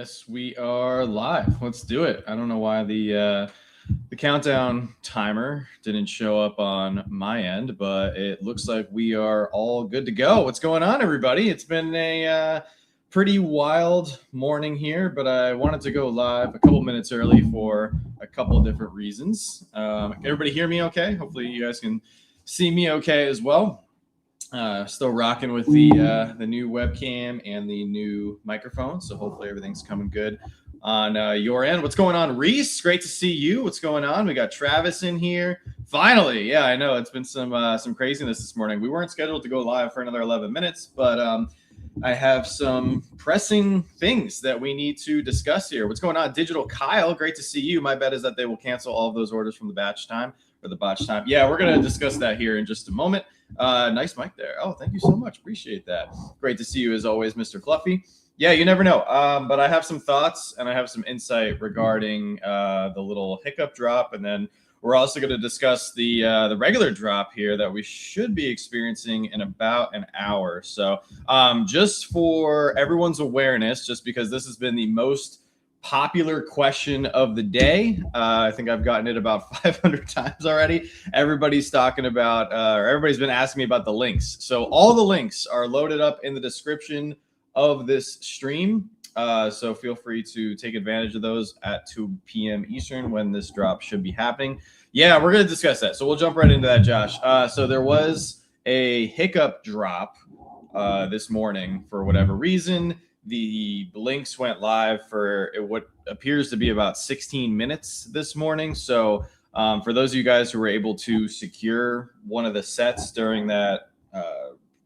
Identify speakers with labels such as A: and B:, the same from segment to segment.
A: Yes, we are live. Let's do it. I don't know why the countdown timer didn't show up on my end, but it looks like we are all good to go. What's going on, everybody? It's been a pretty wild morning here, but I wanted to go live a couple minutes early for a couple different reasons. Can everybody hear me okay? Hopefully you guys can see me okay as well. Still rocking with the new webcam and the new microphone, so hopefully everything's coming good on your end. What's going on, Reese? Great to see you. What's going on? We got Travis in here. Finally, yeah, I know it's been some craziness this morning. We weren't scheduled to go live for another 11 minutes, but I have some pressing things that we need to discuss here. What's going on, Digital Kyle? Great to see you. My bet is that they will cancel all of those orders from the batch time or the botch time. Yeah, we're gonna discuss that here in just a moment. Nice mic there. Oh, thank you so much. Appreciate that. Great to see you as always, Mr. Fluffy. Yeah, you never know. But I have some thoughts and I have some insight regarding the little hiccup drop, and then we're also going to discuss the regular drop here that we should be experiencing in about an hour. So just for everyone's awareness, just because this has been the most popular question of the day. I think I've gotten it about 500 times already. Everybody's talking about, or everybody's been asking me about the links. So all the links are loaded up in the description of this stream. So feel free to take advantage of those at 2 p.m. Eastern when this drop should be happening. Yeah, we're going to discuss that. So we'll jump right into that, Josh. So there was a hiccup drop this morning for whatever reason. The links went live for what appears to be about 16 minutes this morning. So for those of you guys who were able to secure one of the sets during that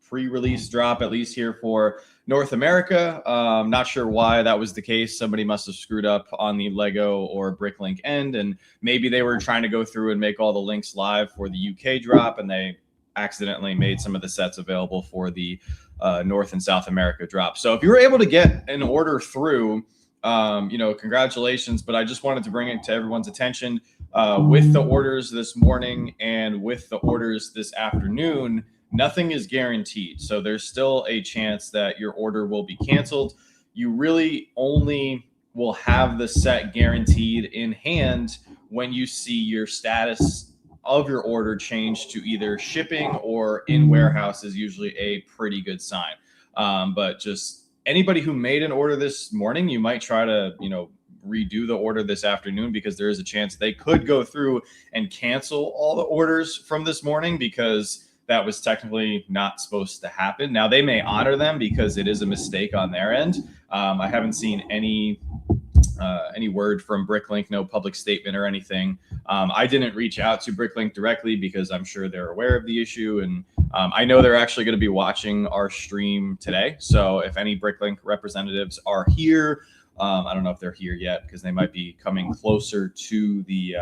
A: pre-release drop, at least here for North America, not sure why that was the case. Somebody must have screwed up on the Lego or Bricklink end, and maybe they were trying to go through and make all the links live for the UK drop, and they accidentally made some of the sets available for the North and South America drop. So if you were able to get an order through, congratulations. But I just wanted to bring it to everyone's attention with the orders this morning and with the orders this afternoon. Nothing is guaranteed. So there's still a chance that your order will be canceled. You really only will have the set guaranteed in hand when you see your status of your order change to either shipping or in warehouse is usually a pretty good sign. But just anybody who made an order this morning, you might try to, redo the order this afternoon, because there is a chance they could go through and cancel all the orders from this morning, because that was technically not supposed to happen. Now they may honor them because it is a mistake on their end. I haven't seen any word from Bricklink, no public statement or anything. I didn't reach out to Bricklink directly because I'm sure they're aware of the issue, and I know they're actually going to be watching our stream today. So if any Bricklink representatives are here, I don't know if they're here yet because they might be coming closer to the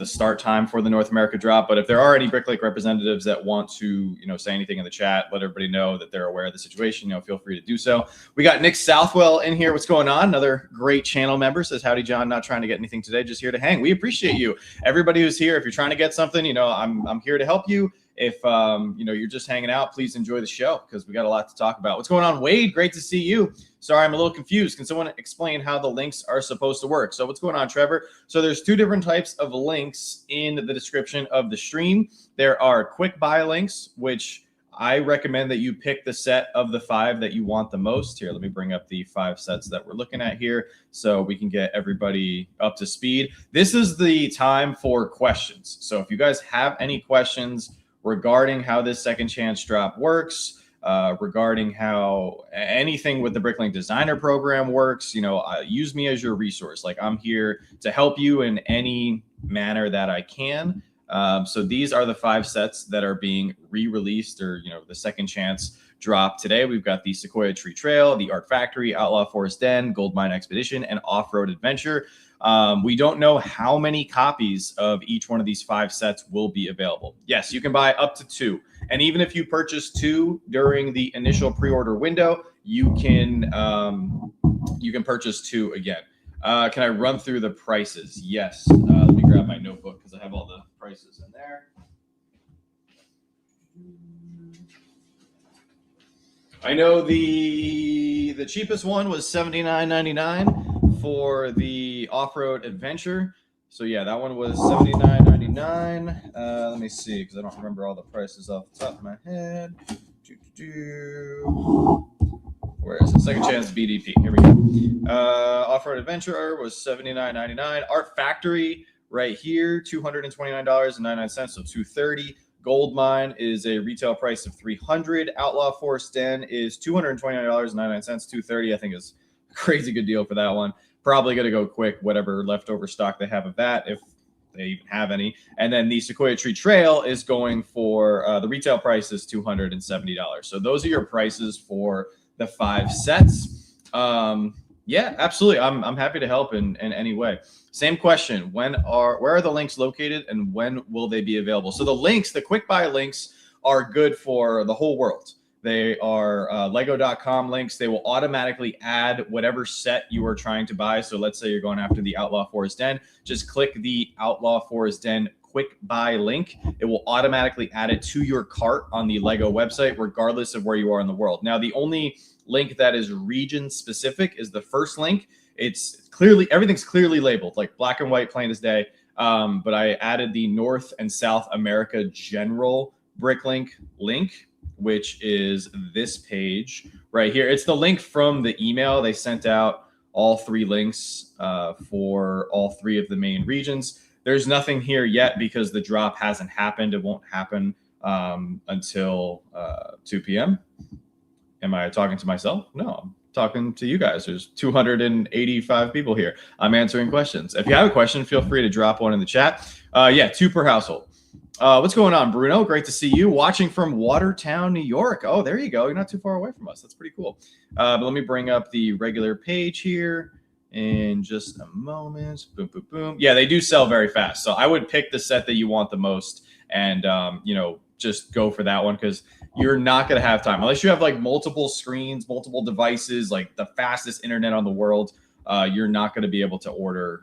A: start time for the North America drop. But if there are any Bricklink representatives that want to, say anything in the chat, let everybody know that they're aware of the situation, feel free to do so. We got Nick Southwell in here. What's going on? Another great channel member says, howdy, John. Not trying to get anything today, just here to hang. We appreciate you. Everybody who's here, if you're trying to get something, I'm here to help you. If, you're just hanging out, please enjoy the show because we got a lot to talk about. What's going on, Wade? Great to see you. Sorry, I'm a little confused. Can someone explain how the links are supposed to work? So what's going on, Trevor? So there's two different types of links in the description of the stream. There are quick buy links, which I recommend that you pick the set of the 5 that you want the most. Here, let me bring up the 5 sets that we're looking at here so we can get everybody up to speed. This is the time for questions. So if you guys have any questions regarding how this second chance drop works, regarding how anything with the Bricklink designer program works, use me as your resource. Like, I'm here to help you in any manner that I can. So these are the 5 sets that are being re-released, or, the second chance drop today. We've got the Sequoia Tree Trail, the Art Factory, Outlaw Forest Den, Gold Mine Expedition, and Off-Road Adventure. We don't know how many copies of each one of these 5 sets will be available. Yes, you can buy up to 2. And even if you purchase 2 during the initial pre-order window, you can purchase 2 again. Can I run through the prices? Yes. Let me grab my notebook because I have all the prices in there. I know the cheapest one was $79.99 for the off-road adventure. So yeah, that one was $79.99. Let me see, because I don't remember all the prices off the top of my head. Where is it? Second Chance BDP. Here we go. Off-road adventure was $79.99. Art Factory right here, $229.99, so $230. Gold Mine is a retail price of $300. Outlaw Forest Den is $229.99, $230. I think is a crazy good deal for that one. Probably going to go quick, whatever leftover stock they have of that, if they even have any. And then the Sequoia Tree Trail is going for the retail price is $270. So those are your prices for the 5 sets. Yeah, absolutely. I'm happy to help in any way. Same question. Where are the links located and when will they be available? So the links, the quick buy links are good for the whole world. They are lego.com links. They will automatically add whatever set you are trying to buy. So let's say you're going after the Outlaw Forest Den. Just click the Outlaw Forest Den quick buy link. It will automatically add it to your cart on the Lego website, regardless of where you are in the world. Now, the only link that is region specific is the first link. It's clearly, everything's clearly labeled, like black and white, plain as day. But I added the North and South America general Bricklink link, which is this page right here. It's the link from the email. They sent out all 3 links for all 3 of the main regions. There's nothing here yet because the drop hasn't happened. It won't happen until 2 p.m. Am I talking to myself? No, I'm talking to you guys. There's 285 people here. I'm answering questions. If you have a question, feel free to drop one in the chat. Yeah, 2 per household. What's going on, Bruno? Great to see you. Watching from Watertown, New York. Oh, there you go. You're not too far away from us. That's pretty cool. But let me bring up the regular page here in just a moment. Boom, boom, boom. Yeah, they do sell very fast. So I would pick the set that you want the most and, just go for that one because you're not going to have time. Unless you have like multiple screens, multiple devices, like the fastest internet on the world, you're not going to be able to order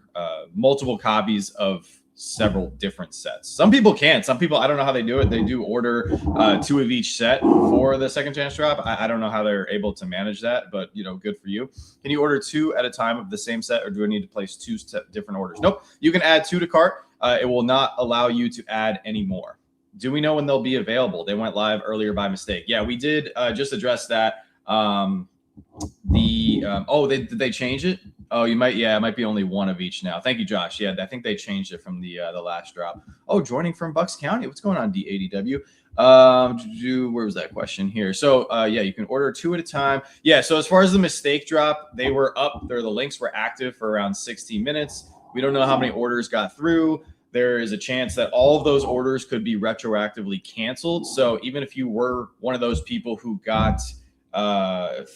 A: multiple copies of several different sets. Some people can. Some people, I don't know how they do it. They do order 2 of each set for the second chance drop. I don't know how they're able to manage that, but good for you. Can you order 2 at a time of the same set, or do I need to place 2 different orders? Nope. You can add 2 to cart. It will not allow you to add any more. Do we know when they'll be available? They went live earlier by mistake. Yeah, we did just address that. Did they change it? Oh, you might. Yeah, it might be only 1 of each now. Thank you, Josh. Yeah, I think they changed it from the last drop. Oh, joining from Bucks County. What's going on, D80W? Where was that question here? So yeah, you can order 2 at a time. Yeah. So as far as the mistake drop, they were up there. The links were active for around 60 minutes. We don't know how many orders got through. There is a chance that all of those orders could be retroactively canceled. So even if you were one of those people who got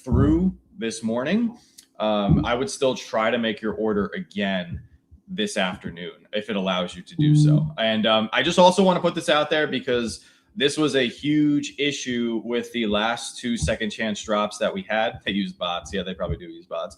A: through this morning, I would still try to make your order again this afternoon if it allows you to do so. And I just also want to put this out there because this was a huge issue with the last 2 second chance drops that we had. They use bots. Yeah, they probably do use bots.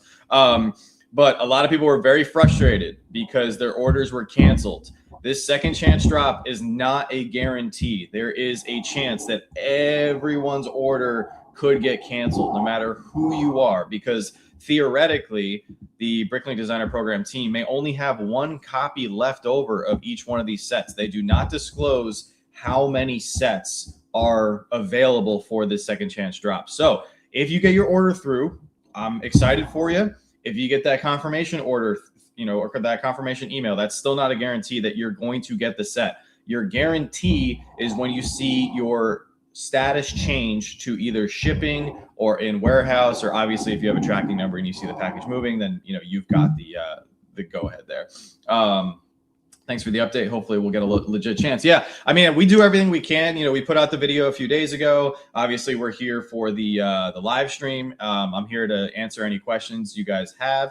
A: But a lot of people were very frustrated because their orders were canceled. This second chance drop is not a guarantee. There is a chance that everyone's order could get canceled no matter who you are, because theoretically the Bricklink Designer Program team may only have 1 copy left over of each one of these sets. They do not disclose how many sets are available for this second chance drop. So if you get your order through, I'm excited for you. If you get that confirmation order, or that confirmation email, that's still not a guarantee that you're going to get the set. Your guarantee is when you see your status change to either shipping or in warehouse, or obviously if you have a tracking number and you see the package moving, then you've got the go ahead there. Thanks for the update. Hopefully we'll get a legit chance. Yeah, I mean, we do everything we can. We put out the video a few days ago. Obviously we're here for the live stream. I'm here to answer any questions you guys have.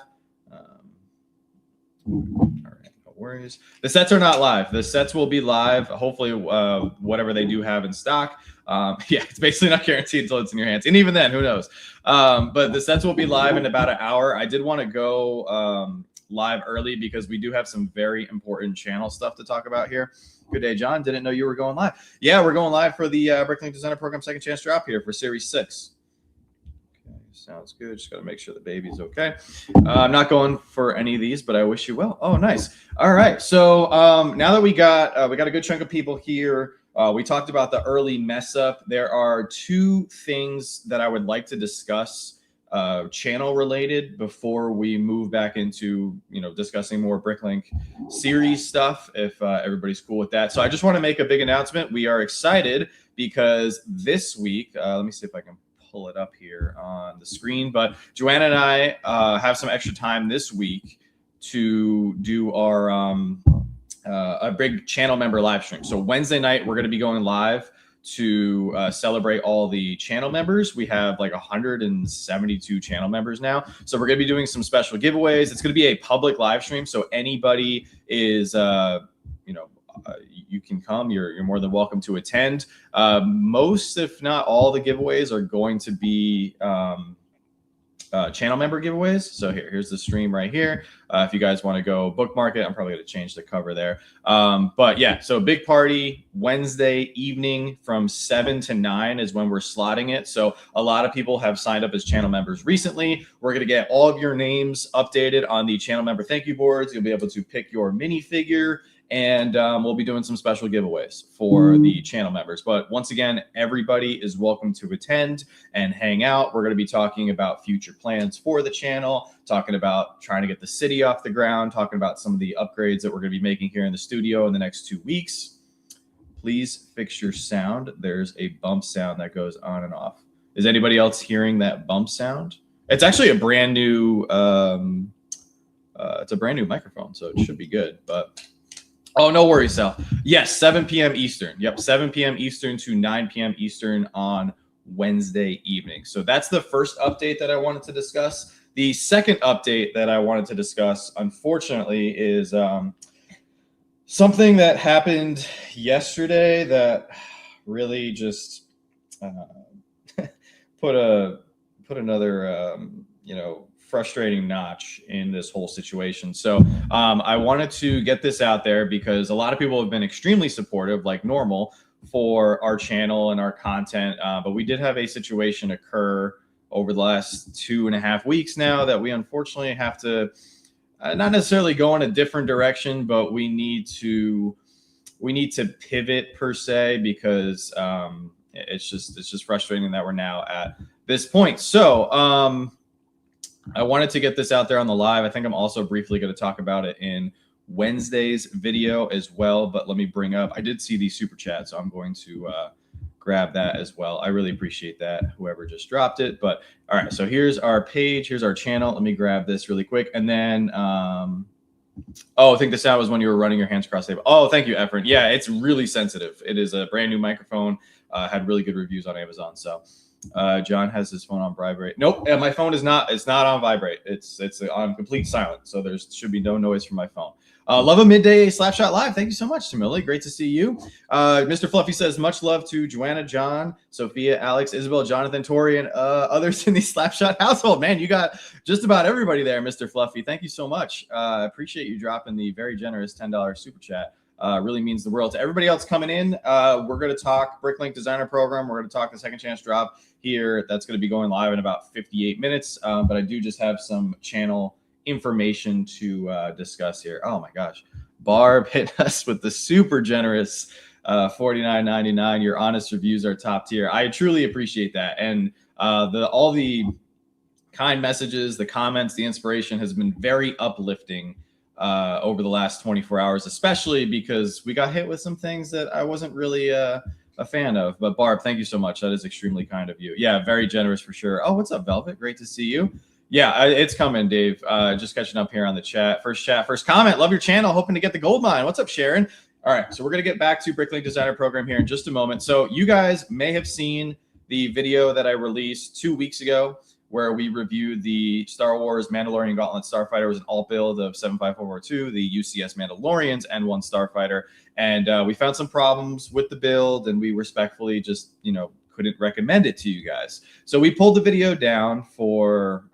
A: All right, no worries. The sets are not live. The sets will be live. Hopefully, whatever they do have in stock. Yeah, it's basically not guaranteed until it's in your hands. And even then, who knows? But the sets will be live in about an hour. I did want to go live early because we do have some very important channel stuff to talk about here. Good day, John. Didn't know you were going live. Yeah, we're going live for the Bricklink Designer Program Second Chance Drop here for Series 6. Sounds good. Just got to make sure the baby's okay. I'm not going for any of these, but I wish you well. Oh, nice. All right. So now that we got a good chunk of people here, we talked about the early mess up. There are two things that I would like to discuss channel related before we move back into discussing more Bricklink series stuff, if everybody's cool with that. So I just want to make a big announcement. We are excited because this week, let me see if I can pull it up here on the screen, but Joanna and I have some extra time this week to do our a big channel member live stream. So Wednesday night we're going to be going live to celebrate all the channel members. We have like 172 channel members now, so we're going to be doing some special giveaways. It's going to be a public live stream, so anybody is you can come. You're more than welcome to attend. Most, if not all, the giveaways are going to be channel member giveaways. So here's the stream right here. If you guys want to go bookmark it, I'm probably going to change the cover there. But yeah, so big party Wednesday evening from 7 to 9 is when we're slotting it. So a lot of people have signed up as channel members recently. We're going to get all of your names updated on the channel member thank you boards. You'll be able to pick your minifigure, and we'll be doing some special giveaways for the channel members. But once again, everybody is welcome to attend and hang out. We're going to be talking about future plans for the channel, talking about trying to get the city off the ground, talking about some of the upgrades that we're going to be making here in the studio in the next 2 weeks. Please fix your sound. There's a bump sound that goes on and off. Is anybody else hearing that bump sound? It's actually a brand new, it's a brand new microphone, so it should be good, but oh, no worries, Sal. Yes, 7 p.m. Eastern. Yep, 7 p.m. Eastern to 9 p.m. Eastern on Wednesday evening. So that's the first update that I wanted to discuss. The second update that I wanted to discuss, unfortunately, is something that happened yesterday that really just put another frustrating notch in this whole situation. So I wanted to get this out there because a lot of people have been extremely supportive, like normal, for our channel and our content. But we did have a situation occur over the last 2.5 weeks now that we unfortunately have to not necessarily go in a different direction, but we need to pivot per se, because it's just frustrating that we're now at this point. So I wanted to get this out there on the live. I think I'm also briefly going to talk about it in Wednesday's video as well. But let me bring up, I did see the super chat, so I'm going to grab that as well. I really appreciate that, whoever just dropped it. But all right, so here's our page. Here's our channel. Let me grab this really quick. And then, oh, I think the sound was when you were running your hands across the table. Oh, thank you, Efren. Yeah, it's really sensitive. It is a brand new microphone. Had really good reviews on Amazon. So John has his phone on vibrate. Nope, my phone is not. It's not on vibrate. It's on complete silent. So there should be no noise from my phone. Love a midday Slapshot live. Thank you so much, Tamili. Great to see you. Mr. Fluffy says much love to Joanna, John, Sophia, Alex, Isabel, Jonathan, Tori, and others in the Slapshot household. Man, you got just about everybody there, Mr. Fluffy. Thank you so much. Appreciate you dropping the very generous $10 super chat. Really means the world to everybody else coming in. We're going to talk Bricklink Designer Program. We're going to talk the second chance drop here. That's going to be going live in about 58 minutes. But I do just have some channel information to discuss here. Oh my gosh. Barb hit us with the super generous $49.99. Your honest reviews are top tier. I truly appreciate that. And all the kind messages, the comments, the inspiration has been very uplifting over the last 24 hours, especially because we got hit with some things that I wasn't really a fan of. But Barb, thank you so much. That is extremely kind of you. Yeah, very generous for sure. Oh, what's up, Velvet? Great to see you. Yeah, it's coming, Dave. Just catching up here on the chat. First comment. Love your channel. Hoping to get the gold mine. What's up, Sharon? All right, so we're going to get back to Bricklink Designer Program here in just a moment. So you guys may have seen the video that I released 2 weeks ago where we reviewed the Star Wars Mandalorian Gauntlet Starfighter. It was an alt build of 75442, the UCS Mandalorians, and one Starfighter. And we found some problems with the build, and we respectfully just, couldn't recommend it to you guys. So we pulled the video down for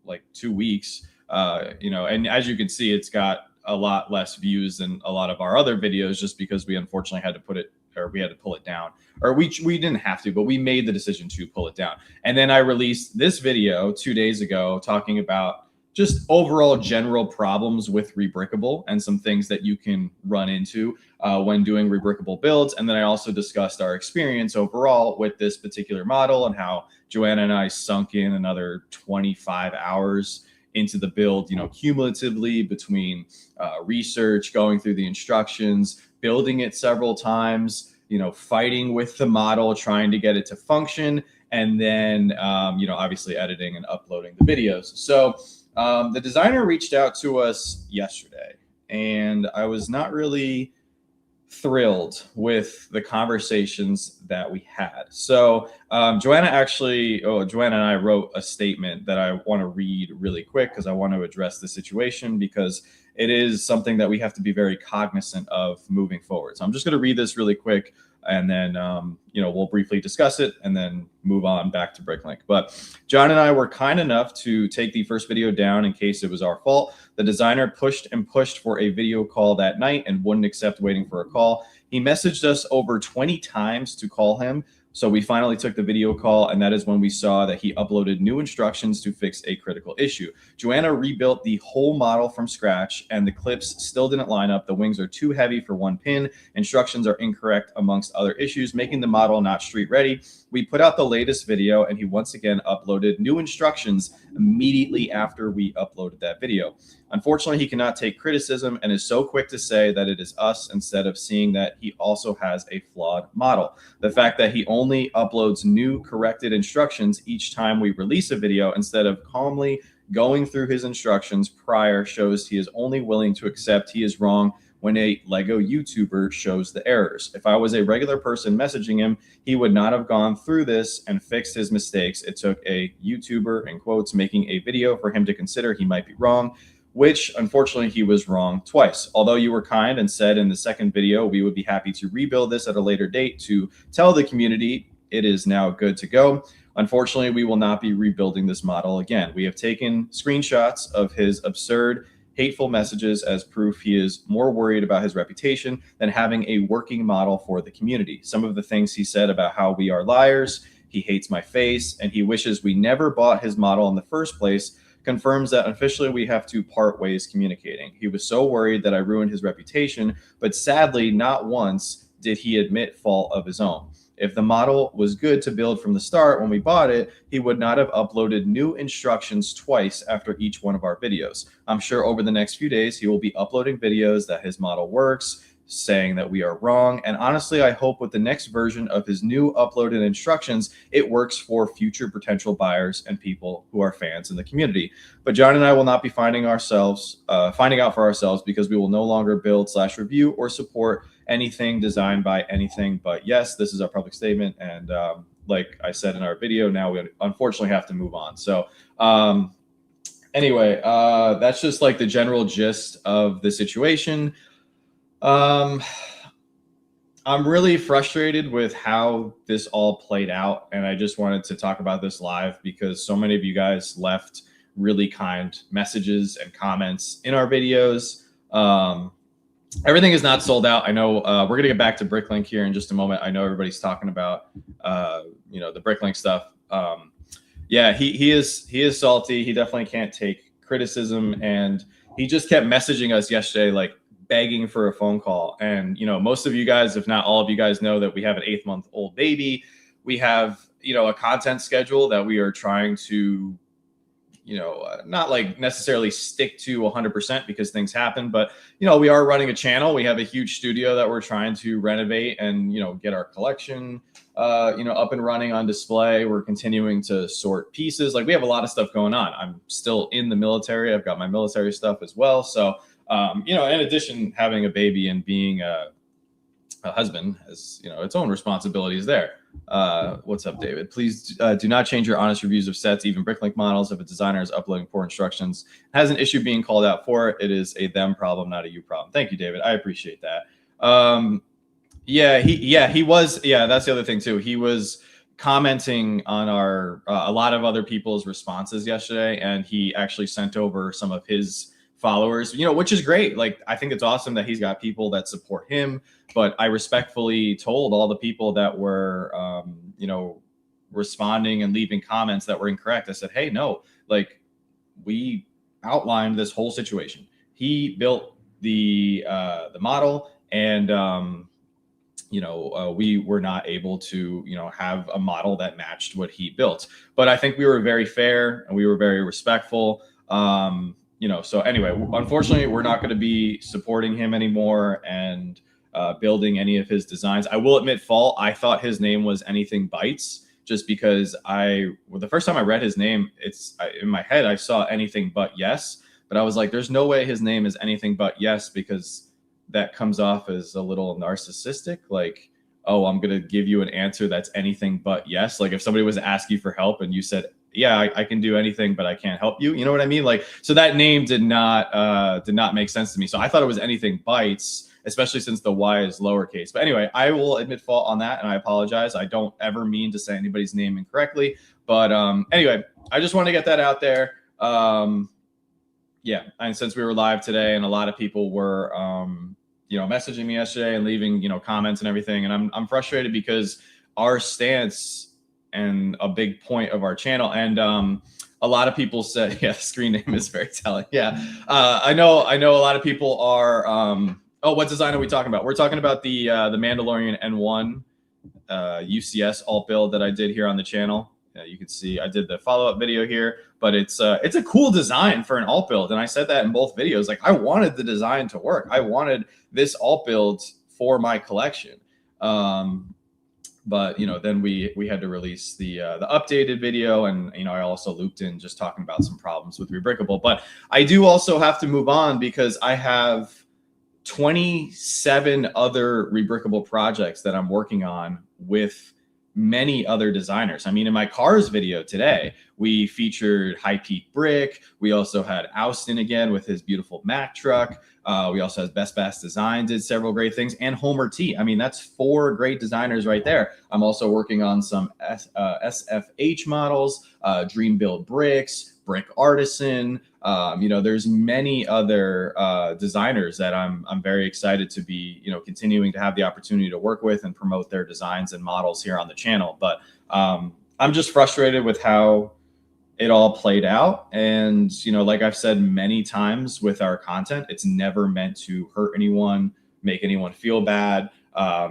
A: like 2 weeks, and as you can see, it's got a lot less views than a lot of our other videos just because we unfortunately had to put it or we had to pull it down, or we didn't have to, but we made the decision to pull it down. And then I released this video 2 days ago talking about just overall general problems with Rebrickable and some things that you can run into when doing Rebrickable builds. And then I also discussed our experience overall with this particular model and how Joanna and I sunk in another 25 hours into the build, cumulatively between research, going through the instructions, building it several times, fighting with the model, trying to get it to function, and then, obviously editing and uploading the videos. So the designer reached out to us yesterday, and I was not really thrilled with the conversations that we had. So Joanna and I wrote a statement that I want to read really quick because I want to address the situation, because it is something that we have to be very cognizant of moving forward. So I'm just going to read this really quick, and then we'll briefly discuss it and then move on back to Bricklink. But John and I were kind enough to take the first video down in case it was our fault. The designer pushed and pushed for a video call that night and wouldn't accept waiting for a call. He messaged us over 20 times to call him. So we finally took the video call, and that is when we saw that he uploaded new instructions to fix a critical issue. Joanna rebuilt the whole model from scratch, and the clips still didn't line up. The wings are too heavy for one pin. Instructions are incorrect, amongst other issues, making the model not street ready. We put out the latest video, and he once again uploaded new instructions immediately after we uploaded that video. Unfortunately, he cannot take criticism and is so quick to say that it is us instead of seeing that he also has a flawed model. The fact that he only uploads new corrected instructions each time we release a video instead of calmly going through his instructions prior shows he is only willing to accept he is wrong when a Lego YouTuber shows the errors. If I was a regular person messaging him, he would not have gone through this and fixed his mistakes. It took a YouTuber, in quotes, making a video for him to consider he might be wrong, which unfortunately he was wrong twice. Although you were kind and said in the second video, we would be happy to rebuild this at a later date to tell the community it is now good to go. Unfortunately, we will not be rebuilding this model again. We have taken screenshots of his absurd, hateful messages as proof he is more worried about his reputation than having a working model for the community. Some of the things he said about how we are liars, he hates my face, and he wishes we never bought his model in the first place confirms that officially we have to part ways communicating. He was so worried that I ruined his reputation, but sadly, not once did he admit fault of his own. If the model was good to build from the start when we bought it, he would not have uploaded new instructions twice after each one of our videos. I'm sure over the next few days, he will be uploading videos that his model works, saying that we are wrong. And honestly, I hope with the next version of his new uploaded instructions, it works for future potential buyers and people who are fans in the community. But John and I will not be finding out for ourselves, because we will no longer build/review or support anything designed by anything. But yes, this is our public statement. And like I said in our video, now we unfortunately have to move on. So anyway, that's just like the general gist of the situation. I'm really frustrated with how this all played out, and I just wanted to talk about this live because so many of you guys left really kind messages and comments in our videos. Everything is not sold out. I know we're gonna get back to Bricklink here in just a moment. I know everybody's talking about the Bricklink stuff. Yeah, he is salty. He definitely can't take criticism, and he just kept messaging us yesterday like begging for a phone call. And most of you guys, if not all of you guys, know that we have an 8-month-old baby. We have a content schedule that we are trying to not like necessarily stick to 100% because things happen, but we are running a channel. We have a huge studio that we're trying to renovate and get our collection up and running on display. We're continuing to sort pieces. Like, we have a lot of stuff going on. I'm still in the military. I've got my military stuff as well. So in addition, having a baby and being a husband has, its own responsibilities there. What's up, David? Please do not change your honest reviews of sets, even Bricklink models. If a designer is uploading poor instructions, has an issue being called out for it, it is a them problem, not a you problem. Thank you, David. I appreciate that. He was. Yeah, that's the other thing too. He was commenting on our a lot of other people's responses yesterday, and he actually sent over some of his followers, you know, which is great. Like, I think it's awesome that he's got people that support him, but I respectfully told all the people that were, you know, responding and leaving comments that were incorrect. I said, hey, no, like, we outlined this whole situation. He built the model, and you know, we were not able to, you know, have a model that matched what he built. But I think we were very fair and we were very respectful. You know, so anyway, unfortunately, we're not going to be supporting him anymore and building any of his designs. I will admit fault. I thought his name was Anything Bites, just because the first time I read his name, in my head, I saw Anything But Yes, but I was like, there's no way his name is Anything But Yes, because that comes off as a little narcissistic. Like, oh, I'm going to give you an answer that's anything but yes. Like, if somebody was to ask you for help and you said, yeah, I can do anything, but I can't help you. You know what I mean? Like, so that name did not make sense to me. So I thought it was Anything Bites, especially since the Y is lowercase. But anyway, I will admit fault on that, and I apologize. I don't ever mean to say anybody's name incorrectly. But anyway, I just want to get that out there. Yeah, and since we were live today, and a lot of people were, you know, messaging me yesterday and leaving, you know, comments and everything, and I'm frustrated because our stance and a big point of our channel, and a lot of people said, yeah, the screen name is very telling. Yeah, I know a lot of people are. Oh, what design are we talking about? We're talking about the Mandalorian N1 UCS alt build that I did here on the channel. You can see I did the follow-up video here, but it's a cool design for an alt build. And I said that in both videos. Like, I wanted the design to work. I wanted this alt build for my collection. But, you know, then we had to release the updated video. And, you know, I also looped in just talking about some problems with Rebrickable. But I do also have to move on because I have 27 other Rebrickable projects that I'm working on with many other designers. I mean, in my cars video today, we featured High Peak Brick. We also had Austin again with his beautiful Mack truck. We also had Best Bass Design did several great things, and Homer T. I mean, that's 4 great designers right there. I'm also working on some SFH models, Dream Build Bricks, Brick Artisan. You know, there's many other designers that I'm very excited to be, you know, continuing to have the opportunity to work with and promote their designs and models here on the channel. But I'm just frustrated with how it all played out. And, you know, like I've said many times with our content, it's never meant to hurt anyone, make anyone feel bad.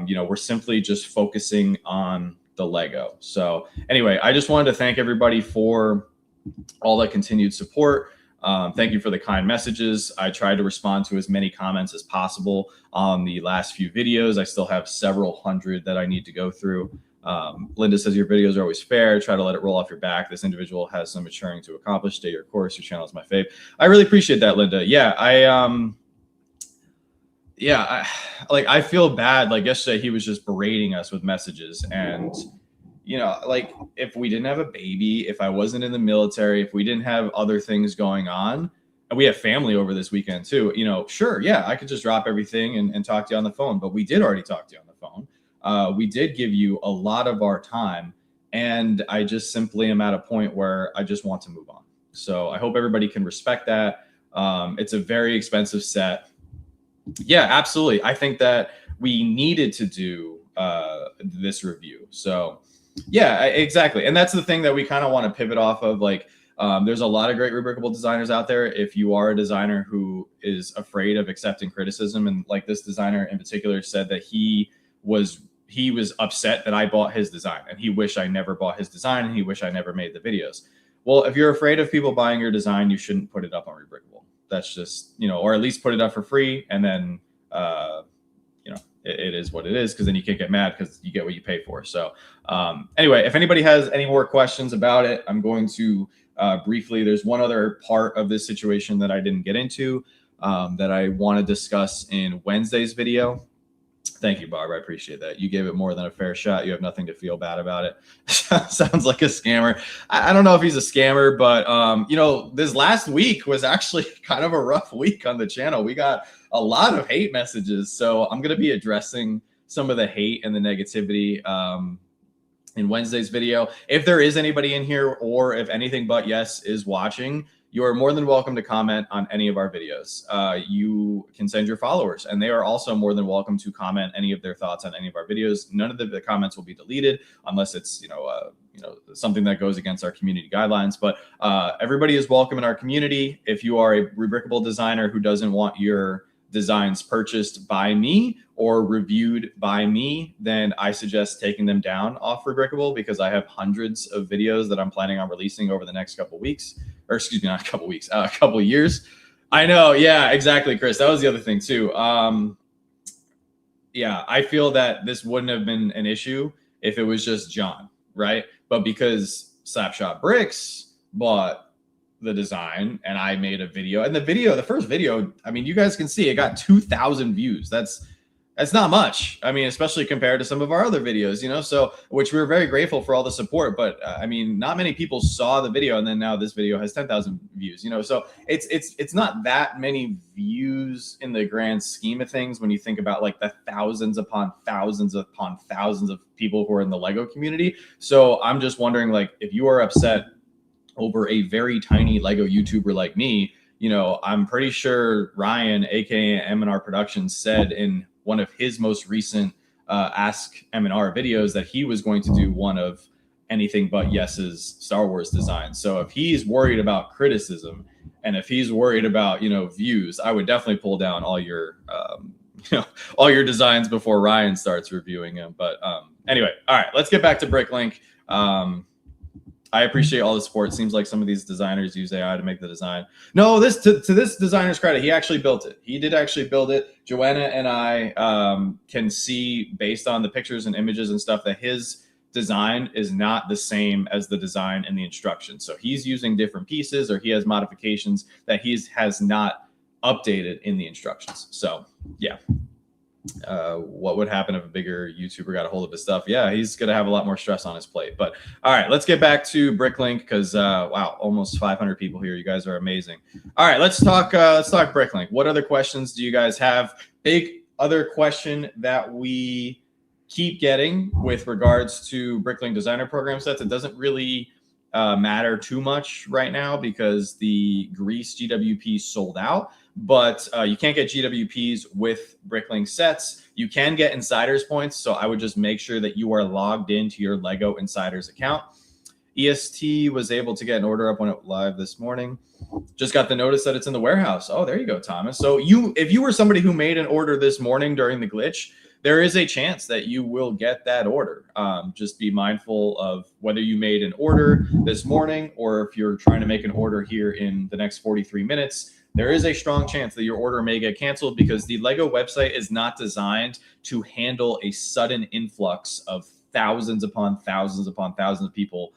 A: You know, we're simply just focusing on the Lego. So anyway, I just wanted to thank everybody for all the continued support. Thank you for the kind messages. I tried to respond to as many comments as possible on the last few videos. I still have several hundred that I need to go through. Linda says your videos are always fair. Try to let it roll off your back. This individual has some maturing to accomplish. Stay your course. Your channel is my fave. I really appreciate that, Linda. Yeah, I feel bad. Like, yesterday, he was just berating us with messages, and you know, like, if we didn't have a baby, if I wasn't in the military, if we didn't have other things going on, and we have family over this weekend too, you know, sure, yeah, I could just drop everything and talk to you on the phone. But we did already talk to you on the phone. We did give you a lot of our time, and I just simply am at a point where I just want to move on. So I hope everybody can respect that. It's a very expensive set. Yeah, absolutely. I think that we needed to do this review. So yeah, exactly. And that's the thing that we kind of want to pivot off of. Like, there's a lot of great Rebrickable designers out there. If you are a designer who is afraid of accepting criticism, and like this designer in particular said that he was upset that I bought his design, and he wished I never bought his design, and he wished I never made the videos. Well, if you're afraid of people buying your design, you shouldn't put it up on Rebrickable. That's just, you know, or at least put it up for free, and then you know, it is what it is, because then you can't get mad because you get what you pay for. So anyway, if anybody has any more questions about it, I'm going to briefly, there's one other part of this situation that I didn't get into that I want to discuss in Wednesday's video. Thank you, Barb. I appreciate that. You gave it more than a fair shot. You have nothing to feel bad about it. Sounds like a scammer. I don't know if he's a scammer, but you know, this last week was actually kind of a rough week on the channel. We got a lot of hate messages. So I'm going to be addressing some of the hate and the negativity in Wednesday's video. If there is anybody in here, or if Anything But Yes is watching, you are more than welcome to comment on any of our videos. You can send your followers, and they are also more than welcome to comment any of their thoughts on any of our videos. None of the comments will be deleted unless it's something that goes against our community guidelines. But everybody is welcome in our community. If you are a Rebrickable designer who doesn't want your designs purchased by me or reviewed by me, then I suggest taking them down off Rebrickable, because I have hundreds of videos that I'm planning on releasing over the next couple weeks, or excuse me, not a couple weeks, a couple years. I know. Yeah, exactly, Chris. That was the other thing too. Yeah, I feel that this wouldn't have been an issue if it was just John, right? But because Slapshot Bricks bought the design and I made a video, and the first video, I mean, you guys can see it got 2,000 views. That's not much. I mean, especially compared to some of our other videos, so, which we're very grateful for all the support, but I mean, not many people saw the video, and then now this video has 10,000 views, so it's not that many views in the grand scheme of things when you think about like the thousands upon thousands upon thousands of people who are in the Lego community. So I'm just wondering, like, if you are upset over a very tiny Lego YouTuber like me, I'm pretty sure Ryan, aka M&R Productions, said in one of his most recent Ask M&R videos that he was going to do one of anything but Yes's Star Wars design. So if he's worried about criticism, and if he's worried about views, I would definitely pull down all your all your designs before Ryan starts reviewing them. But anyway, all right, let's get back to Bricklink. I appreciate all the support. It seems like some of these designers use AI to make the design. No, to this designer's credit, he actually built it. He did actually build it. Joanna and I can see, based on the pictures and images and stuff, that his design is not the same as the design in the instructions. So he's using different pieces, or he has modifications that he has not updated in the instructions. So yeah. What would happen if a bigger YouTuber got a hold of his stuff? Yeah, he's going to have a lot more stress on his plate. But all right, let's get back to Bricklink, because wow, almost 500 people here. You guys are amazing. All right, let's talk Bricklink. What other questions do you guys have? Big other question that we keep getting with regards to Bricklink designer program sets. It doesn't really matter too much right now because the Grease GWP sold out. But you can't get GWPs with Bricklink sets. You can get insiders points, so I would just make sure that you are logged into your Lego Insiders account. EST was able to get an order up when it live this morning. Just got the notice that it's in the warehouse. Oh, there you go, Thomas. So if you were somebody who made an order this morning during the glitch, there is a chance that you will get that order. Just be mindful of whether you made an order this morning or if you're trying to make an order here in the next 43 minutes. There is a strong chance that your order may get canceled because the Lego website is not designed to handle a sudden influx of thousands upon thousands upon thousands of people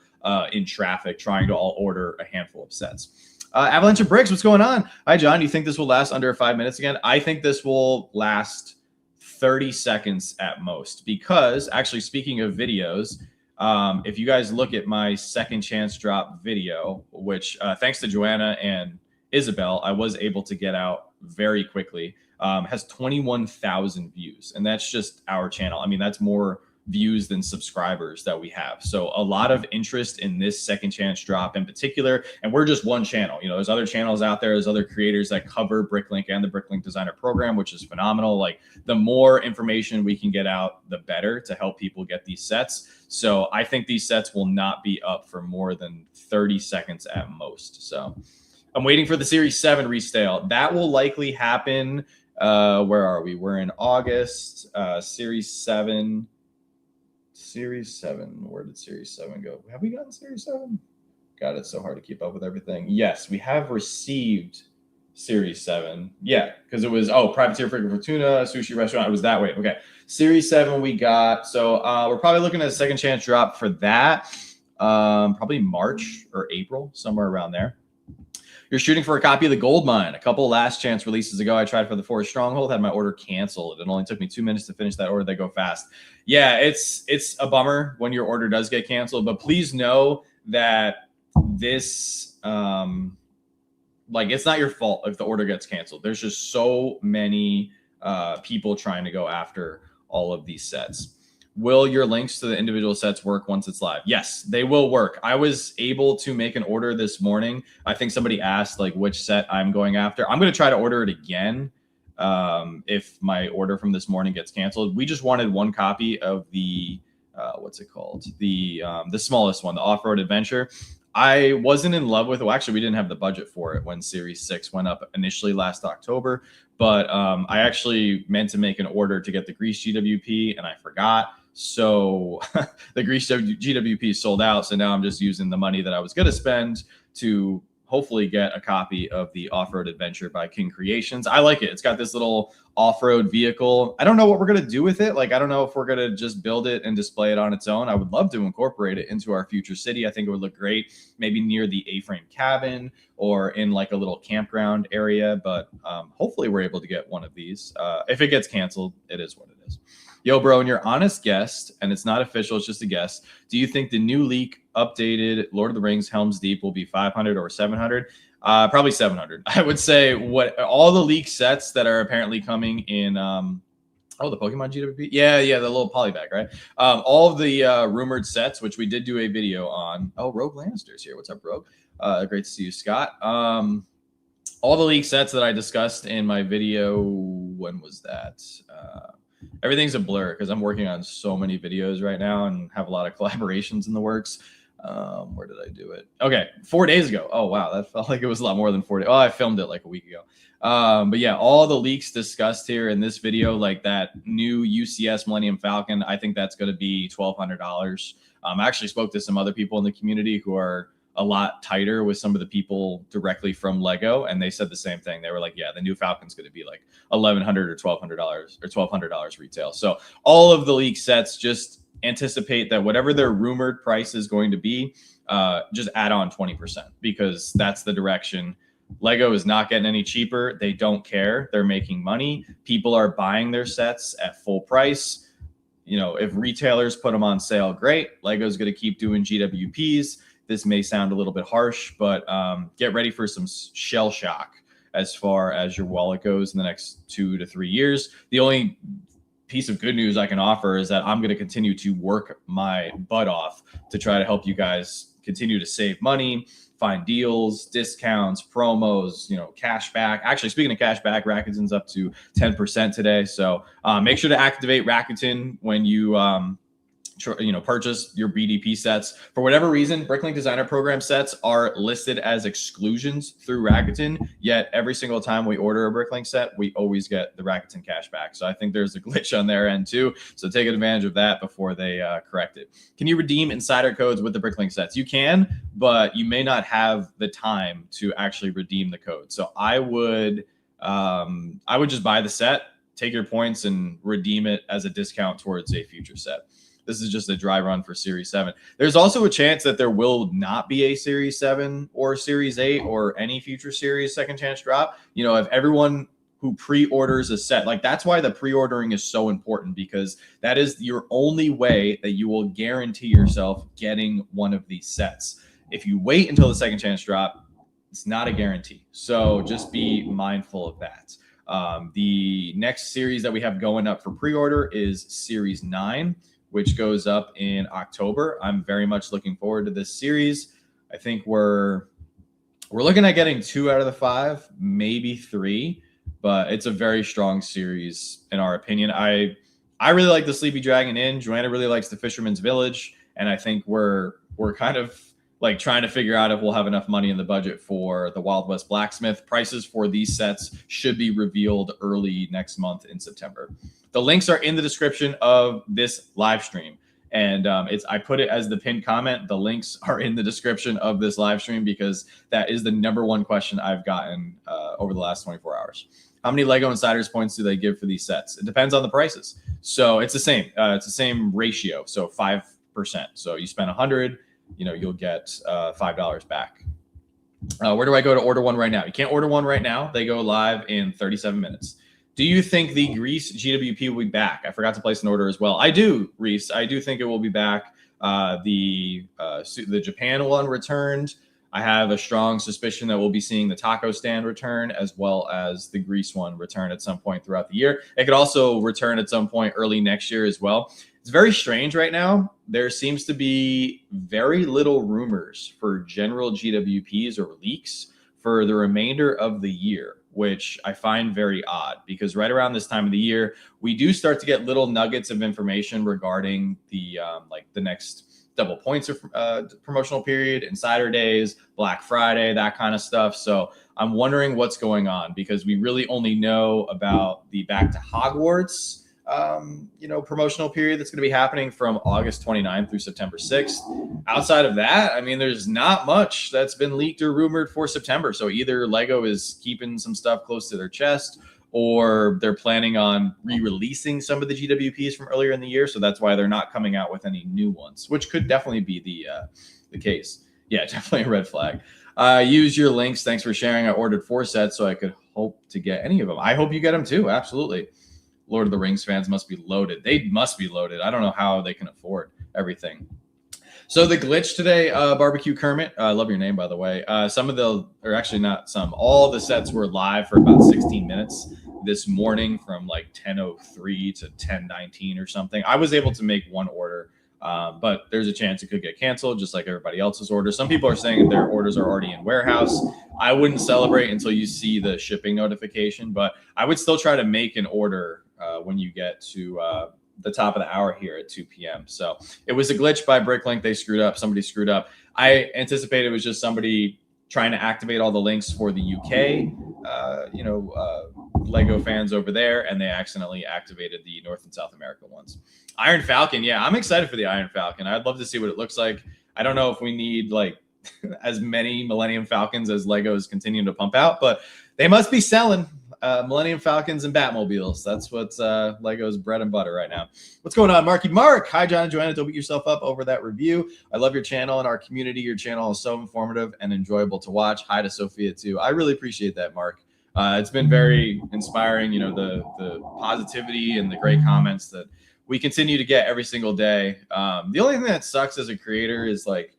A: in traffic trying to all order a handful of sets. Avalanche of Bricks, what's going on? Hi, John. Do you think this will last under 5 minutes again? I think this will last 30 seconds at most, because actually, speaking of videos, if you guys look at my second chance drop video, which thanks to Joanna and Isabel, I was able to get out very quickly, has 21,000 views, and that's just our channel. I mean, that's more views than subscribers that we have. So a lot of interest in this second chance drop in particular, and we're just one channel. There's other channels out there, there's other creators that cover Bricklink and the Bricklink Designer Program, which is phenomenal. Like, the more information we can get out, the better to help people get these sets. So I think these sets will not be up for more than 30 seconds at most. So I'm waiting for the Series 7 resale. That will likely happen. Where are we? We're in August. Series 7. Where did Series 7 go? Have we gotten Series 7? God, it's so hard to keep up with everything. Yes, we have received Series 7. Yeah, because it was, Privateer Freaking Fortuna, Sushi Restaurant. It was that way. Okay. Series 7 we got. So we're probably looking at a second chance drop for that. Probably March or April, somewhere around there. You're shooting for a copy of the Gold Mine. A couple last chance releases ago, I tried for the Forest Stronghold, had my order canceled. It only took me 2 minutes to finish that order. They go fast. Yeah, it's a bummer when your order does get canceled, but please know that this, it's not your fault if the order gets canceled. There's just so many people trying to go after all of these sets. will your links to the individual sets work once it's live? Yes, they will work. I was able to make an order this morning. I think somebody asked like which set I'm going after. I'm going to try to order it again if my order from this morning gets canceled. We just wanted one copy of the what's it called? The smallest one, the Off-Road Adventure. I wasn't in love with it. Well, actually, we didn't have the budget for it when Series 6 went up initially last October. But I actually meant to make an order to get the Grease GWP, and I forgot. So the Grease GWP sold out. So now I'm just using the money that I was going to spend to hopefully get a copy of the Off-Road Adventure by King Creations. I like it. It's got this little off-road vehicle. I don't know what we're going to do with it. Like, I don't know if we're going to just build it and display it on its own. I would love to incorporate it into our future city. I think it would look great, maybe near the A-frame cabin or in like a little campground area. But hopefully we're able to get one of these. If it gets canceled, it is what it is. Yo, bro, and your honest guest, and it's not official, it's just a guess. Do you think the new leak updated Lord of the Rings Helm's Deep will be 500 or 700? Probably 700. I would say what all the leak sets that are apparently coming in. The Pokemon GWP. Yeah, the little polybag, right? All of the rumored sets, which we did do a video on. Oh, Rogue Lannister's here. What's up, Rogue? Great to see you, Scott. All the leak sets that I discussed in my video. When was that? Everything's a blur because I'm working on so many videos right now and have a lot of collaborations in the works. Where did I do it? Okay, 4 days ago. Oh, wow. That felt like it was a lot more than 4 days. Oh, I filmed it like a week ago. But yeah, all the leaks discussed here in this video, like that new UCS Millennium Falcon, I think that's going to be $1,200. I actually spoke to some other people in the community who are a lot tighter with some of the people directly from Lego, and they said the same thing. They were like, yeah, the new Falcon's going to be like $1,100 or $1,200 retail. So all of the leak sets, just anticipate that whatever their rumored price is going to be, just add on 20% because that's the direction. Lego is not getting any cheaper. They don't care. They're making money. People are buying their sets at full price. You know, if retailers put them on sale, great. Lego's going to keep doing GWPs. This may sound a little bit harsh, but get ready for some shell shock as far as your wallet goes in the next 2 to 3 years. The only piece of good news I can offer is that I'm going to continue to work my butt off to try to help you guys continue to save money, find deals, discounts, promos, cash back. Actually, speaking of cash back, Rakuten's up to 10% today. So make sure to activate Rakuten when you purchase your BDP sets. For whatever reason, Bricklink Designer Program sets are listed as exclusions through Rakuten, yet every single time we order a Bricklink set, we always get the Rakuten cash back. So I think there's a glitch on their end too. So take advantage of that before they correct it. Can you redeem insider codes with the Bricklink sets? You can, but you may not have the time to actually redeem the code. So I would just buy the set, take your points, and redeem it as a discount towards a future set. This is just a dry run for Series 7. There's also a chance that there will not be a Series 7 or Series 8 or any future series second chance drop. If everyone who pre-orders a set, like that's why the pre-ordering is so important, because that is your only way that you will guarantee yourself getting one of these sets. If you wait until the second chance drop, it's not a guarantee. So just be mindful of that. The next series that we have going up for pre-order is Series 9, which goes up in October. I'm very much looking forward to this series. I think we're looking at getting 2 out of the 5, maybe 3, but it's a very strong series in our opinion. I really like the Sleepy Dragon Inn. Joanna really likes the Fisherman's Village, and I think we're kind of like trying to figure out if we'll have enough money in the budget for the Wild West Blacksmith. Prices for these sets should be revealed early next month in September. The links are in the description of this live stream. And I put it as the pinned comment. The links are in the description of this live stream because that is the #1 question I've gotten over the last 24 hours. How many Lego Insiders points do they give for these sets? It depends on the prices. So it's the same. It's the same ratio. So 5%. So you spend 100, you'll get $5 back. Where do I go to order one right now? You can't order one right now. They go live in 37 minutes. Do you think the Grease GWP will be back? I forgot to place an order as well. I do, Reese. I do think it will be back. The Japan one returned. I have a strong suspicion that we'll be seeing the taco stand return as well as the Grease one return at some point throughout the year. It could also return at some point early next year as well. it's very strange right now. There seems to be very little rumors for general GWPs or leaks for the remainder of the year, which I find very odd because right around this time of the year, we do start to get little nuggets of information regarding the the next double points of promotional period, insider days, Black Friday, that kind of stuff. So I'm wondering what's going on because we really only know about the Back to Hogwarts promotional period that's going to be happening from August 29th through September 6th. Outside of that, I mean, there's not much that's been leaked or rumored for September. So either Lego is keeping some stuff close to their chest or they're planning on re-releasing some of the GWPs from earlier in the year. So that's why they're not coming out with any new ones, which could definitely be the case. Yeah, definitely a red flag. Use your links. Thanks for sharing. I ordered 4 sets, so I could hope to get any of them. I hope you get them too. Absolutely. Lord of the Rings fans must be loaded. They must be loaded. I don't know how they can afford everything. So the glitch today, Barbecue Kermit, I love your name, by the way. Some of the, or actually not some, all the sets were live for about 16 minutes this morning from like 10:03 to 10:19 or something. I was able to make one order, but there's a chance it could get canceled just like everybody else's orders. Some people are saying their orders are already in warehouse. I wouldn't celebrate until you see the shipping notification, but I would still try to make an order when you get to the top of the hour here at 2 p.m. So it was a glitch by Bricklink. They screwed up. Somebody screwed up. I anticipated it was just somebody trying to activate all the links for the UK, Lego fans over there, and they accidentally activated the North and South America ones. Iron Falcon. Yeah, I'm excited for the Iron Falcon. I'd love to see what it looks like. I don't know if we need like as many Millennium Falcons as Lego is continuing to pump out, but they must be selling Millennium Falcons and Batmobiles. That's what's Lego's bread and butter right now. What's going on, Marky Mark? Hi, John and Joanna. Don't beat yourself up over that review. I love your channel and our community. Your channel is so informative and enjoyable to watch. Hi to Sophia, too. I really appreciate that, Mark. It's been very inspiring, the positivity and the great comments that we continue to get every single day. The only thing that sucks as a creator is like,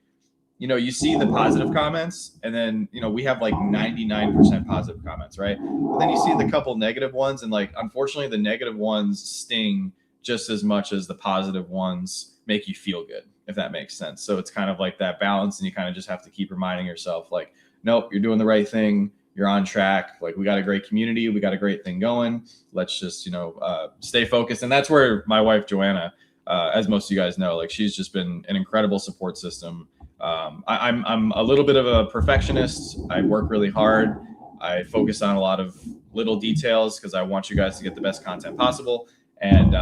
A: you see the positive comments and then, we have like 99% positive comments, right? But then you see the couple negative ones and like, unfortunately, the negative ones sting just as much as the positive ones make you feel good, if that makes sense. So it's kind of like that balance and you kind of just have to keep reminding yourself like, nope, you're doing the right thing. You're on track. Like we got a great community. We got a great thing going. Let's just, stay focused. And that's where my wife, Joanna, as most of you guys know, like she's just been an incredible support system. I'm a little bit of a perfectionist. I work really hard. I focus on a lot of little details because I want you guys to get the best content possible. And,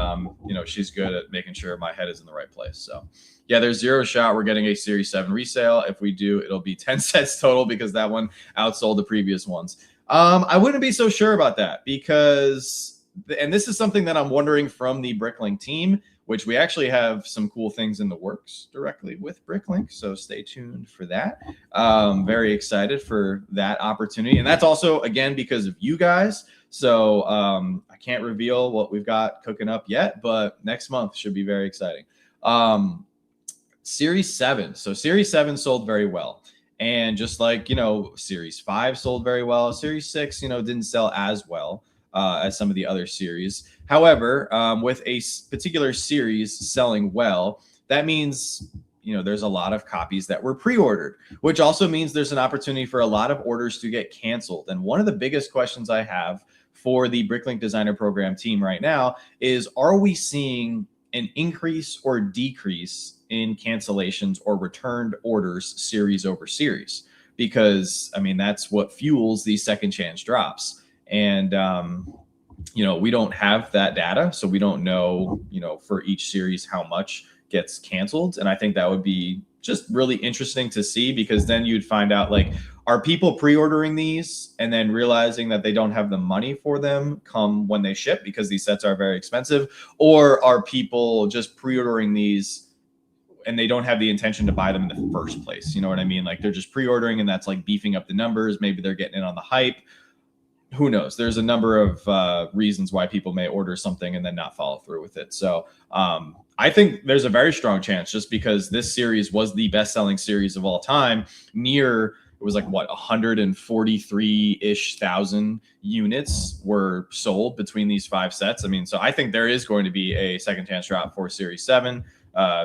A: she's good at making sure my head is in the right place. So yeah, there's zero shot we're getting a Series 7 resale. If we do, it'll be 10 sets total because that one outsold the previous ones. I wouldn't be so sure about that because, and this is something that I'm wondering from the Bricklink team, which we actually have some cool things in the works directly with Bricklink. So stay tuned for that. Very excited for that opportunity. And that's also, again, because of you guys. So I can't reveal what we've got cooking up yet, but next month should be very exciting. Series 7. So Series 7 sold very well. And just like, Series 5 sold very well. Series 6, didn't sell as well as some of the other series. However, with a particular series selling well, that means, there's a lot of copies that were pre-ordered, which also means there's an opportunity for a lot of orders to get canceled. And one of the biggest questions I have for the Bricklink Designer Program team right now is, are we seeing an increase or decrease in cancellations or returned orders series over series? Because, that's what fuels these second chance drops. And, we don't have that data, so we don't know, for each series how much gets canceled. And I think that would be just really interesting to see, because then you'd find out, like, are people pre-ordering these and then realizing that they don't have the money for them come when they ship because these sets are very expensive? Or are people just pre-ordering these and they don't have the intention to buy them in the first place? You know what I mean? Like they're just pre-ordering and that's like beefing up the numbers. Maybe they're getting in on the hype. Who knows? There's a number of reasons why people may order something and then not follow through with it. So I think there's a very strong chance, just because this series was the best-selling series of all time, near it was like what 143-ish thousand units were sold between these 5 sets. I mean, so I think there is going to be a second chance drop for Series 7.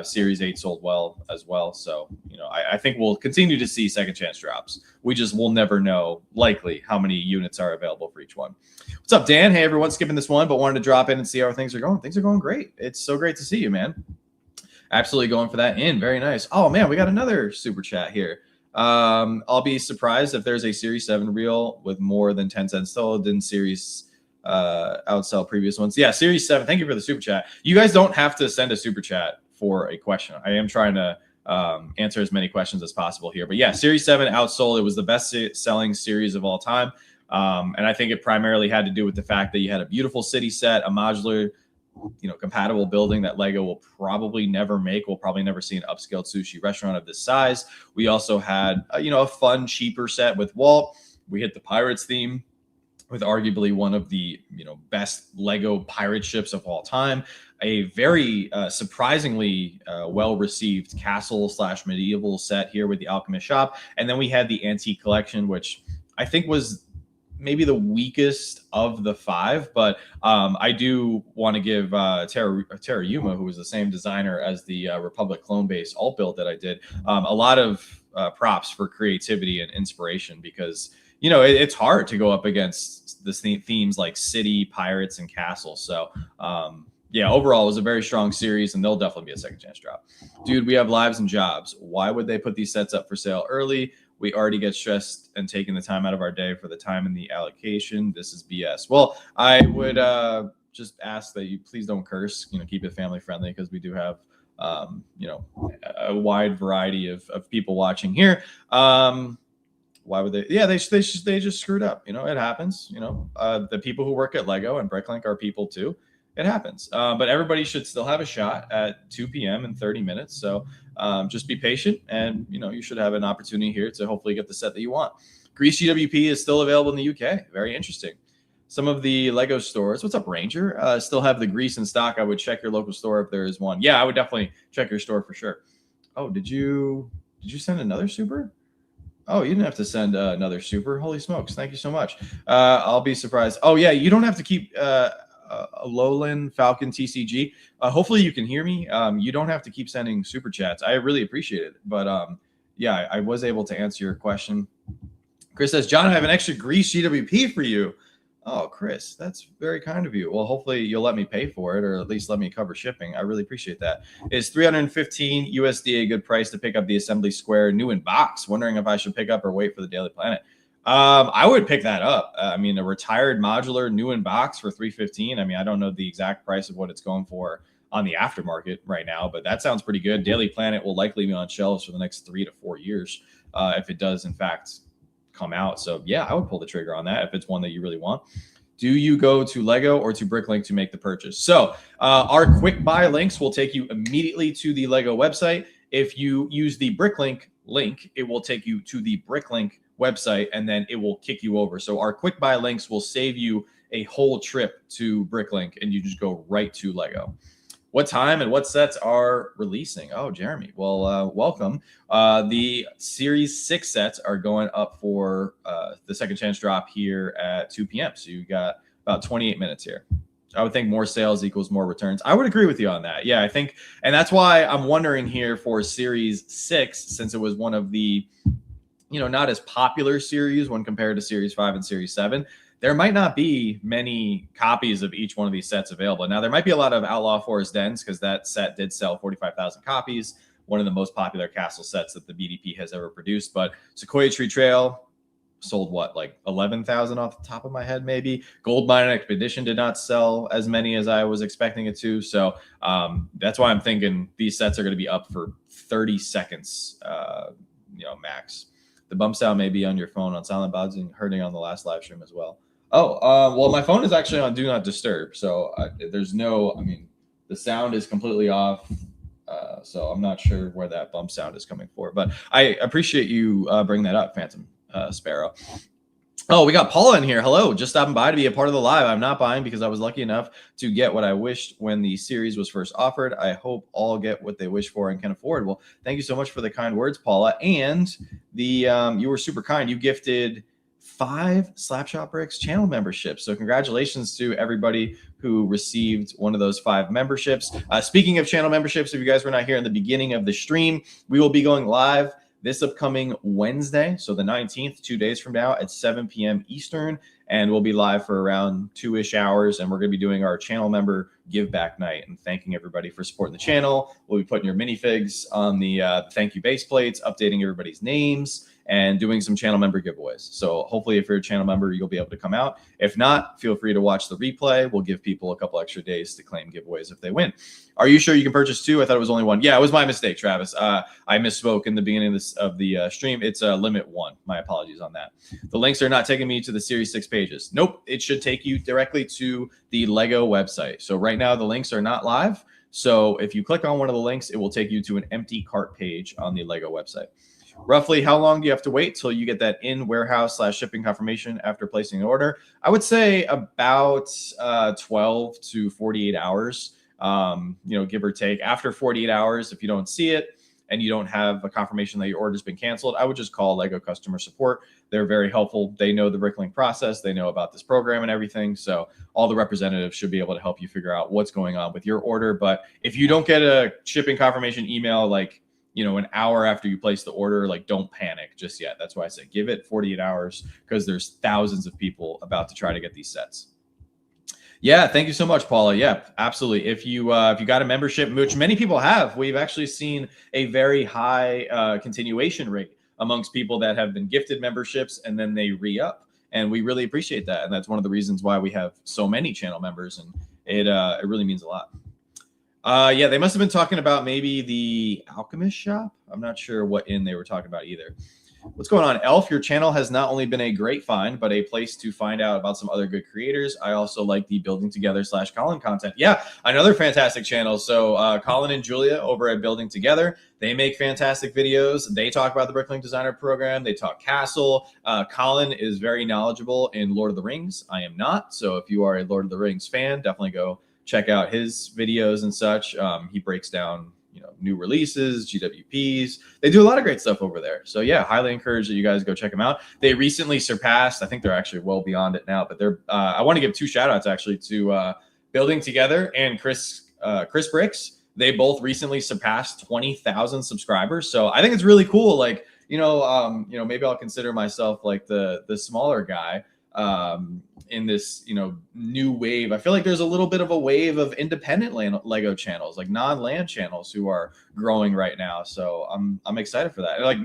A: Series 8 sold well as well. So, I think we'll continue to see second chance drops. We just will never know likely how many units are available for each one. What's up, Dan? Hey, everyone, skipping this one, but wanted to drop in and see how things are going. Things are going great. It's so great to see you, man. Absolutely going for that in. Very nice. Oh, man, we got another super chat here. I'll be surprised if there's a Series 7 reel with more than 10 cents sold. Didn't Series outsell previous ones? Yeah, Series 7. Thank you for the super chat. You guys don't have to send a super chat for a question. I am trying to answer as many questions as possible here. But yeah, Series 7 outsold. It was the best selling series of all time. And I think it primarily had to do with the fact that you had a beautiful city set, a modular, compatible building that Lego will probably never make. We'll probably never see an upscale sushi restaurant of this size. We also had, a fun, cheaper set with Walt. We hit the Pirates theme with arguably one of the, best Lego pirate ships of all time. A very surprisingly well-received castle/medieval set here with the Alchemist shop. And then we had the Antique Collection, which I think was maybe the weakest of the 5, but I do want to give Terra Yuma, who was the same designer as the Republic clone base alt build that I did, a lot of props for creativity and inspiration, because it's hard to go up against the themes like city, pirates, and castles. So yeah, overall it was a very strong series, and there'll definitely be a second chance drop. Dude, we have lives and jobs. Why would they put these sets up for sale early? We already get stressed and taking the time out of our day for the time and the allocation. This is BS. Well, I would just ask that you please don't curse. Keep it family friendly, because we do have a wide variety of people watching here. Why would they? Yeah, they just screwed up. It happens. The people who work at Lego and Bricklink are people too. It happens. But everybody should still have a shot at 2 p.m. in 30 minutes. So just be patient, and you should have an opportunity here to hopefully get the set that you want. Greece GWP is still available in the UK. Very interesting. Some of the Lego stores, what's up, Ranger, still have the Greece in stock. I would check your local store if there is one. Yeah, I would definitely check your store for sure. Oh, did you send another super? Oh, you didn't have to send another super. Holy smokes. Thank you so much. I'll be surprised. Oh, yeah, you don't have to keep a Lowland Falcon TCG. Hopefully you can hear me. You don't have to keep sending super chats. I really appreciate it. But yeah, I was able to answer your question. Chris says, John, I have an extra Greece GWP for you. Oh, Chris, that's very kind of you. Well, hopefully you'll let me pay for it, or at least let me cover shipping. I really appreciate that. Is 315 USD a good price to pick up the Assembly Square new in box? Wondering if I should pick up or wait for the Daily Planet. I would pick that up. I mean, a retired modular new in box for 315. I mean, I don't know the exact price of what it's going for on the aftermarket right now, but that sounds pretty good. Daily Planet will likely be on shelves for the next 3 to 4 years if it does, in fact, come out. So yeah, I would pull the trigger on that if it's one that you really want. Do you go to Lego or to Bricklink to make the purchase? So our quick buy links will take you immediately to the Lego website. If you use the Bricklink link, it will take you to the Bricklink website, and then it will kick you over. So our quick buy links will save you a whole trip to Bricklink, and you just go right to Lego. What time and what sets are releasing? Oh, Jeremy. Well, welcome. The Series 6 sets are going up for the second chance drop here at 2 p.m. So you got about 28 minutes here. I would think more sales equals more returns. I would agree with you on that. Yeah, I think, and that's why I'm wondering here for Series 6, since it was one of the, not as popular series when compared to Series 5 and Series 7. There might not be many copies of each one of these sets available. Now, there might be a lot of Outlaw Forest Dens, because that set did sell 45,000 copies, one of the most popular castle sets that the BDP has ever produced. But Sequoia Tree Trail sold what, like 11,000 off the top of my head, maybe. Gold Mine Expedition did not sell as many as I was expecting it to. So that's why I'm thinking these sets are going to be up for 30 seconds, max. The bump sound may be on your phone on silent buds and hurting on the last live stream as well. Oh, well, my phone is actually on Do Not Disturb. So there's the sound is completely off. So I'm not sure where that bump sound is coming for. But I appreciate you bringing that up, Phantom Sparrow. Oh, we got Paula in here. Hello, just stopping by to be a part of the live. I'm not buying because I was lucky enough to get what I wished when the series was first offered. I hope all get what they wish for and can afford. Well, thank you so much for the kind words, Paula. And the you were super kind. You gifted 5 Slapshot Bricks channel memberships. So congratulations to everybody who received one of those 5 memberships. Speaking of channel memberships, if you guys were not here in the beginning of the stream, we will be going live this upcoming Wednesday, so the 19th, 2 days from now at 7 p.m. Eastern, and we'll be live for around 2-ish hours, and we're going to be doing our channel member give back night and thanking everybody for supporting the channel. We'll be putting your minifigs on the thank you base plates, updating everybody's names, and doing some channel member giveaways. So hopefully if you're a channel member, you'll be able to come out. If not, feel free to watch the replay. We'll give people a couple extra days to claim giveaways if they win. Are you sure you can purchase 2? I thought it was only 1. Yeah, it was my mistake, Travis. I misspoke in the beginning of the stream. It's limit 1. My apologies on that. The links are not taking me to the Series 6 pages. Nope, it should take you directly to the Lego website. So right now the links are not live. So if you click on one of the links, it will take you to an empty cart page on the Lego website. Roughly how long do you have to wait till you get that in warehouse / shipping confirmation after placing an order? I would say about 12 to 48 hours, give or take. After 48 hours, if you don't see it and you don't have a confirmation that your order's been canceled, I would just call Lego customer support. They're very helpful. They know the Bricklink process. They know about this program and everything. So all the representatives should be able to help you figure out what's going on with your order. But if you don't get a shipping confirmation email, like, an hour after you place the order, like, don't panic just yet. That's why I say give it 48 hours because there's thousands of people about to try to get these sets. Yeah, thank you so much, Paula. Yeah, absolutely. If you got a membership, which many people have, we've actually seen a very high continuation rate amongst people that have been gifted memberships and then they re-up. And we really appreciate that. And that's one of the reasons why we have so many channel members. And it really means a lot. Yeah, they must have been talking about maybe the Alchemist shop. I'm not sure what inn they were talking about either. What's going on, Elf? Your channel has not only been a great find, but a place to find out about some other good creators. I also like the Building Together / Colin content. Yeah, another fantastic channel. So Colin and Julia over at Building Together, they make fantastic videos. They talk about the Bricklink Designer Program. They talk Castle. Colin is very knowledgeable in Lord of the Rings. I am not. So if you are a Lord of the Rings fan, definitely go check out his videos and such. He breaks down new releases, GWPs. They do a lot of great stuff over there. So yeah, highly encourage that you guys go check them out. They recently surpassed, I think they're actually well beyond it now, but they're I want to give 2 shout outs actually to Building Together and Chris Bricks. They both recently surpassed 20,000 subscribers. So I think it's really cool. Like, maybe I'll consider myself like the smaller guy in this new wave. I feel like there's a little bit of a wave of independent Lego channels, like non-LAN channels, who are growing right now. So I'm excited for that. Like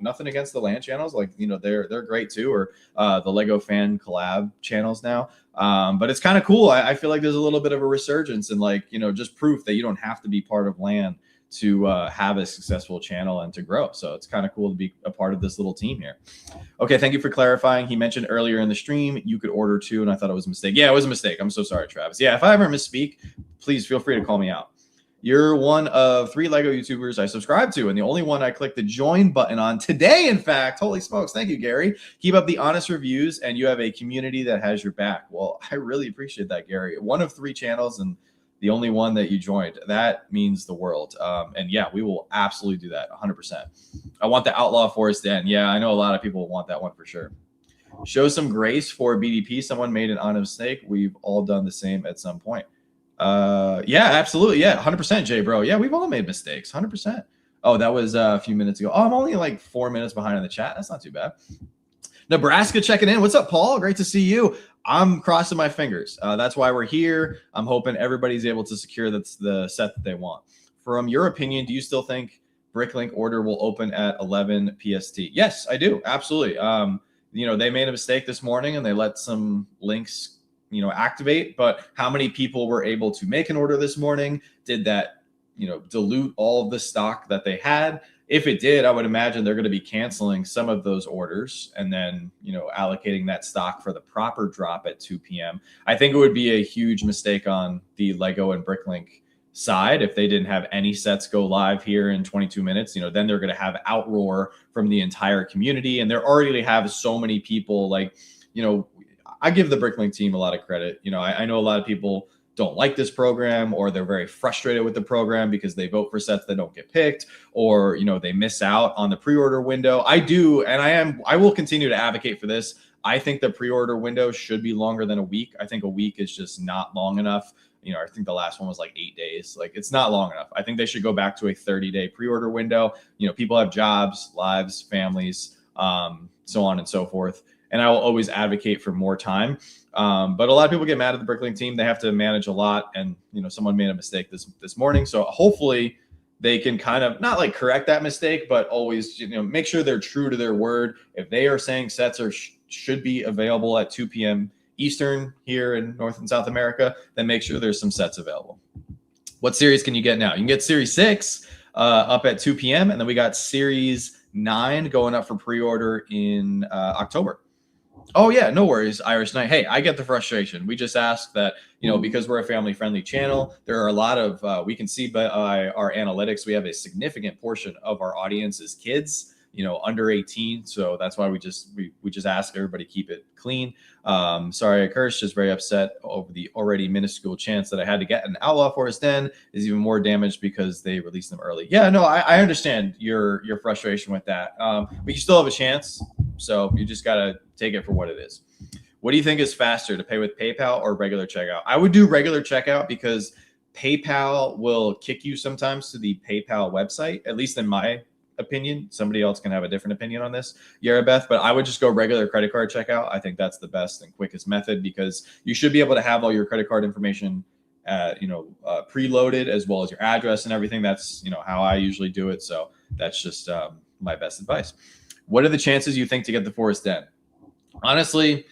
A: nothing against the LAN channels, like they're great too, or the Lego fan collab channels now. But it's kind of cool. I feel like there's a little bit of a resurgence and just proof that you don't have to be part of LAN to have a successful channel and to grow. So it's kind of cool to be a part of this little team here. Okay, thank you for clarifying. He mentioned earlier in the stream you could order 2, and I thought it was a mistake. Yeah, it was a mistake. I'm so sorry, Travis. Yeah, if I ever misspeak, please feel free to call me out. You're one of 3 Lego YouTubers I subscribe to, and the only one I clicked the join button on today, in fact. Holy smokes. Thank you, Gary. Keep up the honest reviews, and you have a community that has your back. Well, I really appreciate that, Gary. One of 3 channels, and the only one that you joined. That means the world. And yeah, we will absolutely do that 100%. I want the Outlaw Forest Den. Yeah, I know a lot of people want that one for sure. Show some grace for BDP. Someone made an honest mistake. We've all done the same at some point. Yeah, absolutely. Yeah, 100%, Jay, bro. Yeah, we've all made mistakes, 100%. Oh, that was a few minutes ago. Oh, I'm only like 4 minutes behind in the chat. That's not too bad. Nebraska checking in. What's up, Paul? Great to see you. I'm crossing my fingers. That's why we're here. I'm hoping everybody's able to secure the set that they want. From your opinion, do you still think Bricklink order will open at 11 PST? Yes, I do. Absolutely. They made a mistake this morning and they let some links, activate. But how many people were able to make an order this morning? Did that, dilute all of the stock that they had? If it did, I would imagine they're going to be canceling some of those orders and then, allocating that stock for the proper drop at 2 p.m. I think it would be a huge mistake on the Lego and Bricklink side, if they didn't have any sets go live here in 22 minutes, then they're going to have outroar from the entire community. And they're already have so many people like, I give the Bricklink team a lot of credit. I know a lot of people don't like this program, or they're very frustrated with the program because they vote for sets that don't get picked, or they miss out on the pre-order window. I do, and I will continue to advocate for this. I think the pre-order window should be longer than a week. I think a week is just not long enough. I think the last one was like 8 days. Like, it's not long enough. I think they should go back to a 30-day pre-order window. People have jobs, lives, families, so on and so forth. And I will always advocate for more time. But a lot of people get mad at the Bricklink team. They have to manage a lot. And, someone made a mistake this morning. So hopefully they can kind of not like correct that mistake, but always, make sure they're true to their word. If they are saying sets should be available at 2 p.m. Eastern here in North and South America, then make sure there's some sets available. What series can you get now? You can get Series 6 up at 2 p.m. And then we got Series 9 going up for pre-order in October. Oh, yeah, no worries, Irish Knight. Hey, I get the frustration. We just ask that, because we're a family-friendly channel, there are a lot of, we can see by our analytics, we have a significant portion of our audience is kids, under 18. So that's why we just ask everybody keep it clean. Sorry, I cursed, just very upset over the already minuscule chance that I had to get an Outlaw Forest Den is even more damaged because they released them early. Yeah, no, I understand your frustration with that. But you still have a chance. So you just got to take it for what it is. What do you think is faster, to pay with PayPal or regular checkout? I would do regular checkout because PayPal will kick you sometimes to the PayPal website, at least in my opinion. Somebody else can have a different opinion on this, Beth, but I would just go regular credit card checkout. I think that's the best and quickest method because you should be able to have all your credit card information preloaded, as well as your address and everything. That's how I usually do it. So that's just my best advice. What are the chances you think to get the Forest Den? Honestly,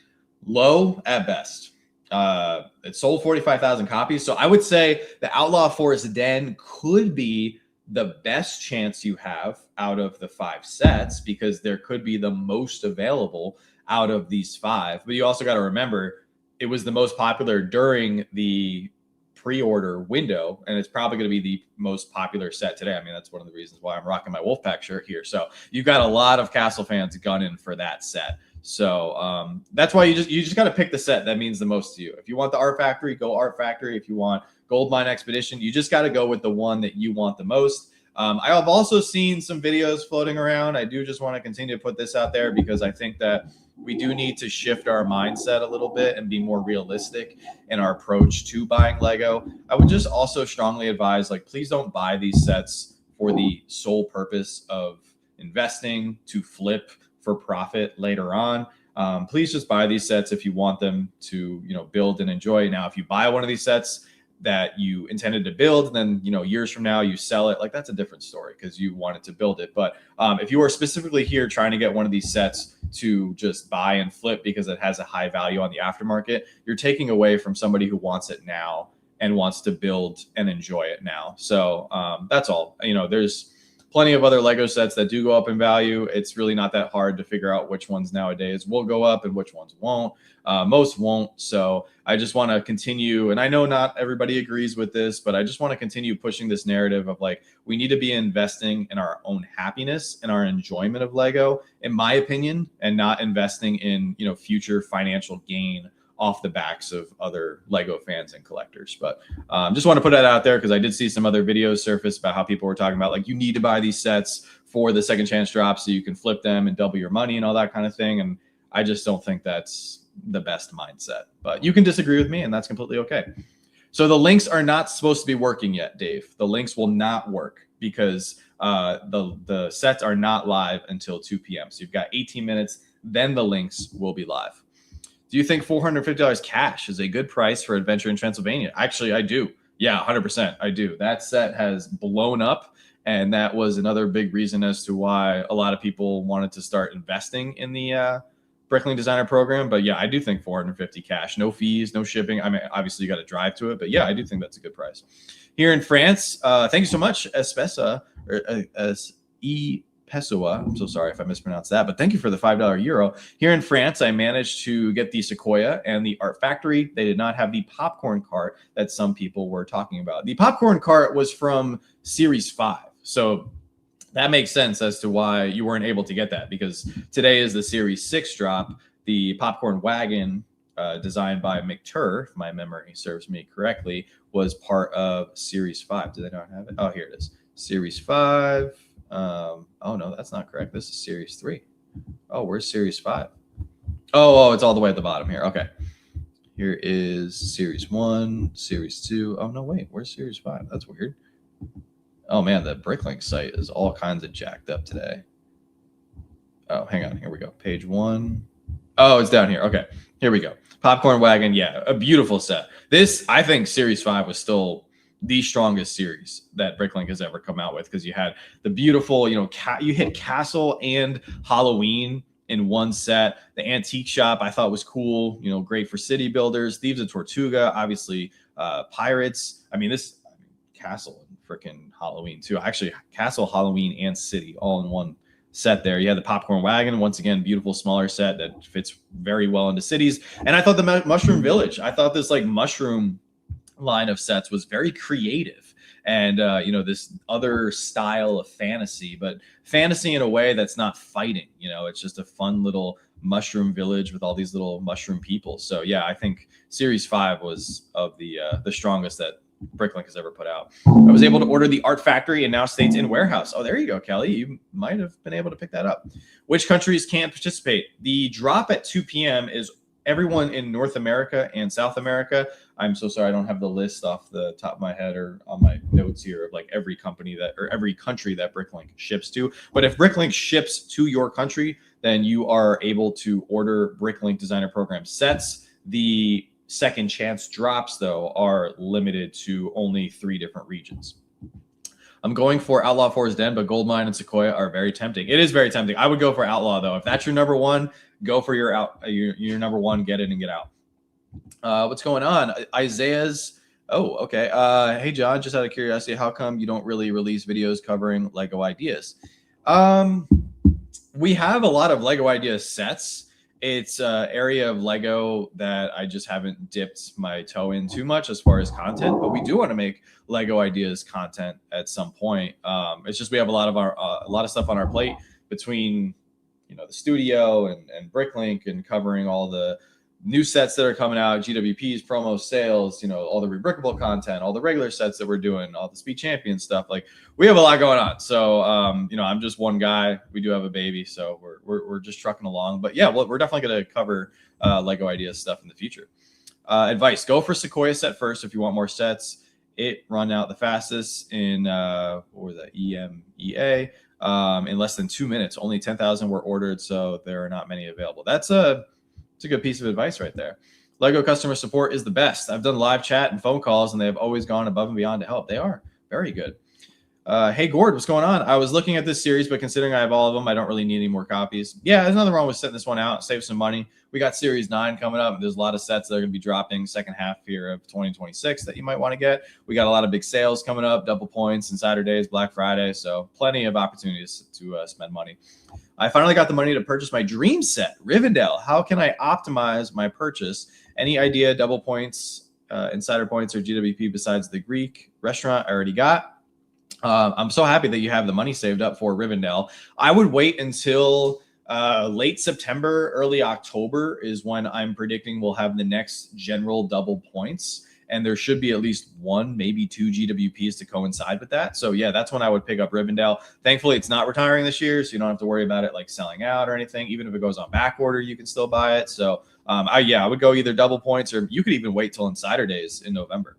A: low at best. It sold 45,000 copies. So I would say the Outlaw Forest Den could be the best chance you have out of the 5 sets because there could be the most available out of these 5. But you also got to remember, it was the most popular during the pre-order window, and it's probably going to be the most popular set today. I mean, that's one of the reasons why I'm rocking my Wolfpack shirt here. So you've got a lot of Castle fans gunning for that set. So that's why you just got to pick the set that means the most to you. If you want the Art Factory, go Art Factory. If you want Goldmine Expedition, you just got to go with the one that you want the most. I have also seen some videos floating around. I do just want to continue to put this out there because I think that we do need to shift our mindset a little bit and be more realistic in our approach to buying Lego. I would just also strongly advise, please don't buy these sets for the sole purpose of investing to flip for profit later on. Please just buy these sets if you want them to, build and enjoy. Now, if you buy one of these sets that you intended to build, then, years from now you sell it, that's a different story because you wanted to build it. But if you are specifically here trying to get one of these sets to just buy and flip because it has a high value on the aftermarket, you're taking away from somebody who wants it now and wants to build and enjoy it now. So that's all. There's plenty of other Lego sets that do go up in value. It's really not that hard to figure out which ones nowadays will go up and which ones won't. Most won't. So I just want to continue. And I know not everybody agrees with this, but I just want to continue pushing this narrative of we need to be investing in our own happiness and our enjoyment of Lego, in my opinion, and not investing in, future financial gain off the backs of other Lego fans and collectors. But just want to put that out there because I did see some other videos surface about how people were talking about you need to buy these sets for the second chance drop so you can flip them and double your money and all that kind of thing. And I just don't think that's the best mindset. But you can disagree with me, and that's completely okay. So the links are not supposed to be working yet, Dave. The links will not work because the sets are not live until 2 p.m. So you've got 18 minutes, then the links will be live. Do you think $450 cash is a good price for Adventure in Transylvania? Actually, I do. Yeah, 100%. I do. That set has blown up, and that was another big reason as to why a lot of people wanted to start investing in the Bricklink Designer Program. But yeah, I do think $450 cash, no fees, no shipping. I mean, obviously you got to drive to it, but yeah, I do think that's a good price. Here in France, thank you so much, Espesa, or E Pessoa. I'm so sorry if I mispronounced that, but thank you for the $5 euro. Here in France, I managed to get the Sequoia and the Art Factory. They did not have the popcorn cart that some people were talking about. The popcorn cart was from Series 5. So that makes sense as to why you weren't able to get that, because today is the Series 6 drop. The popcorn wagon, designed by McTurr, if my memory serves me correctly, was part of Series 5. Do they not have it? Oh, here it is. Series 5. Oh, no, that's not correct. This is Series 3. Oh, where's Series 5? Oh, it's all the way at the bottom here. Okay. Here is Series 1, Series 2. Oh, no, wait. Where's Series 5? That's weird. Oh, man, the Bricklink site is all kinds of jacked up today. Oh, hang on. Here we go. Page 1. Oh, it's down here. Okay. Here we go. Popcorn wagon. Yeah, a beautiful set. This, I think Series 5 was still the strongest series that Bricklink has ever come out with, because you had the beautiful, you hit Castle and Halloween in one set. The antique shop I thought was cool, great for city builders. Thieves of Tortuga, obviously, pirates. I mean, Castle and freaking Halloween too. Actually, Castle, Halloween, and City all in one set there. You had the popcorn wagon, once again, beautiful smaller set that fits very well into cities. And I thought the Mushroom Village, I thought this mushroom line of sets was very creative, and this other style of fantasy, but fantasy in a way that's not fighting. It's just a fun little mushroom village with all these little mushroom people. So yeah, I think Series 5 was of the strongest that Bricklink has ever put out. I was able to order the Art Factory and now states in warehouse. Oh, there you go, Kelly. You might have been able to pick that up. Which countries can't participate? The drop at 2 p.m. is everyone in North America and South America. I'm so sorry, I don't have the list off the top of my head or on my notes here of every company every country that Bricklink ships to. But if Bricklink ships to your country, then you are able to order Bricklink Designer Program sets. The second chance drops, though, are limited to only 3 different regions. I'm going for Outlaw Forest Den, but Goldmine and Sequoia are very tempting. It is very tempting. I would go for Outlaw, though. If that's your number one, go for your number one. Get it and get out. What's going on? Isaiah's. Oh, okay. Hey, John, just out of curiosity, how come you don't really release videos covering Lego ideas? We have a lot of Lego ideas sets. It's an area of Lego that I just haven't dipped my toe in too much as far as content, but we do want to make Lego ideas content at some point. It's just we have a lot of stuff on our plate between the studio and Bricklink and covering all the new sets that are coming out, GWPs, promo sales, all the rebrickable content, all the regular sets that we're doing, all the Speed Champion stuff. We have a lot going on. So, I'm just one guy. We do have a baby, so we're just trucking along. But yeah, we're definitely going to cover Lego ideas stuff in the future. Advice: go for Sequoia set first if you want more sets. It run out the fastest in what was that, EMEA in less than 2 minutes. Only 10,000 were ordered, so there are not many available. It's a good piece of advice right there. Lego customer support is the best. I've done live chat and phone calls, and they have always gone above and beyond to help. They are very good. Hey, Gord, what's going on? I was looking at this series, but considering I have all of them, I don't really need any more copies. Yeah, there's nothing wrong with setting this one out, save some money. We got Series 9 coming up. There's a lot of sets that are going to be dropping second half here of 2026 that you might want to get. We got a lot of big sales coming up, double points, Insider Days, Black Friday, so plenty of opportunities to spend money. I finally got the money to purchase my dream set, Rivendell. How can I optimize my purchase? Any idea, double points, Insider points, or GWP besides the Greek restaurant I already got? I'm so happy that you have the money saved up for Rivendell. I would wait until late September, early October is when I'm predicting we'll have the next general double points. And there should be at least 1, maybe 2 GWPs to coincide with that. So yeah, that's when I would pick up Rivendell. Thankfully, it's not retiring this year, so you don't have to worry about it selling out or anything. Even if it goes on back order, you can still buy it. So I would go either double points, or you could even wait till Insider Days in November.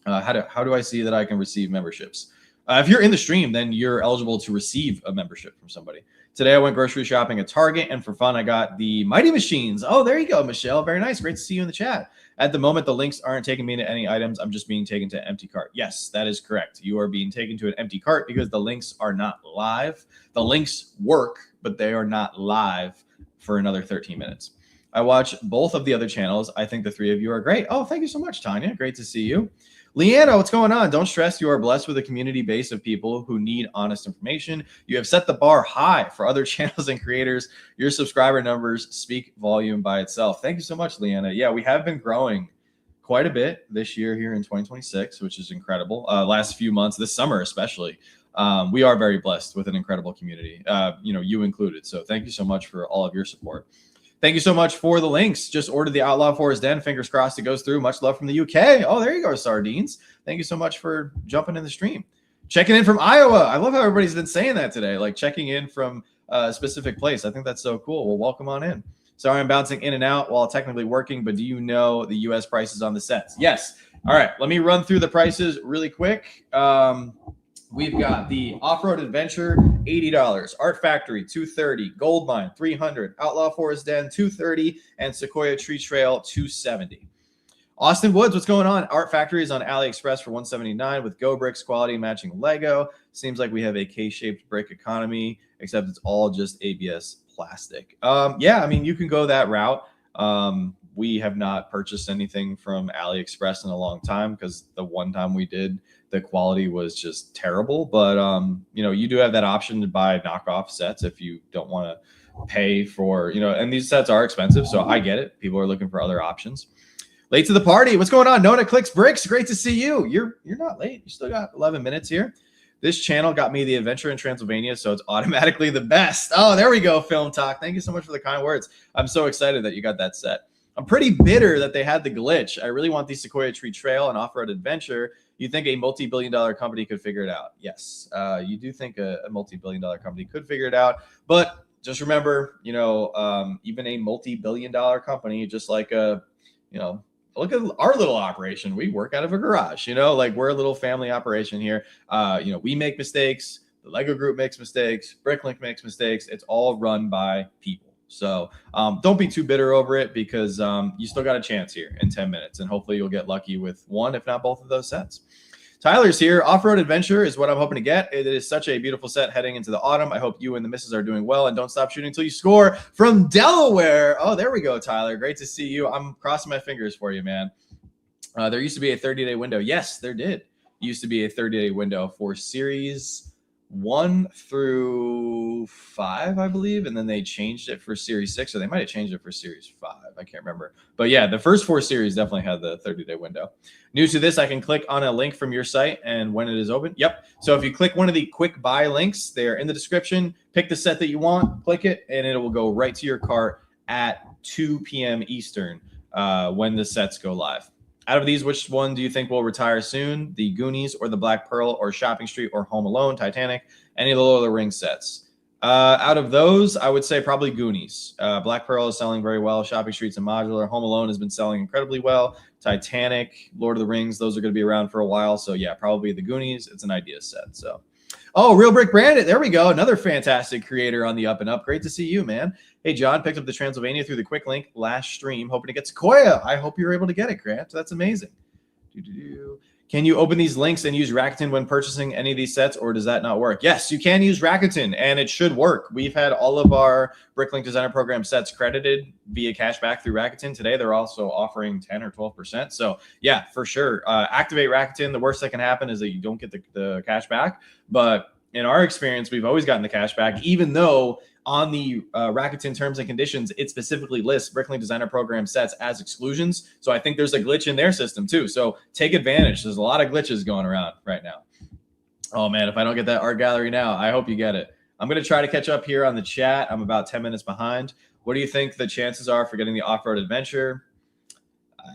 A: How do I see that I can receive memberships? If you're in the stream, then you're eligible to receive a membership from somebody. Today, I went grocery shopping at Target, and for fun, I got the Mighty Machines. Oh, there you go, Michelle. Very nice. Great to see you in the chat. At the moment, the links aren't taking me to any items. I'm just being taken to an empty cart. Yes, that is correct. You are being taken to an empty cart because the links are not live. The links work, but they are not live for another 13 minutes. I watch both of the other channels. I think the 3 of you are great. Oh, thank you so much, Tanya. Great to see you. Leanna, what's going on? Don't stress. You are blessed with a community base of people who need honest information. You have set the bar high for other channels and creators. Your subscriber numbers speak volume by itself. Thank you so much, Leanna. Yeah, we have been growing quite a bit this year here in 2026, which is incredible. Last few months, this summer especially, we are very blessed with an incredible community, you included. So thank you so much for all of your support. Thank you so much for the links. Just ordered the Outlaw Forest Den. Fingers crossed it goes through. Much love from the UK. Oh, there you go, Sardines. Thank you so much for jumping in the stream. Checking in from Iowa. I love how everybody's been saying that today, like checking in from a specific place. I think that's so cool. Well, welcome on in. Sorry, I'm bouncing in and out while technically working, but do you know the U.S. prices on the sets? Yes. All right, let me run through the prices really quick. We've got the Off-Road Adventure, $80. Art Factory, $230. Goldmine, $300. Outlaw Forest Den, $230. And Sequoia Tree Trail, $270. Austin Woods, what's going on? Art Factory is on AliExpress for $179 with Go Bricks quality matching Lego. Seems like we have a K-shaped brick economy, except it's all just ABS plastic. Yeah, I mean, you can go that route. We have not purchased anything from AliExpress in a long time because the one time we did, the quality was just terrible. But, you do have that option to buy knockoff sets if you don't want to pay for, and these sets are expensive. So I get it. People are looking for other options. Late to the party. What's going on? Nona Clicks Bricks. Great to see you. You're not late. You still got 11 minutes here. This channel got me the adventure in Transylvania, so it's automatically the best. Oh, there we go, Film Talk. Thank you so much for the kind words. I'm so excited that you got that set. I'm pretty bitter that they had the glitch. I really want the Sequoia Tree Trail and Off-Road Adventure. You think a multi-billion-dollar company could figure it out? Yes, you do think a multi-billion-dollar company could figure it out. But just remember, even a multi-billion-dollar company, just like look at our little operation. We work out of a garage, like we're a little family operation here. We make mistakes. The Lego group makes mistakes. Bricklink makes mistakes. It's all run by people. So don't be too bitter over it because you still got a chance here in 10 minutes. And hopefully you'll get lucky with one, if not both of those sets. Tyler's here. Off-Road Adventure is what I'm hoping to get. It is such a beautiful set heading into the autumn. I hope you and the missus are doing well, and don't stop shooting until you score. From Delaware. Oh, there we go, Tyler. Great to see you. I'm crossing my fingers for you, man. There used to be a 30-day window. Yes, there did. Used to be a 30-day window for Series 1 through 5, I believe, and then they changed it for Series 6, or they might have changed it for Series 5. I can't remember. But yeah, the first 4 series definitely had the 30-day window. New to this, I can click on a link from your site and when it is open. Yep. So if you click one of the quick buy links, they're in the description. Pick the set that you want, click it, and it will go right to your cart at 2 p.m. Eastern when the sets go live. Out of these, which one do you think will retire soon? The Goonies or the Black Pearl or Shopping Street or Home Alone, Titanic, any of the Lord of the Rings sets? Out of those, I would say probably Goonies. Black Pearl is selling very well. Shopping Street's a modular. Home Alone has been selling incredibly well. Titanic, Lord of the Rings, those are going to be around for a while. So yeah, probably the Goonies. It's an idea set. So, oh, Real Brick Branded. There we go. Another fantastic creator on the up and up. Great to see you, man. Hey, John, picked up the Transylvania through the quick link last stream, hoping to get Sequoia. I hope you're able to get it, Grant. That's amazing. Can you open these links and use Rakuten when purchasing any of these sets, or does that not work? Yes, you can use Rakuten, and it should work. We've had all of our Bricklink Designer Program sets credited via cashback through Rakuten. Today, they're also offering 10 or 12%. So, yeah, for sure. Activate Rakuten. The worst that can happen is that you don't get the cash back. But in our experience, we've always gotten the cash back, even though on the Rakuten terms and conditions, it specifically lists Bricklink Designer Program sets as exclusions. So I think there's a glitch in their system too. So take advantage. There's a lot of glitches going around right now. Oh man, if I don't get that art gallery now, I hope you get it. I'm going to try to catch up here on the chat. I'm about 10 minutes behind. What do you think the chances are for getting the Off-Road Adventure?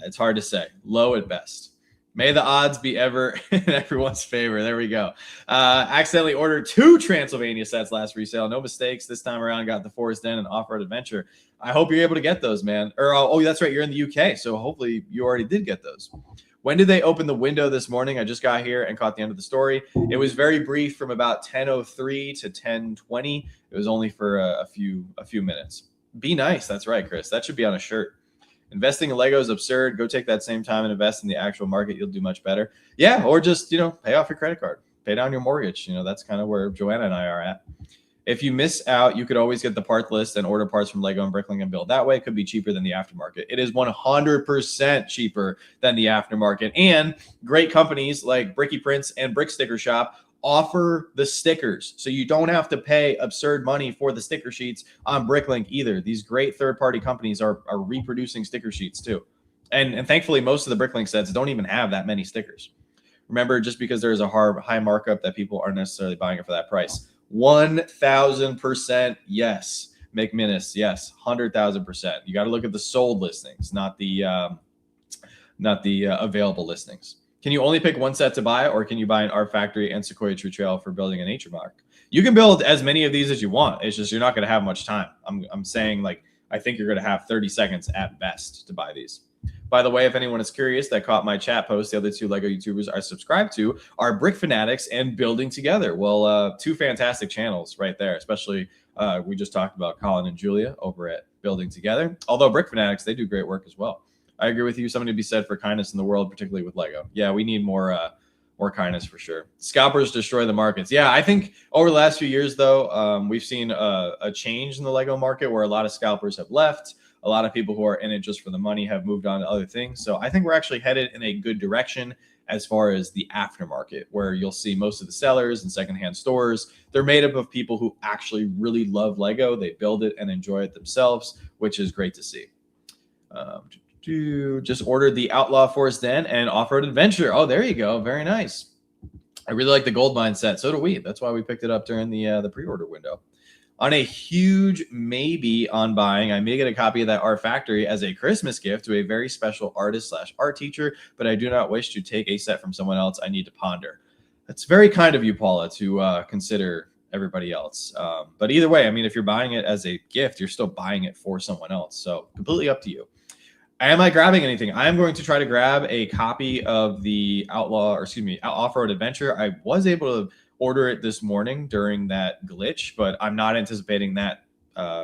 A: It's hard to say. Low at best. May the odds be ever in everyone's favor. There we go. Accidentally ordered 2 Transylvania sets last resale. No mistakes. This time around, got the Forest Den and Off-Road Adventure. I hope you're able to get those, man. Or, oh, that's right. You're in the UK, so hopefully you already did get those. When did they open the window this morning? I just got here and caught the end of the story. It was very brief from about 10:03 to 10:20. It was only for a few minutes. Be nice. That's right, Chris. That should be on a shirt. Investing in Lego is absurd. Go take that same time and invest in the actual market. You'll do much better. Yeah, or just, pay off your credit card. Pay down your mortgage. That's kind of where Joanna and I are at. If you miss out, you could always get the part list and order parts from Lego and Bricklink and build that way. It could be cheaper than the aftermarket. It is 100% cheaper than the aftermarket. And great companies like Bricky Prints and Brick Sticker Shop offer the stickers. So you don't have to pay absurd money for the sticker sheets on Bricklink either. These great third-party companies are reproducing sticker sheets too. And thankfully, most of the Bricklink sets don't even have that many stickers. Remember, just because there's a high markup, that people aren't necessarily buying it for that price. 1,000% yes. McMinnis, yes. 100,000%. You got to look at the sold listings, not the available listings. Can you only pick one set to buy, or can you buy an Art Factory and Sequoia Tree Trail for building a nature mark? You can build as many of these as you want. It's just you're not going to have much time. I'm saying, like, I think you're going to have 30 seconds at best to buy these. By the way, if anyone is curious that caught my chat post, the other two Lego YouTubers I subscribe to are Brick Fanatics and Building Together. Well, two fantastic channels right there, especially we just talked about Colin and Julia over at Building Together. Although Brick Fanatics, they do great work as well. I agree with you. Something to be said for kindness in the world, particularly with Lego. Yeah, we need more kindness for sure. Scalpers destroy the markets. Yeah, I think over the last few years, though, we've seen a change in the Lego market where a lot of scalpers have left. A lot of people who are in it just for the money have moved on to other things. So I think we're actually headed in a good direction as far as the aftermarket, where you'll see most of the sellers and secondhand stores. They're made up of people who actually really love Lego. They build it and enjoy it themselves, which is great to see. Just ordered the Outlaw Force Den and Off-Road Adventure. Oh, there you go. Very nice. I really like the Goldmine set. So do we. That's why we picked it up during the pre-order window. On a huge maybe on buying, I may get a copy of that Art Factory as a Christmas gift to a very special artist/art teacher, but I do not wish to take a set from someone else. I need to ponder. That's very kind of you, Paula, to consider everybody else. But either way, I mean, if you're buying it as a gift, you're still buying it for someone else. So completely up to you. Am I grabbing anything? I am going to try to grab a copy of the Off-Road Adventure. I was able to order it this morning during that glitch, but I'm not anticipating that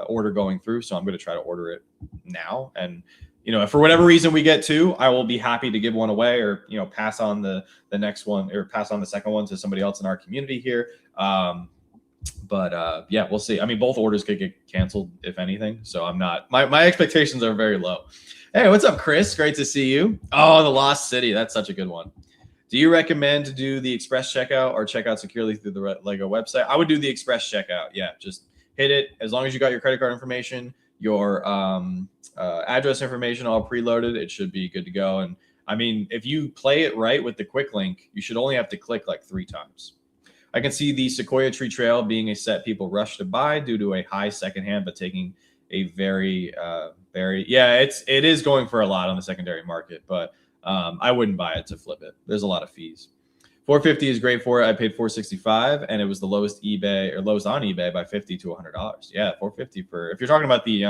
A: order going through, so I'm going to try to order it now. And if for whatever reason we get two, I will be happy to give one away, or pass on the next one, or pass on the second one to somebody else in our community here. But yeah, we'll see. I mean, both orders could get canceled if anything, so I'm not. My expectations are very low. Hey, what's up, Chris? Great to see you. Oh, the Lost City. That's such a good one. Do you recommend to do the express checkout or check out securely through the Lego website? I would do the express checkout. Yeah, just hit it. As long as you got your credit card information, your address information all preloaded, it should be good to go. And I mean, if you play it right with the quick link, you should only have to click like 3 times. I can see the Sequoia Tree Trail being a set people rush to buy due to a high secondhand, but taking a very it is going for a lot on the secondary market, but I wouldn't buy it to flip it. There's a lot of fees. 450 is great for it. I paid 465, and it was the lowest on eBay by $50 to $100. Yeah, 450 for, if you're talking about the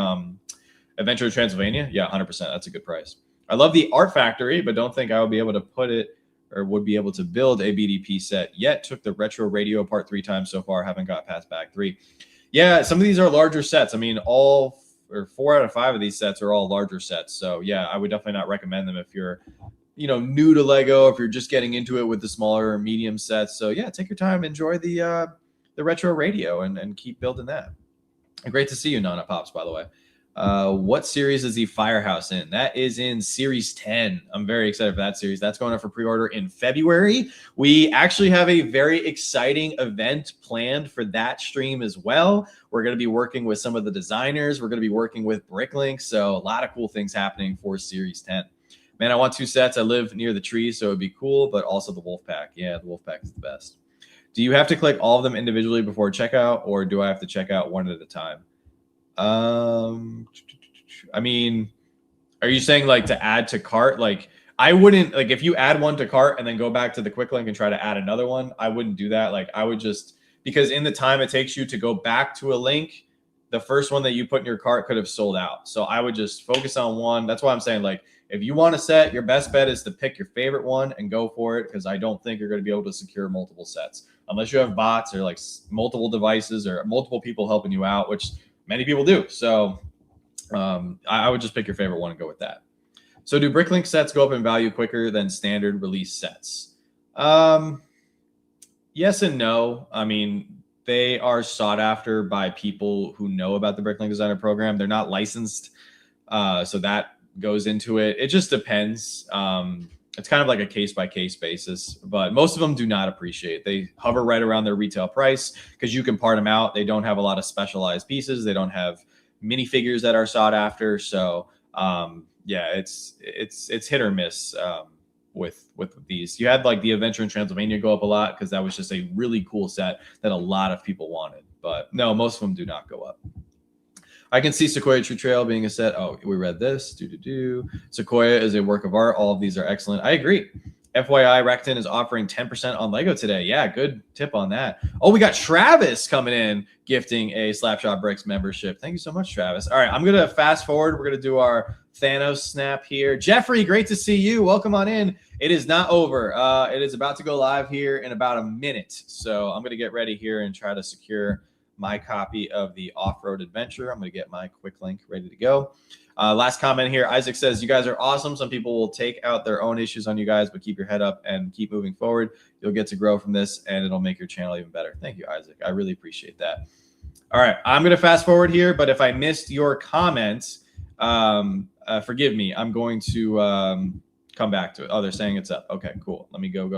A: Adventure of Transylvania, yeah, 100%. That's a good price. I love the Art Factory, but don't think I will be able to put it or would be able to build a BDP set yet. Took the retro radio apart 3 times so far. Haven't got past bag 3. Yeah, some of these are larger sets. I mean, 4 out of 5 of these sets are all larger sets. So yeah, I would definitely not recommend them if you're, new to Lego, if you're just getting into it with the smaller or medium sets. So yeah, take your time, enjoy the retro radio, and keep building that. Great to see you, Nana Pops, by the way. What series is the Firehouse in? That is in Series 10. I'm very excited for that series. That's going up for pre-order in February. We actually have a very exciting event planned for that stream as well. We're going to be working with some of the designers. We're going to be working with Bricklink. So a lot of cool things happening for Series 10. Man, I want 2 sets. I live near the tree, so it'd be cool, but also the Wolfpack. Yeah, the Wolfpack is the best. Do you have to click all of them individually before checkout, or do I have to check out one at a time? I mean, are you saying like to add to cart? Like, I wouldn't, like, if you add one to cart and then go back to the quick link and try to add another one, I wouldn't do that. Like, I would just, because in the time it takes you to go back to a link, the first one that you put in your cart could have sold out. So I would just focus on one. That's why I'm saying, like, if you want a set, your best bet is to pick your favorite one and go for it, because I don't think you're going to be able to secure multiple sets unless you have bots or like multiple devices or multiple people helping you out, which many people do. So I would just pick your favorite one and go with that. So do Bricklink sets go up in value quicker than standard release sets? Yes and no. I mean, they are sought after by people who know about the Bricklink Designer Program. They're not licensed, so that goes into it. It just depends. It's kind of like a case-by-case basis, but most of them do not appreciate. They hover right around their retail price because you can part them out. They don't have a lot of specialized pieces. They don't have minifigures that are sought after. So yeah, it's hit or miss with these. You had like the Adventure in Transylvania go up a lot because that was just a really cool set that a lot of people wanted. But no, most of them do not go up. I can see Sequoia Tree Trail being a set. Oh, we read this. Sequoia is a work of art. All of these are excellent. I agree. FYI, Recton is offering 10% on Lego today. Yeah, good tip on that. Oh, we got Travis coming in, gifting a Slapshot Bricks membership. Thank you so much, Travis. All right, I'm going to fast forward. We're going to do our Thanos snap here. Jeffrey, great to see you. Welcome on in. It is not over. It is about to go live here in about a minute. So I'm going to get ready here and try to secure my copy of the Off-Road Adventure. I'm going to get my quick link ready to go. Last comment here. Isaac says, you guys are awesome. Some people will take out their own issues on you guys, but keep your head up and keep moving forward. You'll get to grow from this, and it'll make your channel even better. Thank you, Isaac. I really appreciate that. All right. I'm going to fast forward here, but if I missed your comments, forgive me. I'm going to come back to it. Oh, they're saying it's up. Okay, cool. Let me go.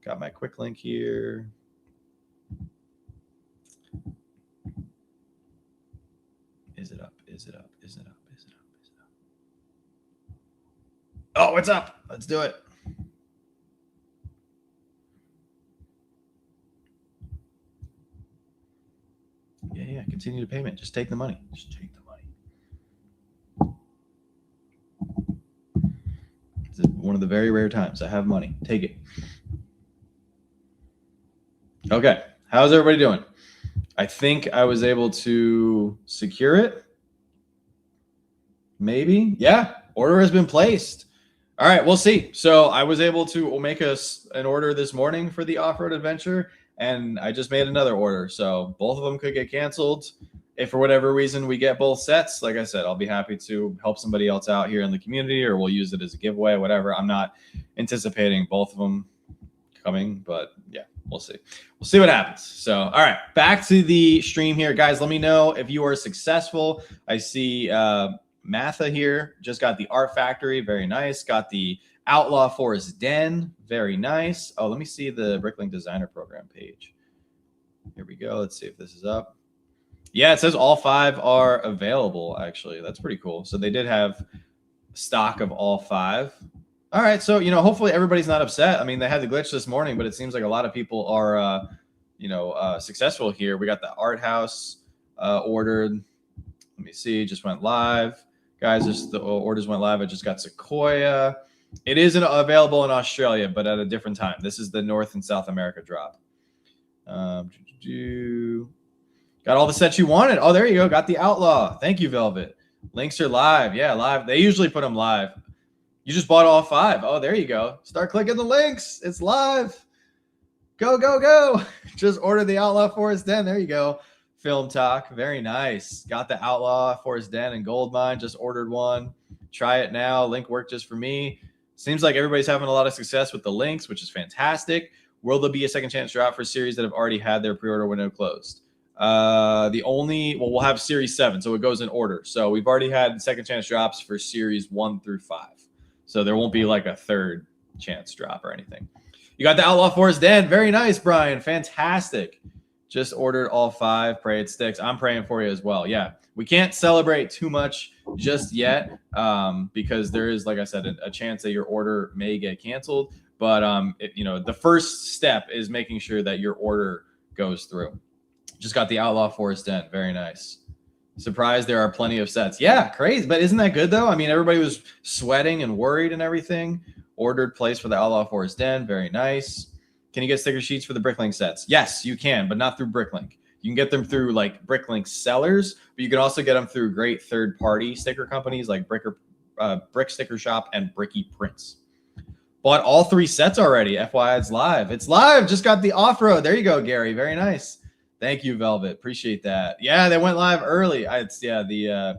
A: Got my quick link here. Is it up? Is it up? Is it up? Is it up? Is it up? Oh, it's up. Let's do it. Yeah. Continue the payment. Just take the money. Just take the money. It's one of the very rare times I have money. Take it. Okay. How's everybody doing? I think I was able to secure it. Maybe. Yeah. Order has been placed. All right. We'll see. So I was able to make an order this morning for the Off-Road Adventure, and I just made another order. So both of them could get canceled. If for whatever reason we get both sets, like I said, I'll be happy to help somebody else out here in the community, or we'll use it as a giveaway, whatever. I'm not anticipating both of them coming, but yeah. We'll see. We'll see what happens. So, all right, back to the stream here. Guys, let me know if you are successful. I see Matha here. Just got the Art Factory. Very nice. Got the Outlaw Forest Den. Very nice. Oh, let me see the Bricklink Designer Program page. Here we go. Let's see if this is up. Yeah, it says all 5 are available, actually. That's pretty cool. So they did have stock of all 5. All right, so hopefully everybody's not upset. I mean, they had the glitch this morning, but it seems like a lot of people are, successful here. We got the Art House ordered. Let me see, just went live, guys. The orders went live. I just got Sequoia. It isn't available in Australia, but at a different time. This is the North and South America drop. Got all the sets you wanted. Oh, there you go. Got the Outlaw. Thank you, Velvet. Links are live. Yeah, live. They usually put them live. You just bought all 5. Oh, there you go. Start clicking the links. It's live. Go. Just order the Outlaw Forest Den. There you go. Film Talk. Very nice. Got the Outlaw Forest Den and Goldmine. Just ordered one. Try it now. Link worked just for me. Seems like everybody's having a lot of success with the links, which is fantastic. Will there be a second chance drop for series that have already had their pre-order window closed? We'll have series 7, so it goes in order. So we've already had second chance drops for series 1 through 5. So there won't be like a third chance drop or anything. You got the Outlaw Forest Den. Very nice, Brian. Fantastic. Just ordered all 5. Pray it sticks. I'm praying for you as well. Yeah. We can't celebrate too much just yet because there is, like I said, a chance that your order may get canceled. But, the first step is making sure that your order goes through. Just got the Outlaw Forest Den. Very nice. Surprised there are plenty of sets. Yeah, crazy. But isn't that good, though? I mean, everybody was sweating and worried and everything. Ordered place for the Outlaw Forest Den. Very nice. Can you get sticker sheets for the Bricklink sets? Yes, you can, but not through Bricklink. You can get them through, like, Bricklink sellers, but you can also get them through great third-party sticker companies like Brick Sticker Shop and Bricky Prints. Bought all 3 sets already. FYI, it's live. It's live. Just got the off-road. There you go, Gary. Very nice. Thank you, Velvet. Appreciate that. Yeah, they went live early. The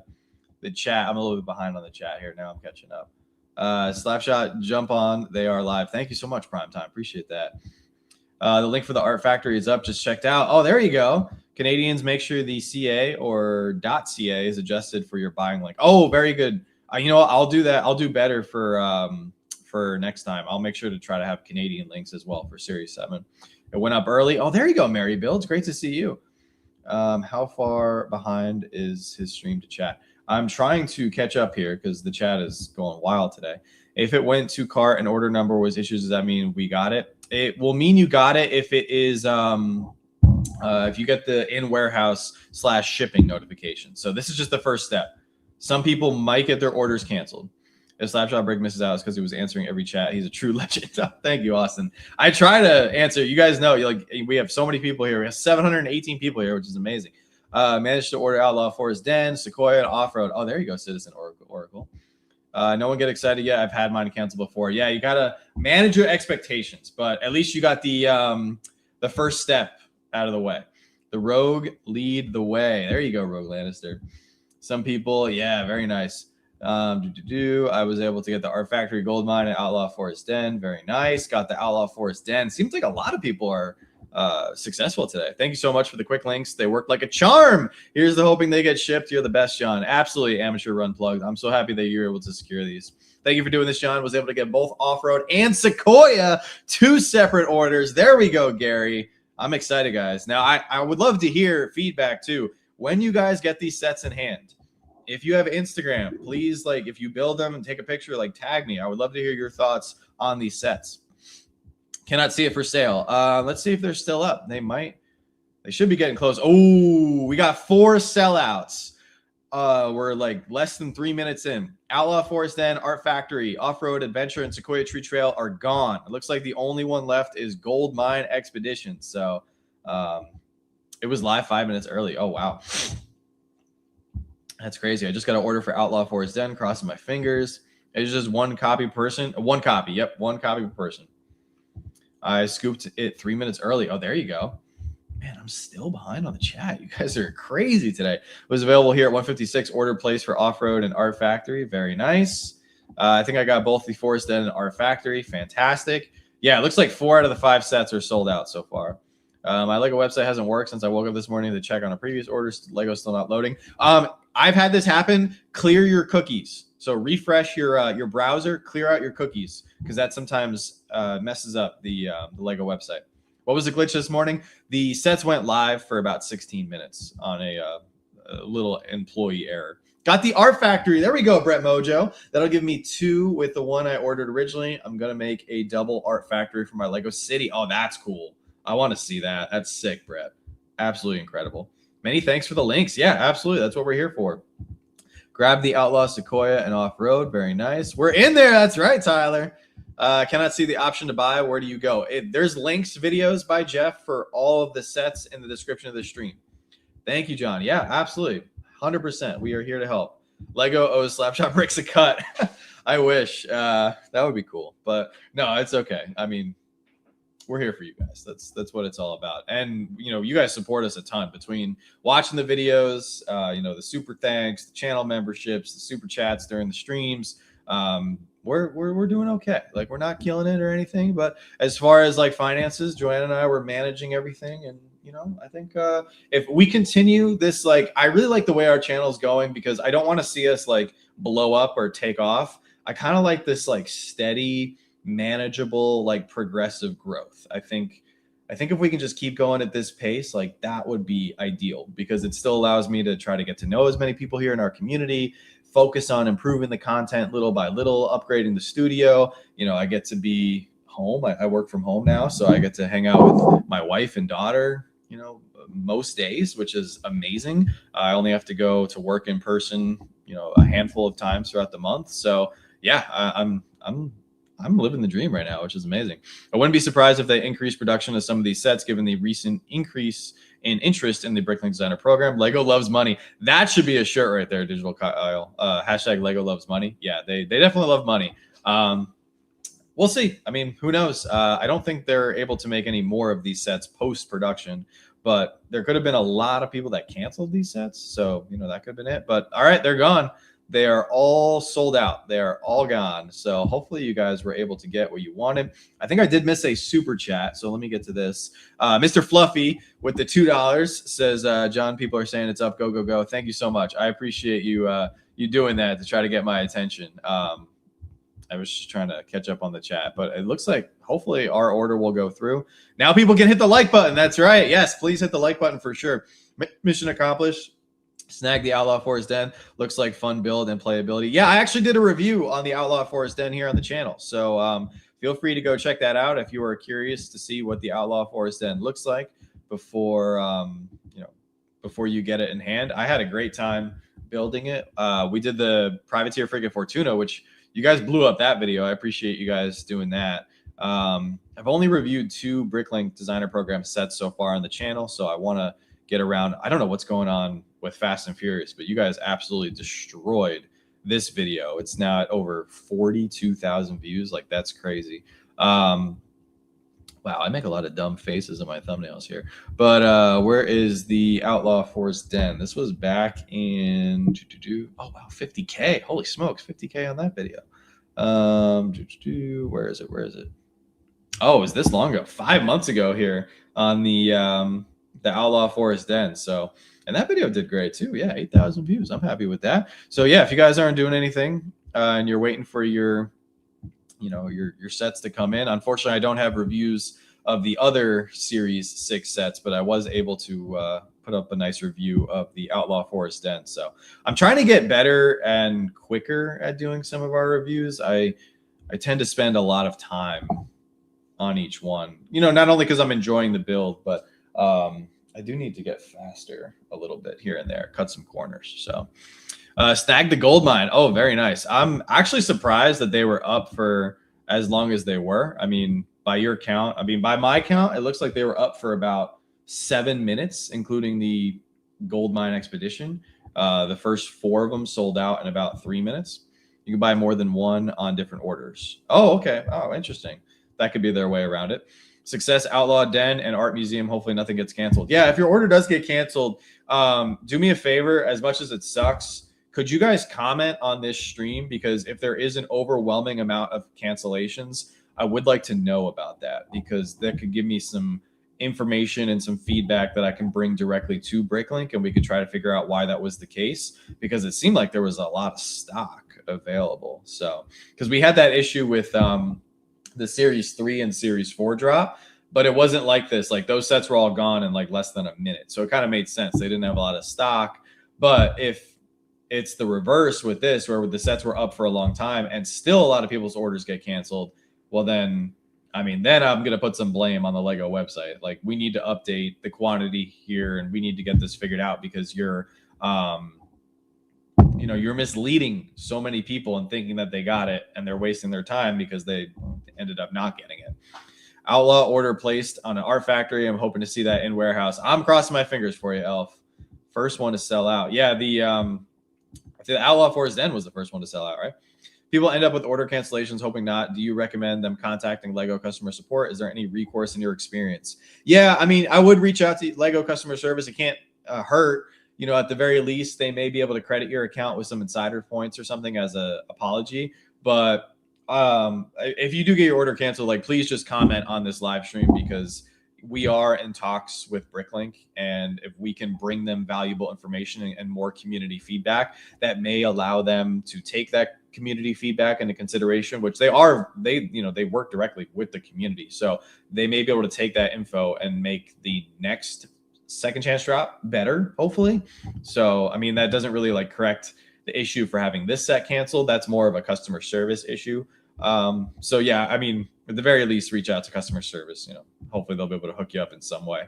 A: chat. I'm a little bit behind on the chat here. Now I'm catching up. Slapshot, jump on. They are live. Thank you so much, Primetime. Appreciate that. The link for the Art Factory is up. Just checked out. Oh, there you go. Canadians, make sure the CA or .ca is adjusted for your buying link. Oh, very good. You know what? I'll do that. I'll do better for next time. I'll make sure to try to have Canadian links as well for Series 7. It went up early. Oh, there you go, Mary Bill. It's great to see you. How far behind is his stream to chat? I'm trying to catch up here because the chat is going wild today. If it went to cart and order number was issued, does that mean we got it? It will mean you got it if it is if you get the in warehouse / shipping notification. So this is just the first step. Some people might get their orders canceled. If Slapshot Brick misses out, it's because he was answering every chat. He's a true legend. Thank you, Austin. I try to answer. You guys know, like, we have so many people here. We have 718 people here, which is amazing. Managed to order Outlaw Forest Den, Sequoia, and Off-Road. Oh, there you go, Citizen Oracle. No one get excited yet. I've had mine canceled before. Yeah, you got to manage your expectations, but at least you got the first step out of the way. The Rogue lead the way. There you go, Rogue Lannister. Some people, yeah, very nice. I was able to get the Art Factory Gold Mine and Outlaw Forest Den. Very nice. Got the Outlaw Forest Den. Seems like a lot of people are successful today. Thank you so much for the quick links. They work like a charm. Here's the hoping they get shipped. You're the best, John. Absolutely amateur run plugged. I'm so happy that you're able to secure these. Thank you for doing this, John. Was able to get both Off-Road and Sequoia, 2 separate orders. There we go, Gary. I'm excited, guys. Now, I would love to hear feedback, too. When you guys get these sets in hand, if you have Instagram, please, like, if you build them and take a picture, like, tag me. I would love to hear your thoughts on these sets. Cannot see it for sale. Let's see if they're still up. They should be getting close. Oh, we got 4 sellouts. We're like less than 3 minutes in. Outlaw Forest Den, Art Factory, Off-Road Adventure, and Sequoia Tree Trail are gone. It looks like the only one left is Gold Mine Expedition. So it was live 5 minutes early. Oh, wow. That's crazy. I just got an order for Outlaw Forest Den, crossing my fingers. It's just 1 copy per person. 1 copy. Yep, 1 copy per person. I scooped it 3 minutes early. Oh, there you go. Man, I'm still behind on the chat. You guys are crazy today. It was available here at 156. Order placed for Off-Road and Art Factory. Very nice. I think I got both the Forest Den and Art Factory. Fantastic. Yeah, it looks like 4 out of the 5 sets are sold out so far. My Lego website hasn't worked since I woke up this morning to check on a previous order. Lego's still not loading. I've had this happen. Clear your cookies. So refresh your browser, clear out your cookies, because that sometimes messes up the Lego website. What was the glitch this morning? The sets went live for about 16 minutes on a little employee error. Got the Art Factory. There we go, Brett Mojo. That'll give me 2 with the one I ordered originally. I'm going to make a double Art Factory for my Lego City. Oh, that's cool. I want to see that. That's sick, Brett. Absolutely incredible. Many thanks for the links. Yeah, absolutely. That's what we're here for. Grab the Outlaw Sequoia and Off-Road. Very nice. We're in there. That's right, Tyler. Cannot see the option to buy. Where do you go? There's links, videos by Jeff for all of the sets in the description of the stream. Thank you, John. Yeah, absolutely. 100%. We are here to help. Lego owes Slapshot Bricks a cut. I wish. That would be cool. But no, it's okay. I mean, we're here for you guys. That's what it's all about. And, you know, you guys support us a ton between watching the videos, you know, the super thanks, the channel memberships, the super chats during the streams. We're doing okay. Like, we're not killing it or anything, but as far as like finances, Joanna and I were managing everything. And, you know, I think if we continue this, like, I really like the way our channel is going, because I don't want to see us like blow up or take off. I kind of like this like steady, manageable, like progressive growth. I think if we can just keep going at this pace, like, that would be ideal, because it still allows me to try to get to know as many people here in our community, focus on improving the content little by little, upgrading the studio. You know, I get to be home. I work from home now, so I get to hang out with my wife and daughter, you know, most days, which is amazing. I only have to go to work in person, you know, a handful of times throughout the month. So yeah, I'm living the dream right now, which is amazing. I wouldn't be surprised if they increase production of some of these sets, given the recent increase in interest in the Bricklink Designer program. Lego loves money. That should be a shirt right there, Digital Kyle. Hashtag Lego loves money. Yeah, they definitely love money. We'll see. I mean, who knows? I don't think they're able to make any more of these sets post-production, but there could have been a lot of people that canceled these sets. So, you know, that could have been it. But all right, they're gone. They are all sold out. They are all gone. So hopefully you guys were able to get what you wanted. I think I did miss a super chat. So let me get to this. Mr. Fluffy with the $2 says, John, people are saying it's up. Go, go, go. Thank you so much. I appreciate you you doing that to try to get my attention. I was just trying to catch up on the chat, but it looks like hopefully our order will go through. Now people can hit the like button. That's right. Yes, please hit the like button for sure. Mission accomplished. Snag the Outlaw Forest Den. Looks like fun build and playability. Yeah, I actually did a review on the Outlaw Forest Den here on the channel. So feel free to go check that out if you are curious to see what the Outlaw Forest Den looks like before before you get it in hand. I had a great time building it. We did the Privateer Frigate Fortuna, which you guys blew up that video. I appreciate you guys doing that. I've only reviewed 2 Bricklink designer program sets so far on the channel, so I want to get around. I don't know what's going on with Fast and Furious, but you guys absolutely destroyed this video. It's now at over 42,000 views. Like, that's crazy. Wow, I make a lot of dumb faces in my thumbnails here. But where is the Outlaw Forest Den? This was back in oh wow, 50K. Holy smokes, 50K on that video. Where is it? Where is it? Oh, it was this long ago, 5 months ago here on the Outlaw Forest Den. So, and that video did great too. Yeah, 8,000 views. I'm happy with that. So yeah, if you guys aren't doing anything and you're waiting for your sets to come in, unfortunately, I don't have reviews of the other Series 6 sets, but I was able to put up a nice review of the Outlaw Forest Den. So I'm trying to get better and quicker at doing some of our reviews. I tend to spend a lot of time on each one, not only because I'm enjoying the build, but I do need to get faster a little bit here and there, cut some corners. So snag the gold mine. Oh, very nice. I'm actually surprised that they were up for as long as they were. I mean, by your count, by my count, it looks like they were up for about 7 minutes, including the gold mine expedition. The first 4 of them sold out in about 3 minutes. You can buy more than one on different orders. Oh, okay. Oh, interesting. That could be their way around it. Success Outlaw Den and Art Museum. Hopefully nothing gets canceled. Yeah, if your order does get canceled, do me a favor. As much as it sucks, could you guys comment on this stream? Because if there is an overwhelming amount of cancellations, I would like to know about that, because that could give me some information and some feedback that I can bring directly to Bricklink, and we could try to figure out why that was the case, because it seemed like there was a lot of stock available. So, because we had that issue with the Series 3 and Series 4 drop, but it wasn't like this. Like, those sets were all gone in like less than a minute. So it kind of made sense. They didn't have a lot of stock. But if it's the reverse with this, where the sets were up for a long time and still a lot of people's orders get canceled, well, then I'm going to put some blame on the Lego website. Like, we need to update the quantity here, and we need to get this figured out, because you're misleading so many people and thinking that they got it, and they're wasting their time because they ended up not getting it. Outlaw order placed on an art factory. I'm hoping to see that in warehouse. I'm crossing my fingers for you, Elf. First one to sell out. Yeah, the Outlaw Forest Den was the first one to sell out, right? People end up with order cancellations, hoping not. Do you recommend them contacting Lego customer support? Is there any recourse in your experience? Yeah, I would reach out to Lego customer service. It can't hurt. At the very least, they may be able to credit your account with some insider points or something as an apology. But if you do get your order canceled, please just comment on this live stream, because we are in talks with Bricklink, and if we can bring them valuable information and more community feedback, that may allow them to take that community feedback into consideration, which they work directly with the community. So they may be able to take that info and make the next second chance drop better, hopefully. So, that doesn't really correct the issue for having this set canceled. That's more of a customer service issue. So yeah, at the very least, reach out to customer service. Hopefully they'll be able to hook you up in some way.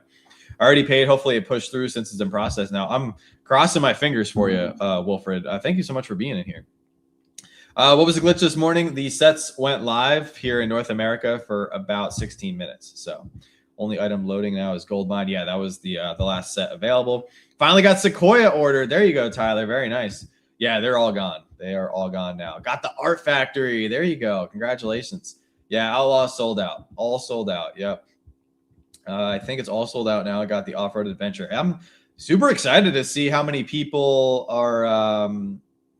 A: I already paid. Hopefully it pushed through since it's in process now. I'm crossing my fingers for you, Wilfred. Thank you so much for being in here. What was the glitch this morning? The sets went live here in North America for about 16 minutes. So only item loading now is Gold Mine. Yeah, that was the last set available. Finally got Sequoia ordered. There you go, Tyler. Very nice. Yeah, they're all gone. They are all gone now. Got the Art Factory. There you go. Congratulations. Yeah, Outlaw sold out. All sold out. Yep. I think it's all sold out now. I got the Off-Road Adventure. I'm super excited to see how many people are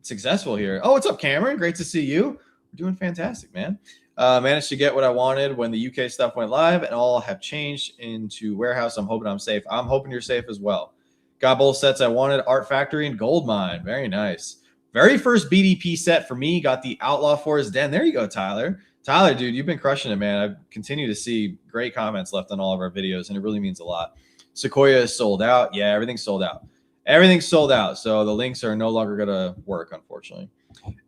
A: successful here. Oh, what's up, Cameron? Great to see you. We're doing fantastic, man. Managed to get what I wanted when the UK stuff went live, and all have changed into warehouse. I'm hoping I'm safe. I'm hoping you're safe as well. Got both sets I wanted, Art Factory and Gold Mine. Very nice. Very first BDP set for me. Got the Outlaw Forest Den. There you go, Tyler. Tyler, dude, you've been crushing it, man. I continue to see great comments left on all of our videos, and it really means a lot. Sequoia is sold out. Yeah, everything's sold out. Everything's sold out, so the links are no longer going to work, unfortunately.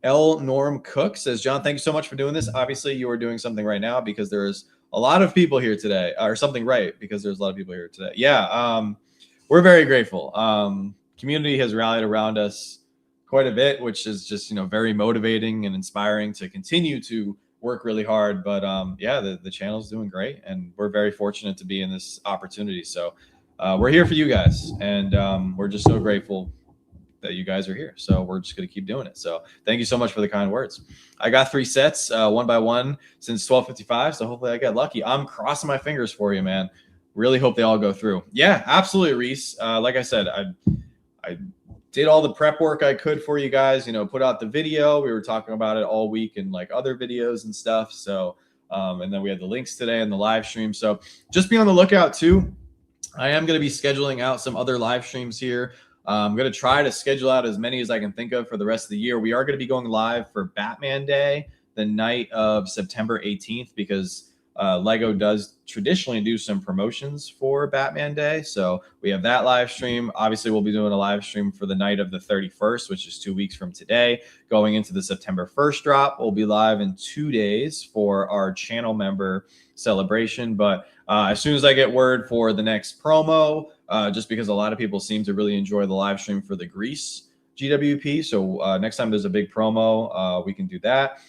A: L. Norm Cook says, John, thank you so much for doing this. Obviously, you are doing something right now because there's a lot of people here today, or something right because there's a lot of people here today. Yeah, we're very grateful. Community has rallied around us quite a bit, which is just, very motivating and inspiring to continue to work really hard. But yeah, the channel's doing great, and we're very fortunate to be in this opportunity. So we're here for you guys, and we're just so grateful that you guys are here. So we're just going to keep doing it. So thank you so much for the kind words. I got 3 sets, one by one, since 12:55. So hopefully I get lucky. I'm crossing my fingers for you, man. Really hope they all go through. Yeah, absolutely, Reese. Like I said, I did all the prep work I could for you guys, put out the video. We were talking about it all week in like other videos and stuff. So, and then we had the links today and the live stream. So just be on the lookout too. I am going to be scheduling out some other live streams here. I'm going to try to schedule out as many as I can think of for the rest of the year. We are going to be going live for Batman Day, the night of September 18th, because Lego does traditionally do some promotions for Batman Day. So we have that live stream. Obviously, we'll be doing a live stream for the night of the 31st, which is 2 weeks from today. Going into the September 1st drop, we'll be live in 2 days for our channel member celebration. But as soon as I get word for the next promo, just because a lot of people seem to really enjoy the live stream for the Grease GWP. So next time there's a big promo, we can do that.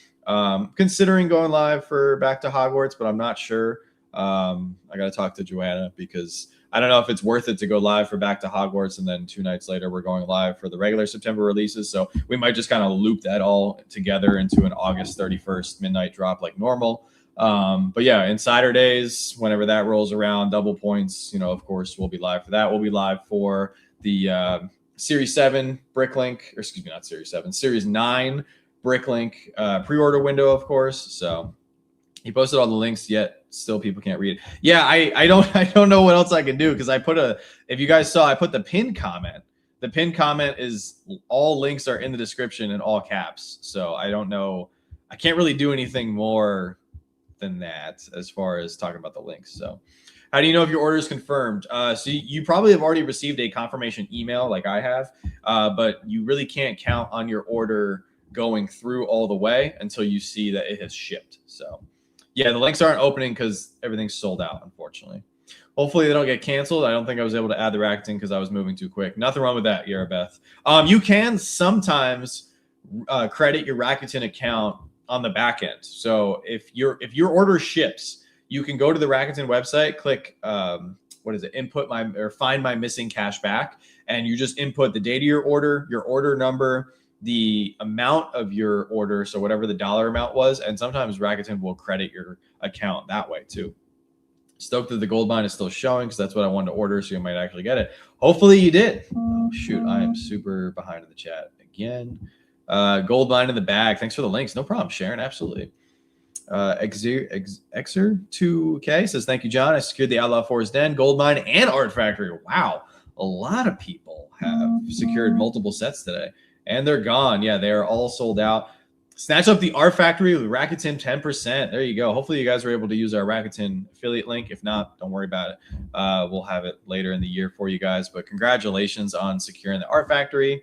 A: Considering going live for Back to Hogwarts, but I'm not sure. I got to talk to Joanna because I don't know if it's worth it to go live for Back to Hogwarts and then 2 nights later we're going live for the regular September releases. So we might just kind of loop that all together into an August 31st midnight drop like normal. But yeah, Insider Days, whenever that rolls around, double points, of course, we'll be live for that. We'll be live for the Series 7 Bricklink, or excuse me, not Series 7, Series 9 Bricklink pre-order window, of course. So he posted all the links, yet still people can't read it. Yeah, I don't know what else I can do because I put if you guys saw, I put the pinned comment. The pinned comment is all links are in the description in all caps. So I don't know. I can't really do anything more than that as far as talking about the links. So how do you know if your order is confirmed? So you probably have already received a confirmation email like I have, but you really can't count on your order going through all the way until you see that it has shipped. So yeah, the links aren't opening because everything's sold out, unfortunately. Hopefully they don't get canceled. I don't think I was able to add the Rakuten because I was moving too quick. Nothing wrong with that, Yara Beth. You can sometimes credit your Rakuten account on the back end. So if your order ships, you can go to the Rakuten website, click input my or find my missing cash back, and you just input the date of your order number, the amount of your order, so whatever the dollar amount was, and sometimes Rakuten will credit your account that way too. Stoked that the gold mine is still showing because that's what I wanted to order, so you might actually get it. Hopefully you did. Oh shoot, I am super behind in the chat again. Gold mine in the bag. Thanks for the links. No problem, Sharon. Absolutely. Exer2K says, thank you, John. I secured the Outlaw Forest Den, Gold Mine, and Art Factory. Wow. A lot of people have secured multiple sets today, and they're gone. Yeah, they are all sold out. Snatch up the Art Factory with Rakuten 10%. There you go. Hopefully you guys were able to use our Rakuten affiliate link. If not, don't worry about it. We'll have it later in the year for you guys. But congratulations on securing the Art Factory.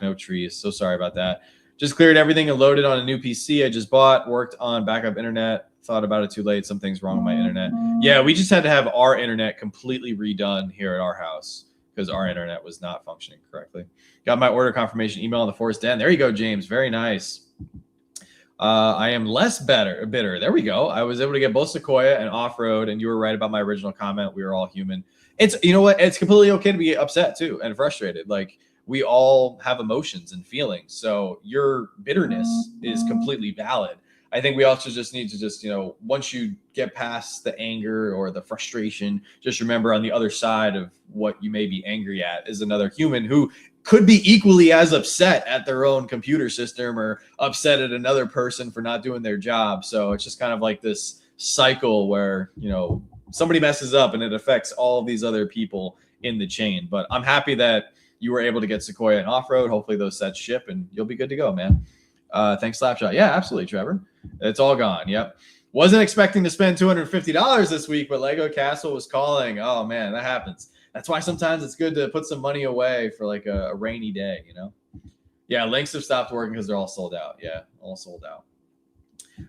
A: No trees. So sorry about that. Just cleared everything and loaded on a new PC I just bought. Worked on backup internet. Thought about it too late. Something's wrong with my internet. Yeah, we just had to have our internet completely redone here at our house because our internet was not functioning correctly. Got my order confirmation email on the Forest Den. There you go, James. Very nice. I am less bitter. There we go. I was able to get both Sequoia and Off-Road, and you were right about my original comment. We are all human. It's, you know what? It's completely okay to be upset too and frustrated. Like, we all have emotions and feelings. So your bitterness is completely valid. I think we also just need to just, once you get past the anger or the frustration, just remember on the other side of what you may be angry at is another human who could be equally as upset at their own computer system or upset at another person for not doing their job. So it's just kind of like this cycle where, you know, somebody messes up and it affects all of these other people in the chain. But I'm happy that you were able to get Sequoia and off-road. Hopefully those sets ship and you'll be good to go, man. Thanks, Slapshot. Yeah, absolutely, Trevor. It's all gone. Yep. Wasn't expecting to spend $250 this week, but Lego Castle was calling. Oh, man, that happens. That's why sometimes it's good to put some money away for like a rainy day, you know? Yeah, links have stopped working because they're all sold out. Yeah, all sold out.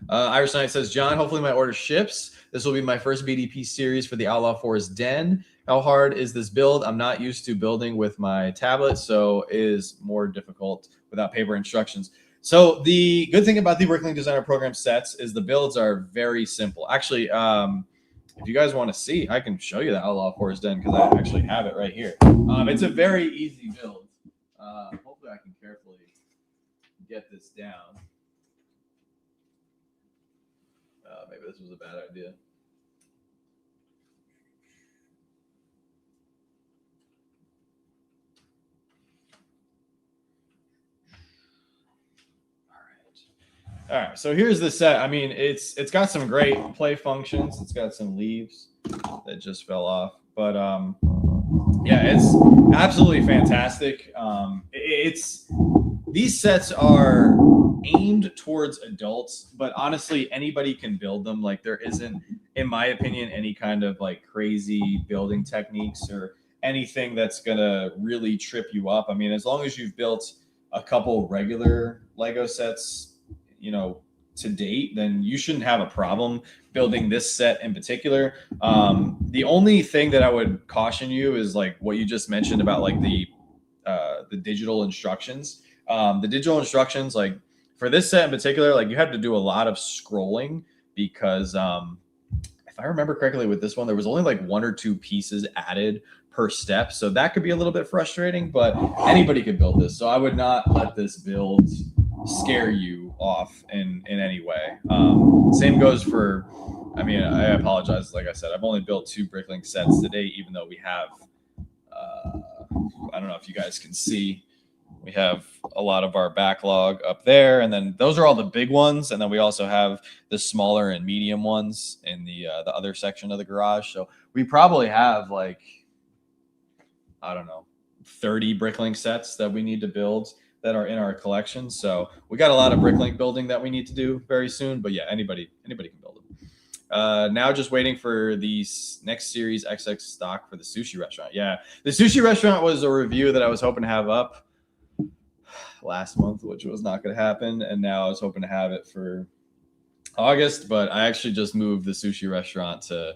A: Irish Knight says, John, hopefully my order ships. This will be my first BDP series for the Outlaw Forest Den. How hard is this build? I'm not used to building with my tablet, so it is more difficult without paper instructions. So the good thing about the Bricklink Designer Program sets is the builds are very simple. Actually, if you guys want to see, I can show you the Outlaw Forest Den because I actually have it right here. It's a very easy build. Hopefully I can carefully get this down. Maybe this was a bad idea. All right, so here's the set. I mean, it's got some great play functions. It's got some leaves that just fell off, but yeah, it's absolutely fantastic. These sets are aimed towards adults, but honestly, anybody can build them. Like there isn't, in my opinion, any kind of like crazy building techniques or anything that's gonna really trip you up. I mean, as long as you've built a couple regular Lego sets, you know, to date, then you shouldn't have a problem building this set in particular. The only thing that I would caution you is like what you just mentioned about like the digital instructions. The digital instructions, like for this set in particular, like you have to do a lot of scrolling because if I remember correctly with this one, there was only like 1 or 2 pieces added per step. So that could be a little bit frustrating, but anybody could build this. So I would not let this build scare you off in any way. Same goes for, I mean, I apologize. Like I said, I've only built 2 Bricklink sets today, even though we have, I don't know if you guys can see, we have a lot of our backlog up there. And then those are all the big ones. And then we also have the smaller and medium ones in the other section of the garage. So we probably have like, I don't know, 30 Bricklink sets that we need to build that are in our collection. So we got a lot of Bricklink building that we need to do very soon. But yeah, anybody can build them. Now just waiting for the next series XX stock for the sushi restaurant. Yeah, the sushi restaurant was a review that I was hoping to have up last month, which was not going to happen. And now I was hoping to have it for August, but I actually just moved the sushi restaurant to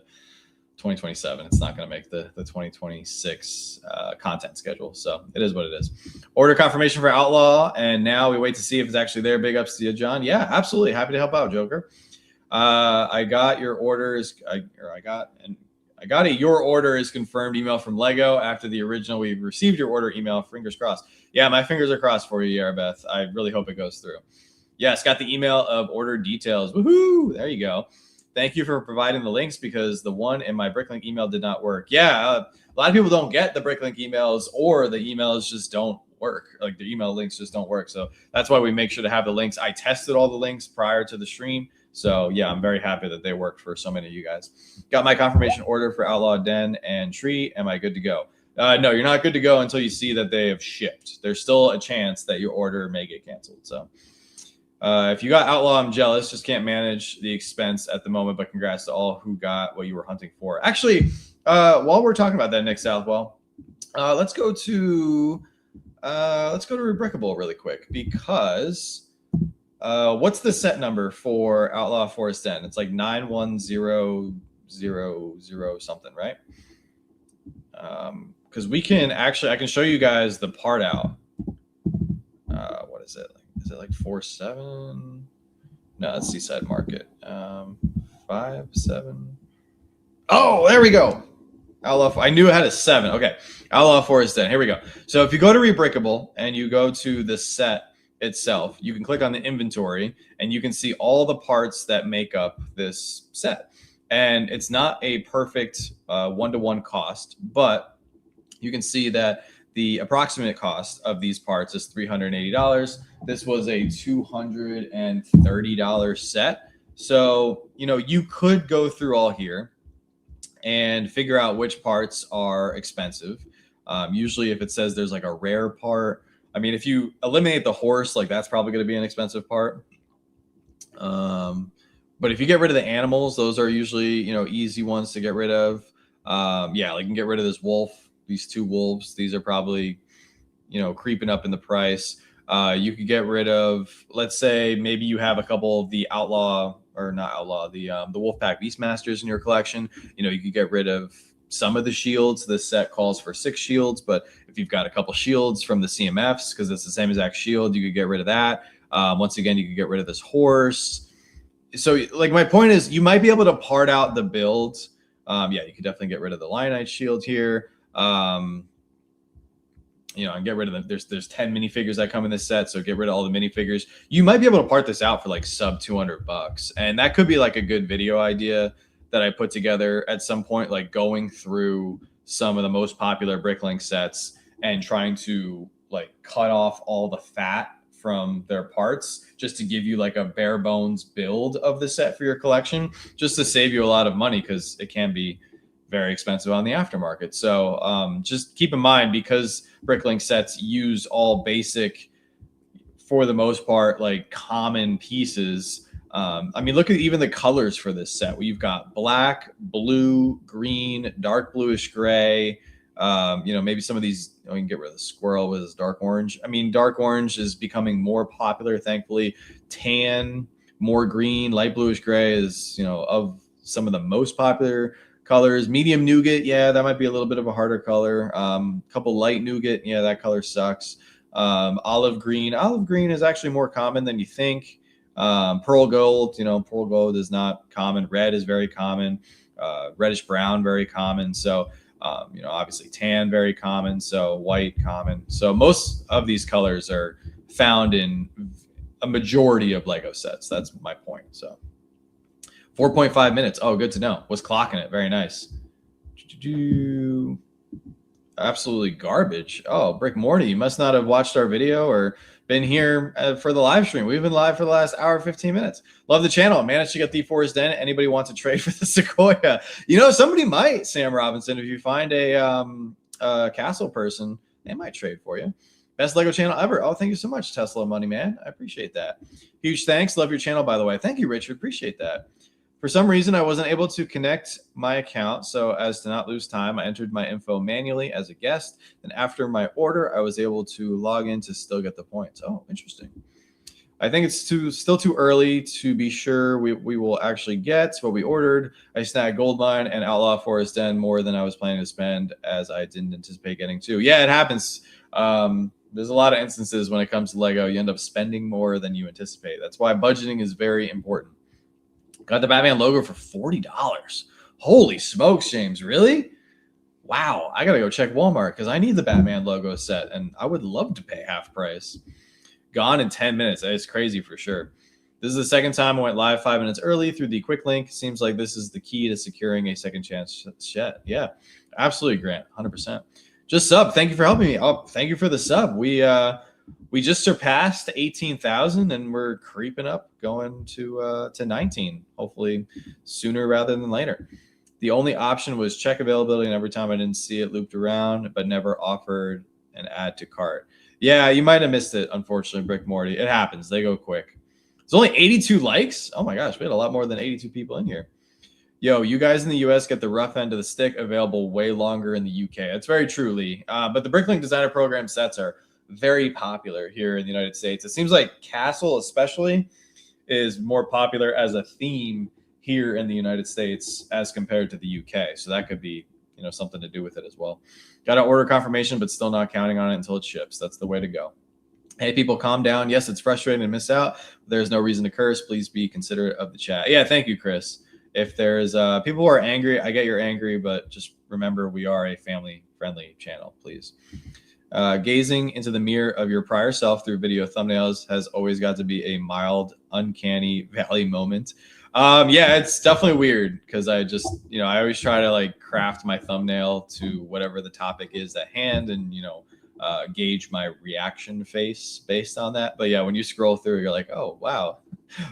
A: 2027. It's not going to make the 2026 content schedule. So it is what it is. Order confirmation for Outlaw. And now we wait to see if it's actually there. Big ups to you, John. Yeah, absolutely. Happy to help out, Joker. I got your orders. Your order is confirmed email from Lego after the original. We received your order email. Fingers crossed. Yeah, my fingers are crossed for you, Yarabeth. I really hope it goes through. Yes, got the email of order details. Woohoo! There you go. Thank you for providing the links because the one in my Bricklink email did not work. Yeah, a lot of people don't get the Bricklink emails or the emails just don't work. Like the email links just don't work. So that's why we make sure to have the links. I tested all the links prior to the stream. So yeah, I'm very happy that they worked for so many of you guys. Got my confirmation order for Outlaw Den and Tree. Am I good to go? No, you're not good to go until you see that they have shipped. There's still a chance that your order may get canceled. So if you got Outlaw, I'm jealous. Just can't manage the expense at the moment. But congrats to all who got what you were hunting for. Actually, while we're talking about that, Nick Southwell, let's go to Rebrickable really quick because what's the set number for Outlaw Forest Den? It's like 91000 something, right? Because we can actually, I can show you guys the part out. What is it? Is it like 47? No, it's Seaside Market. 57. Oh, there we go. Outlaw. I knew it had a 7. Okay. Outlaw Forest Den. Here we go. So if you go to Rebrickable and you go to the set itself, you can click on the inventory and you can see all the parts that make up this set. And it's not a perfect one-to-one cost, but you can see that The approximate cost of these parts is $380. This was a $230 set. So, you could go through all here and figure out which parts are expensive. Usually if it says there's like a rare part, I mean, if you eliminate the horse, like that's probably going to be an expensive part. But if you get rid of the animals, those are usually, easy ones to get rid of. Yeah, like you can get rid of this wolf, these two wolves. These are probably, creeping up in the price. You could get rid of, let's say maybe you have a couple of the outlaw or not outlaw, the Wolfpack Beastmasters in your collection. You could get rid of some of the shields. This set calls for 6 shields, but if you've got a couple shields from the CMFs, because it's the same exact shield, you could get rid of that. Once again, you could get rid of this horse. So like my point is you might be able to part out the build. Yeah, you could definitely get rid of the Lionite shield here. And get rid of them. There's 10 minifigures that come in this set, so get rid of all the minifigures. You might be able to part this out for like sub $200, and that could be like a good video idea that I put together at some point, like going through some of the most popular Bricklink sets and trying to like cut off all the fat from their parts just to give you like a bare bones build of the set for your collection, just to save you a lot of money, because it can be very expensive on the aftermarket. So just keep in mind, because Bricklink sets use all basic, for the most part, like common pieces. I mean, look at even the colors for this set. We've got black, blue, green, dark bluish gray. Maybe some of these, we can get rid of the squirrel with his dark orange. I mean, dark orange is becoming more popular, thankfully. Tan, more green, light bluish gray is, of some of the most popular colors. Medium nougat, yeah, that might be a little bit of a harder color. Couple light nougat, yeah, that color sucks. Olive green is actually more common than you think. Pearl gold, pearl gold is not common. Red is very common. Reddish brown, very common. So obviously tan, very common. So white, common. So most of these colors are found in a majority of Lego sets. That's my point. So 4.5 minutes. Oh, good to know. Was clocking it. Very nice. Absolutely garbage. Oh, Brick Morty, you must not have watched our video or been here for the live stream. We've been live for the last hour, 15 minutes. Love the channel. Managed to get the Forest Den. Anybody want to trade for the Sequoia? Somebody might, Sam Robinson. If you find a castle person, they might trade for you. Best Lego channel ever. Oh, thank you so much, Tesla Money Man. I appreciate that. Huge thanks. Love your channel, by the way. Thank you, Richard. Appreciate that. For some reason, I wasn't able to connect my account, so as to not lose time, I entered my info manually as a guest. And after my order, I was able to log in to still get the points. Oh, interesting. I think it's still too early to be sure we will actually get what we ordered. I snagged Goldmine and Outlaw Forest Den more than I was planning to spend, as I didn't anticipate getting to. Yeah, it happens. There's a lot of instances when it comes to Lego, you end up spending more than you anticipate. That's why budgeting is very important. Got the Batman logo for $40. Holy smokes, James. Really? Wow. I got to go check Walmart because I need the Batman logo set, and I would love to pay half price. Gone in 10 minutes. That is crazy for sure. This is the second time I went live 5 minutes early through the quick link. Seems like this is the key to securing a second chance set. Yeah, absolutely, Grant. 100%. Just sub. Thank you for helping me. Oh, thank you for the sub. We just surpassed 18,000 and we're creeping up, going to 19, hopefully sooner rather than later. The only option was check availability, and every time I didn't see it, looped around, but never offered an add to cart. Yeah, you might have missed it, unfortunately, Brick Morty. It happens. They go quick. It's only 82 likes. Oh my gosh, we had a lot more than 82 people in here. Yo, you guys in the US get the rough end of the stick, available way longer in the UK. That's very true, Lee. But the Bricklink Designer Program sets are very popular here in the United States. It seems like Castle especially is more popular as a theme here in the United States as compared to the UK. So that could be, something to do with it as well. Got to order confirmation, but still not counting on it until it ships. That's the way to go. Hey, people, calm down. Yes, it's frustrating to miss out. There's no reason to curse. Please be considerate of the chat. Yeah, thank you, Chris. If there's people who are angry, I get you're angry, but just remember we are a family-friendly channel, please. Gazing into the mirror of your prior self through video thumbnails has always got to be a mild, uncanny valley moment. Yeah, it's definitely weird because I just, I always try to like craft my thumbnail to whatever the topic is at hand. And, gauge my reaction face based on that. But yeah, when you scroll through, you're like, oh, wow,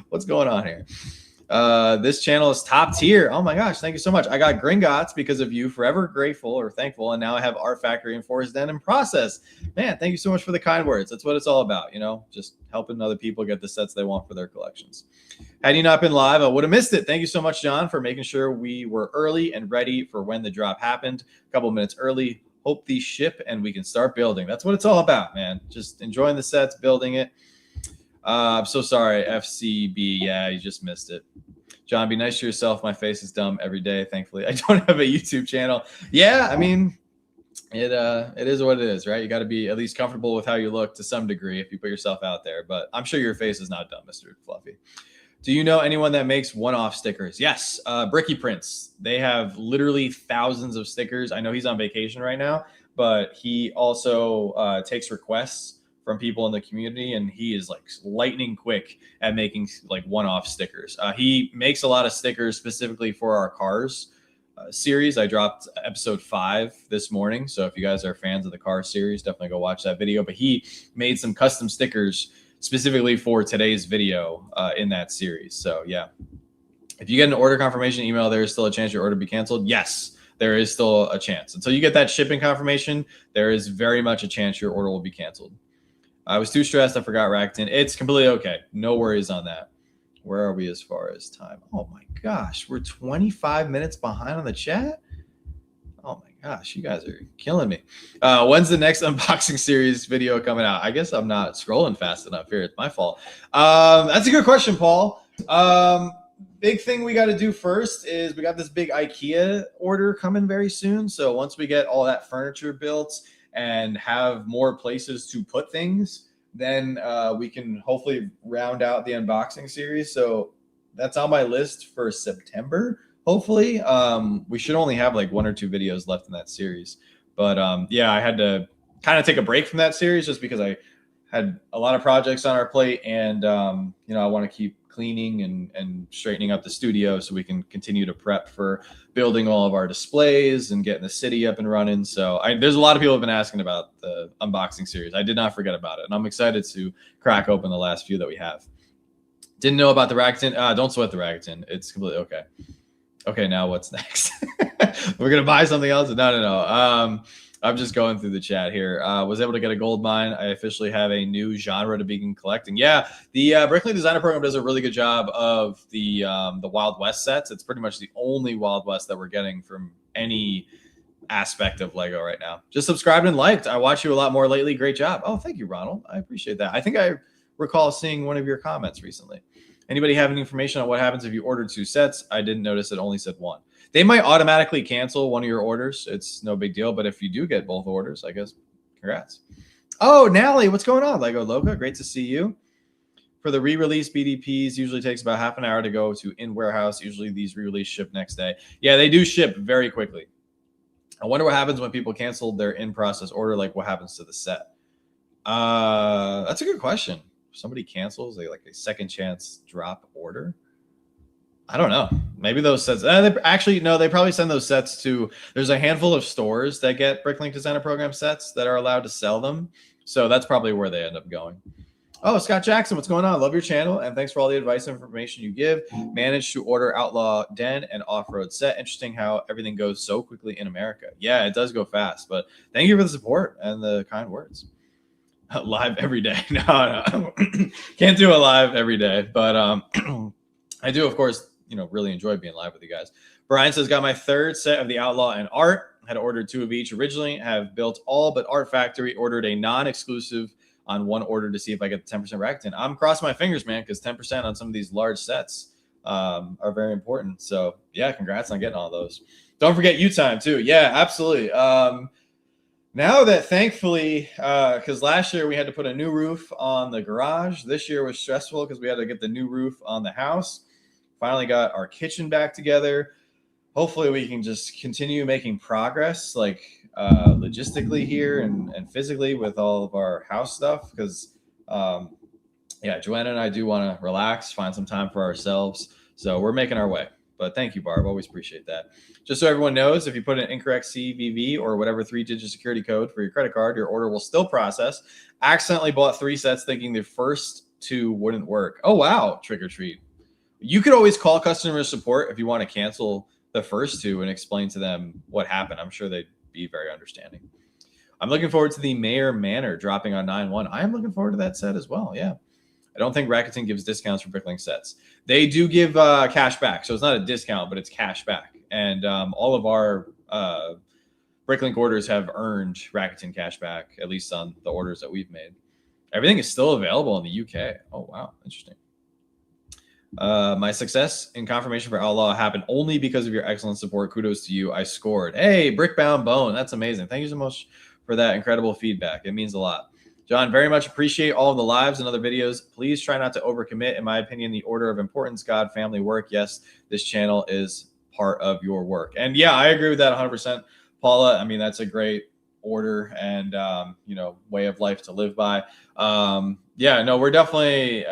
A: what's going on here? This channel is top tier. Oh my gosh, thank you so much. I got Gringotts because of you, forever grateful or thankful. And now I have Art Factory and Forest Den in process. Man, thank you so much for the kind words. That's what it's all about, you know, just helping other people get the sets they want for their collections. Had you not been live, I would have missed it. Thank you so much, John, for making sure we were early and ready for when the drop happened. A couple minutes early. Hope these ship and we can start building. That's what it's all about, man. Just enjoying the sets, building it. I'm so sorry, FCB. Yeah, you just missed it. John, be nice to yourself. My face is dumb every day. Thankfully, I don't have a YouTube channel. Yeah, I mean, it is what it is, right? You got to be at least comfortable with how you look to some degree if you put yourself out there. But I'm sure your face is not dumb, Mr. Fluffy. Do you know anyone that makes one-off stickers? Yes, Bricky Prints. They have literally thousands of stickers. I know he's on vacation right now, but he also takes requests from people in the community, and he is like lightning quick at making like one-off stickers. He makes a lot of stickers specifically for our Cars series. I dropped episode 5 this morning, so if you guys are fans of the Cars series, definitely go watch that video. But he made some custom stickers specifically for today's video in that series. So yeah, if you get an order confirmation email, there is still a chance your order be canceled. Yes, there is still a chance. Until you get that shipping confirmation, there is very much a chance your order will be canceled. I was too stressed. I forgot Rakuten. It's completely okay. No worries on that. Where are we as far as time? Oh my gosh, we're 25 minutes behind on the chat. Oh my gosh, you guys are killing me. When's the next unboxing series video coming out? I guess I'm not scrolling fast enough here. It's my fault. That's a good question, Paul. Big thing we got to do first is we got this big IKEA order coming very soon. So once we get all that furniture built and have more places to put things, then we can hopefully round out the unboxing series. So that's on my list for September. Hopefully, we should only have like 1 or 2 videos left in that series. But yeah, I had to kind of take a break from that series just because I had a lot of projects on our plate, and you know, I want to keep cleaning and straightening up the studio so we can continue to prep for building all of our displays and getting the city up and running. So there's a lot of people have been asking about the unboxing series. I did not forget about it, and I'm excited to crack open the last few that we have. Didn't know about the Rakuten. Don't sweat the Rakuten. It's completely okay. Okay, now what's next? We're gonna buy something else? No. I'm just going through the chat here. Was able to get a gold mine. I officially have a new genre to begin collecting. Yeah, the Bricklink Designer Program does a really good job of the Wild West sets. It's pretty much the only Wild West that we're getting from any aspect of Lego right now. Just subscribed and liked. I watch you a lot more lately. Great job. Oh, thank you, Ronald. I appreciate that. I think I recall seeing one of your comments recently. Anybody have any information on what happens if you ordered 2 sets? I didn't notice it only said 1. They might automatically cancel one of your orders. It's no big deal. But if you do get both orders, I guess, congrats. Oh, Nally, what's going on? Lego Loca, great to see you. For the re-release BDPs, usually takes about half an hour to go to in-warehouse. Usually these re-release ship next day. Yeah, they do ship very quickly. I wonder what happens when people cancel their in-process order, like what happens to the set. That's a good question. If somebody cancels, they like a second chance drop order. I don't know. Maybe those sets. Actually, no, they probably send those sets to. There's a handful of stores that get Bricklink Designer Program sets that are allowed to sell them. So that's probably where they end up going. Oh, Scott Jackson, what's going on? Love your channel, and thanks for all the advice and information you give. Managed to order Outlaw Den and Off-Road set. Interesting how everything goes so quickly in America. Yeah, it does go fast, but thank you for the support and the kind words. Live every day. No. Can't do it live every day, but I do, of course, really enjoy being live with you guys. Brian says, got my 3rd set of the Outlaw and Art. Had ordered 2 of each originally. Have built all but Art Factory. Ordered a non-exclusive on 1 order to see if I get the 10% Rakuten. I'm crossing my fingers, man, because 10% on some of these large sets are very important. So yeah, congrats on getting all those. Don't forget U-Time too. Yeah, absolutely. Now that thankfully, because last year we had to put a new roof on the garage. This year was stressful because we had to get the new roof on the house. Finally got our kitchen back together. Hopefully we can just continue making progress, like logistically here and physically with all of our house stuff. Because yeah, Joanna and I do want to relax, find some time for ourselves. So we're making our way. But thank you, Barb. Always appreciate that. Just so everyone knows, if you put an incorrect CVV or whatever 3-digit security code for your credit card, your order will still process. Accidentally bought 3 sets thinking the first 2 wouldn't work. Oh, wow. Trick or treat. You could always call customer support if you want to cancel the first 2 and explain to them what happened. I'm sure they'd be very understanding. I'm looking forward to the Mayor Manor dropping on 9/1. I am looking forward to that set as well. Yeah. I don't think Rakuten gives discounts for Bricklink sets. They do give cash back. So it's not a discount, but it's cash back. And all of our Bricklink orders have earned Rakuten cash back, at least on the orders that we've made. Everything is still available in the UK. Oh, wow. Interesting. My success in confirmation for Outlaw happened only because of your excellent support. Kudos to you. I scored. Hey, Brickbound Bone. That's amazing. Thank you so much for that incredible feedback. It means a lot. John, very much appreciate all of the lives and other videos. Please try not to overcommit. In my opinion, the order of importance, God, family, work. Yes, this channel is part of your work. And yeah, I agree with that 100%. Paula, I mean, that's a great order and, way of life to live by. Yeah, no, we're definitely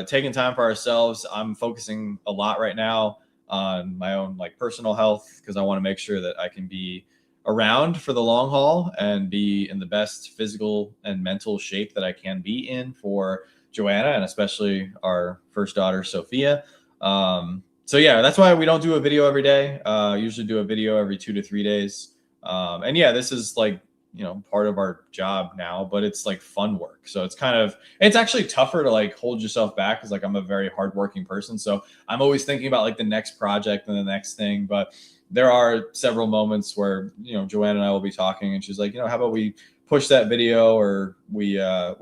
A: taking time for ourselves. I'm focusing a lot right now on my own personal health because I want to make sure that I can be around for the long haul and be in the best physical and mental shape that I can be in for Joanna and especially our first daughter, Sophia. So yeah, that's why we don't do a video every day. Usually do a video every 2 to 3 days. And yeah, this is part of our job now, but it's fun work. So it's actually tougher to hold yourself back because I'm a very hardworking person. So I'm always thinking about the next project and the next thing. But there are several moments where, Joanna and I will be talking and she's like, how about we push that video or we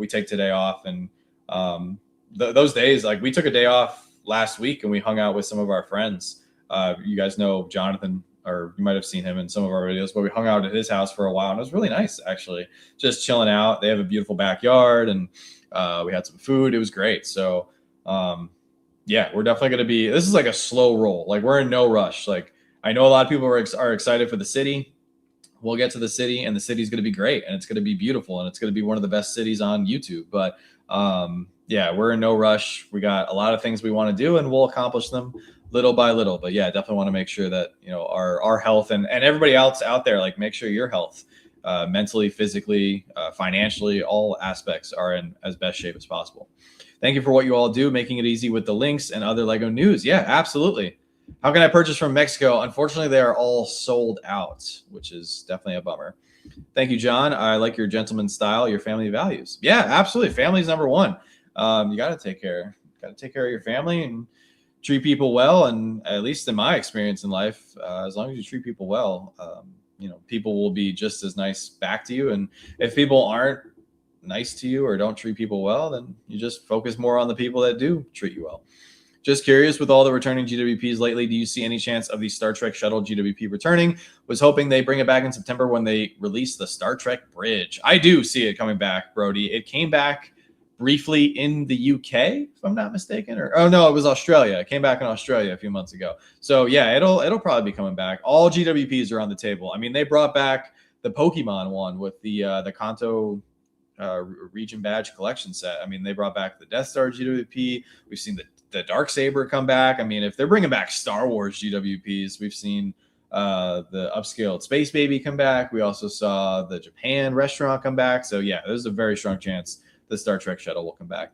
A: take today off. And those days, we took a day off last week and we hung out with some of our friends. You guys know Jonathan, or you might have seen him in some of our videos, but we hung out at his house for a while and it was really nice, actually, just chilling out. They have a beautiful backyard and we had some food. It was great. So yeah, we're definitely going to be, this is a slow roll. We're in no rush. I know a lot of people are excited for the city. We'll get to the city and the city's going to be great and it's going to be beautiful and it's going to be one of the best cities on YouTube. But yeah, we're in no rush. We got a lot of things we want to do and we'll accomplish them little by little. But yeah, definitely want to make sure that, our health and everybody else out there, make sure your health, mentally, physically, financially, all aspects are in as best shape as possible. Thank you for what you all do, making it easy with the links and other Lego news. Yeah, absolutely. How can I purchase from Mexico? Unfortunately, they are all sold out, which is definitely a bummer. Thank you, John. I like your gentleman style, your family values. Yeah, absolutely. Family's number one. You got to take care of your family and treat people well. And at least in my experience in life, as long as you treat people well, people will be just as nice back to you. And if people aren't nice to you or don't treat people well, then you just focus more on the people that do treat you well. Just curious, with all the returning GWPs lately, do you see any chance of the Star Trek shuttle GWP returning? Was hoping they bring it back in September when they release the Star Trek Bridge. I do see it coming back, Brody. It came back briefly in the UK, if I'm not mistaken, oh no, it was Australia. It came back in Australia a few months ago. So yeah, it'll probably be coming back. All GWPs are on the table. I mean, they brought back the Pokemon one with the Kanto region badge collection set. I mean, they brought back the Death Star GWP. We've seen the Darksaber come back. I mean, if they're bringing back Star Wars GWPs, we've seen the upscaled Space Baby come back. We also saw the Japan restaurant come back. So yeah, there's a very strong chance the Star Trek shuttle will come back.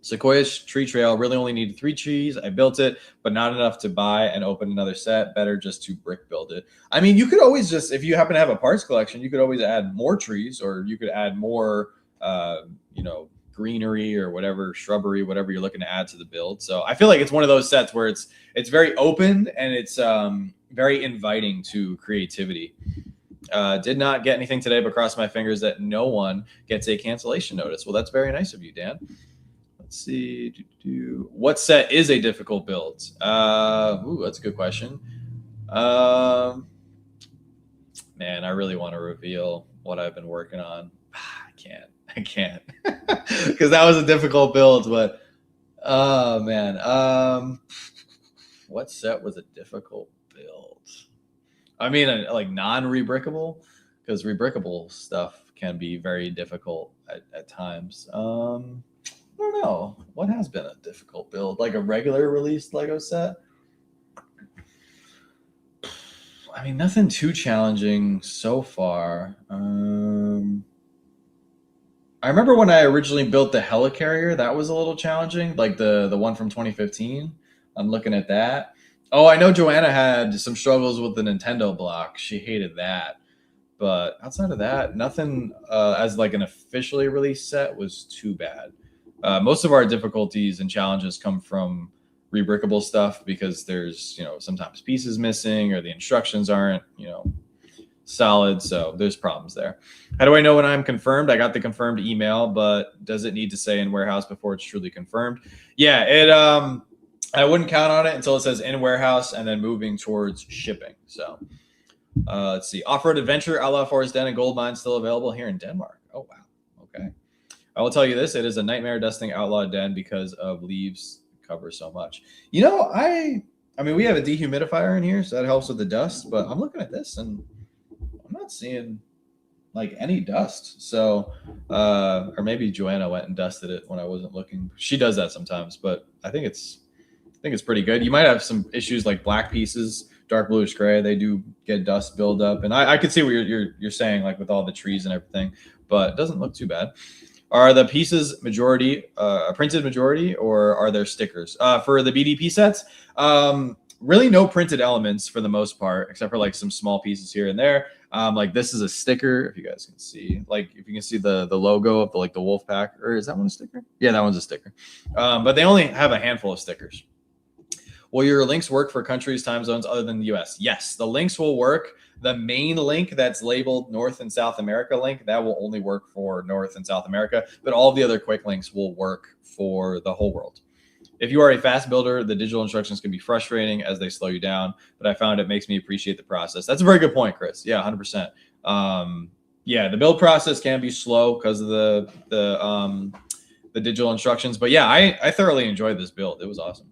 A: Sequoia Tree Trail really only needed 3 trees. I built it, but not enough to buy and open another set. Better just to brick build it. I mean, you could always just, if you happen to have a parts collection, you could always add more trees, or you could add more, greenery or whatever, shrubbery, whatever you're looking to add to the build. So I feel like it's one of those sets where it's very open and it's very inviting to creativity. Did not get anything today, but cross my fingers that no one gets a cancellation notice. Well, that's very nice of you, Dan. Let's see. What set is a difficult build? Ooh, that's a good question. Man, I really want to reveal what I've been working on. I can't because that was a difficult build, but oh man. What set was a difficult build? I mean, like non-rebrickable, because rebrickable stuff can be very difficult at times. I don't know. What has been a difficult build? Like a regular released Lego set? I mean, nothing too challenging so far. I remember when I originally built the helicarrier, that was a little challenging, like the one from 2015. I'm looking at that. Oh, I know Joanna had some struggles with the Nintendo block. She hated that. But outside of that, nothing as like an officially released set was too bad. Most of our difficulties and challenges come from rebrickable stuff because there's sometimes pieces missing or the instructions aren't solid, so there's problems there. How do I know when I'm confirmed? I got the confirmed email, but does it need to say in warehouse before it's truly confirmed? Yeah, it I wouldn't count on it until it says in warehouse and then moving towards shipping. So let's see. Off-road adventure, Outlaw Forest Den and Gold Mine still available here in Denmark. Oh wow. Okay. I will tell you this: it is a nightmare dusting Outlaw Den because of leaves cover so much. I mean, we have a dehumidifier in here, so that helps with the dust. But I'm looking at this and I'm not seeing like any dust. So, or maybe Joanna went and dusted it when I wasn't looking. She does that sometimes, but I think it's pretty good. You might have some issues like black pieces, dark bluish gray. They do get dust buildup, and I could see what you're saying, like with all the trees and everything, but it doesn't look too bad. Are the pieces majority a printed majority, or are there stickers for the BDP sets? Really, no printed elements for the most part, except for like some small pieces here and there. Like this is a sticker. If you guys can see, like if you can see the logo of the wolf pack, or is that one a sticker? Yeah, that one's a sticker. But they only have a handful of stickers. Will your links work for countries, time zones other than the US? Yes, the links will work. The main link that's labeled North and South America link, that will only work for North and South America, but all the other quick links will work for the whole world. If you are a fast builder, the digital instructions can be frustrating as they slow you down, but I found it makes me appreciate the process. That's a very good point, Chris. Yeah, 100%. Yeah, the build process can be slow because of the digital instructions, but yeah, I thoroughly enjoyed this build. It was awesome.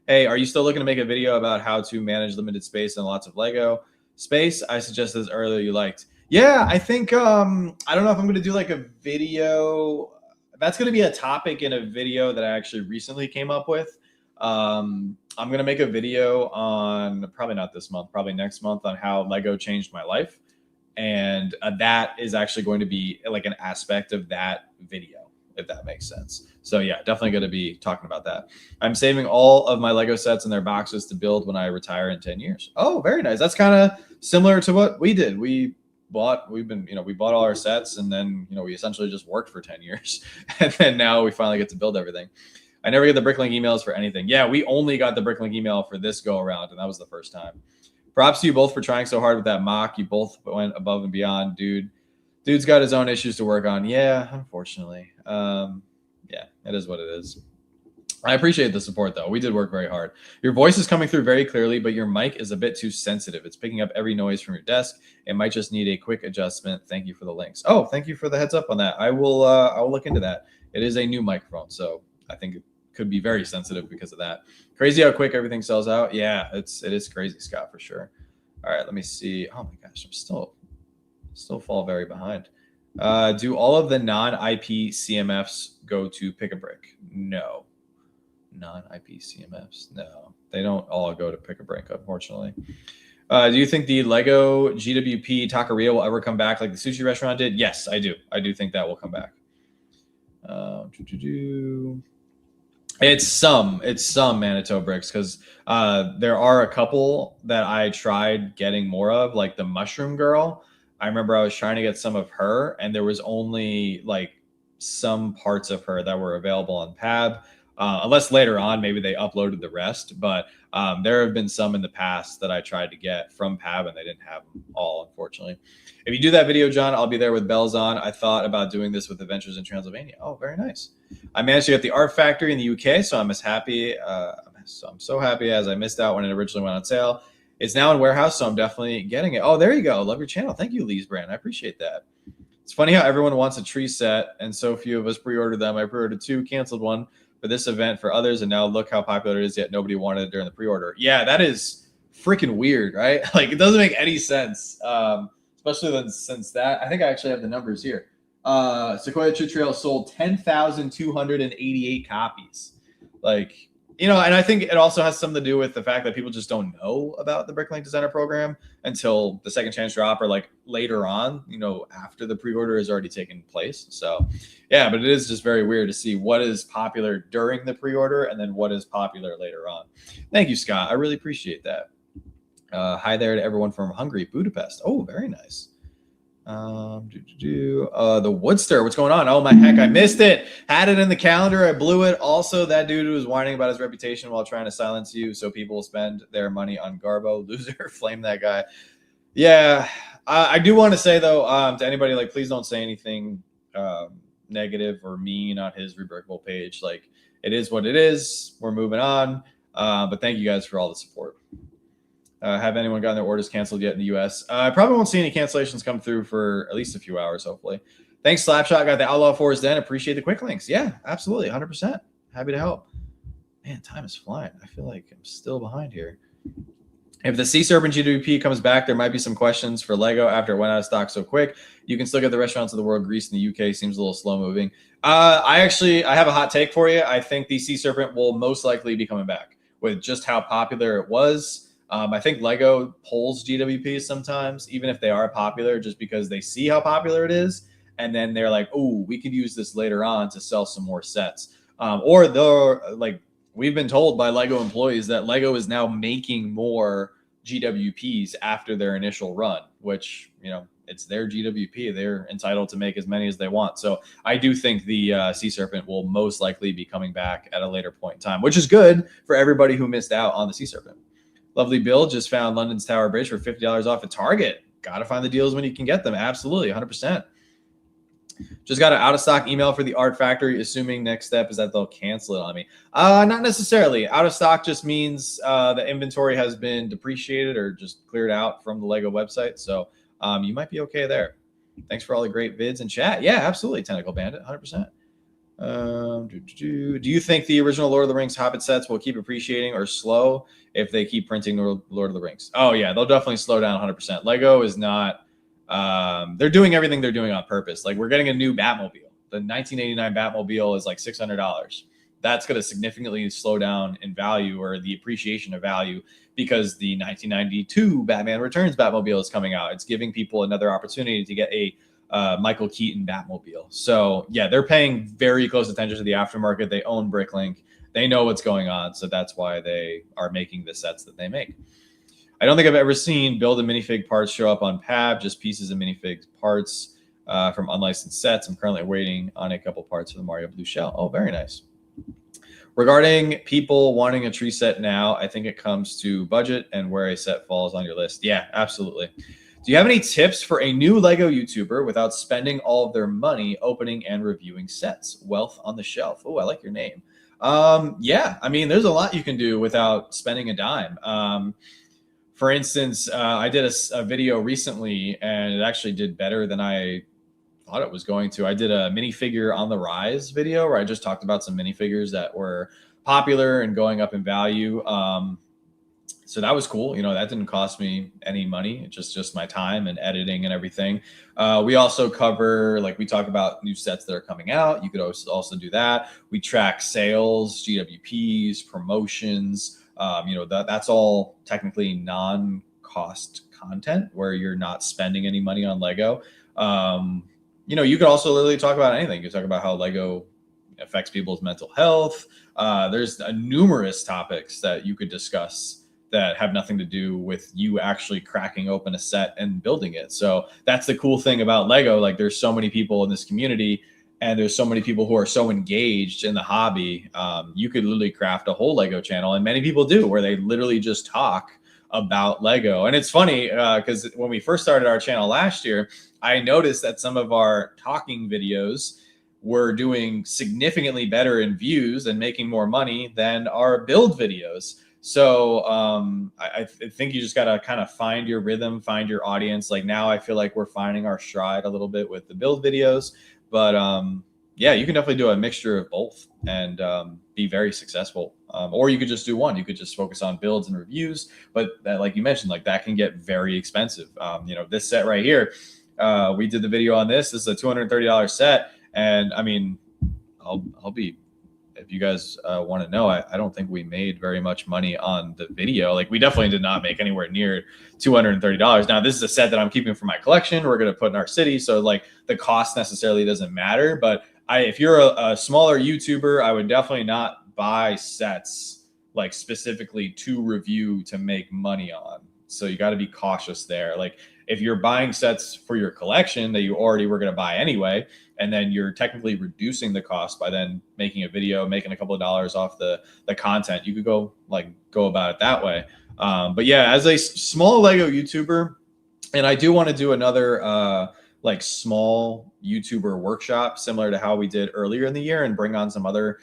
A: Hey, are you still looking to make a video about how to manage limited space and lots of Lego space? I suggested this earlier you liked. Yeah, I think I don't know if I'm going to do like a video. That's going to be a topic in a video that I actually recently came up with. I'm going to make a video on probably not this month, probably next month on how Lego changed my life. And that is actually going to be like an aspect of that video, if that makes sense. So yeah, definitely going to be talking about that. I'm saving all of my Lego sets in their boxes to build when I retire in 10 years. Oh, very nice. That's kind of similar to what we did. We bought all our sets, and then, we essentially just worked for 10 years. And then now we finally get to build everything. I never get the Bricklink emails for anything. Yeah, we only got the Bricklink email for this go around, and that was the first time. Props to you both for trying so hard with that mock. You both went above and beyond, dude. Dude's got his own issues to work on. Yeah, unfortunately. Yeah, it is what it is. I appreciate the support, though. We did work very hard. Your voice is coming through very clearly, but your mic is a bit too sensitive. It's picking up every noise from your desk. It might just need a quick adjustment. Thank you for the links. Oh, thank you for the heads up on that. I'll look into that. It is a new microphone, so I think it could be very sensitive because of that. Crazy how quick everything sells out. Yeah, it is crazy, Scott, for sure. All right, let me see. Oh my gosh, I'm still fall very behind. Do all of the non-IP CMFs go to Pick a Brick? No. Non-IP CMFs? No. They don't all go to Pick a Brick, unfortunately. Do you think the Lego GWP Taqueria will ever come back like the sushi restaurant did? Yes, I do. I do think that will come back. It's some Manito bricks, because there are a couple that I tried getting more of, like the Mushroom Girl. I remember I was trying to get some of her, and there was only like some parts of her that were available on Pab, unless later on maybe they uploaded the rest. But there have been some in the past that I tried to get from Pab, and they didn't have them all, unfortunately. If you do that video, John, I'll be there with bells on. I thought about doing this with Adventures in Transylvania. Oh, very nice. I managed to get the Art Factory in the UK, so I'm as happy. I'm so happy as I missed out when it originally went on sale. It's now in warehouse, so I'm definitely getting it. Oh, there you go. Love your channel. Thank you, Lee's Brand. I appreciate that. It's funny how everyone wants a tree set, and so few of us pre-ordered them. I pre-ordered 2, canceled one for this event for others, and now look how popular it is, yet nobody wanted it during the pre-order. Yeah, that is freaking weird, right? Like, it doesn't make any sense, especially since that. I think I actually have the numbers here. Sequoia Tree Trail sold 10,288 copies. Like, You know, and I think it also has something to do with the fact that people just don't know about the Bricklink Designer Program until the second chance drop or like later on, you know, after the pre-order has already taken place. So, yeah, but it is just very weird to see what is popular during the pre-order and then what is popular later on. Thank you, Scott. I really appreciate that. Hi there to everyone from Hungary, Budapest. Oh, very nice. The Woodster, what's going on? Oh my heck, I missed it. Had it in the calendar, I blew it. Also, that dude who was whining about his reputation while trying to silence you, so people will spend their money on Garbo. Loser, flame that guy. Yeah, I do want to say though, to anybody, like, please don't say anything negative or mean on his Rebrickable page. Like, it is what it is. We're moving on. But thank you guys for all the support. Have anyone gotten their orders canceled yet in the U.S.? I probably won't see any cancellations come through for at least a few hours, hopefully. Thanks, Slapshot. Got the Outlaw Force Den. Appreciate the quick links. Yeah, absolutely. 100%. Happy to help. Man, time is flying. I feel like I'm still behind here. If the Sea Serpent GWP comes back, there might be some questions for Lego after it went out of stock so quick. You can still get the restaurants of the world. Greece in the UK seems a little slow moving. I have a hot take for you. I think the Sea Serpent will most likely be coming back with just how popular it was. I think Lego pulls GWPs sometimes, even if they are popular, just because they see how popular it is. And then they're like, oh, we could use this later on to sell some more sets. Or they're like, we've been told by Lego employees that Lego is now making more GWPs after their initial run, which, you know, it's their GWP. They're entitled to make as many as they want. So I do think the Sea Serpent will most likely be coming back at a later point in time, which is good for everybody who missed out on the Sea Serpent. Lovely Bill just found London's Tower Bridge for $50 off at Target. Got to find the deals when you can get them. Absolutely, 100%. Just got an out-of-stock email for the Art Factory, assuming next step is that they'll cancel it on me. Not necessarily. Out of stock just means the inventory has been depreciated or just cleared out from the Lego website. So you might be okay there. Thanks for all the great vids and chat. Yeah, absolutely, Tentacle Bandit, 100%. Do you think the original Lord of the Rings Hobbit sets will keep appreciating or slow if they keep printing Lord of the Rings? Oh, yeah, they'll definitely slow down 100%. Lego is not... they're doing everything they're doing on purpose. Like, we're getting a new Batmobile. The 1989 Batmobile is like $600. That's going to significantly slow down in value, or the appreciation of value, because the 1992 Batman Returns Batmobile is coming out. It's giving people another opportunity to get a Michael Keaton Batmobile. So yeah, they're paying very close attention to the aftermarket. They own Bricklink. They know what's going on. So that's why they are making the sets that they make. I don't think I've ever seen build a minifig parts show up on PAB, just pieces of minifig parts from unlicensed sets. I'm currently waiting on a couple parts for the Mario Blue Shell. Oh, very nice. Regarding people wanting a tree set now, I think it comes to budget and where a set falls on your list. Yeah, absolutely. Do you have any tips for a new Lego YouTuber without spending all of their money opening and reviewing sets? Wealth on the Shelf. Oh, I like your name. Yeah, I mean, there's a lot you can do without spending a dime. For instance, I did a video recently, and it actually did better than I thought it was going to. I did a minifigure on the rise video where I just talked about some minifigures that were popular and going up in value. So that was cool. You know, that didn't cost me any money. It's just my time and editing and everything. We also cover, like, we talk about new sets that are coming out. You could also do that. We track sales, GWPs, promotions. You know, that's all technically non-cost content where you're not spending any money on Lego. You know, you could also literally talk about anything. You could talk about how Lego affects people's mental health. There's numerous topics that you could discuss that have nothing to do with you actually cracking open a set and building it. So that's the cool thing about Lego. Like, there's so many people in this community, and there's so many people who are so engaged in the hobby. You could literally craft a whole Lego channel, and many people do, where they literally just talk about Lego. And it's funny because when we first started our channel last year, I noticed that some of our talking videos were doing significantly better in views and making more money than our build videos. So I think you just got to kind of find your rhythm, find your audience. Like, now I feel like we're finding our stride a little bit with the build videos. But yeah, you can definitely do a mixture of both and be very successful. Or you could just do one. You could just focus on builds and reviews. But that, like you mentioned, like, that can get very expensive. You know, this set right here, we did the video on this. This is a $230 set. And I mean, I'll be if you guys want to know, I don't think we made very much money on the video. Like we definitely did not make anywhere near $230. Now this is a set that I'm keeping for my collection. We're going to put in our city. So like the cost necessarily doesn't matter. But if you're a smaller YouTuber, I would definitely not buy sets like specifically to review to make money on. So you got to be cautious there. Like if you're buying sets for your collection that you already were going to buy anyway, and then you're technically reducing the cost by then making a video, making a couple of dollars off the content, you could go about it that way. But yeah, as a small Lego YouTuber, and I do want to do another like small YouTuber workshop similar to how we did earlier in the year, and bring on some other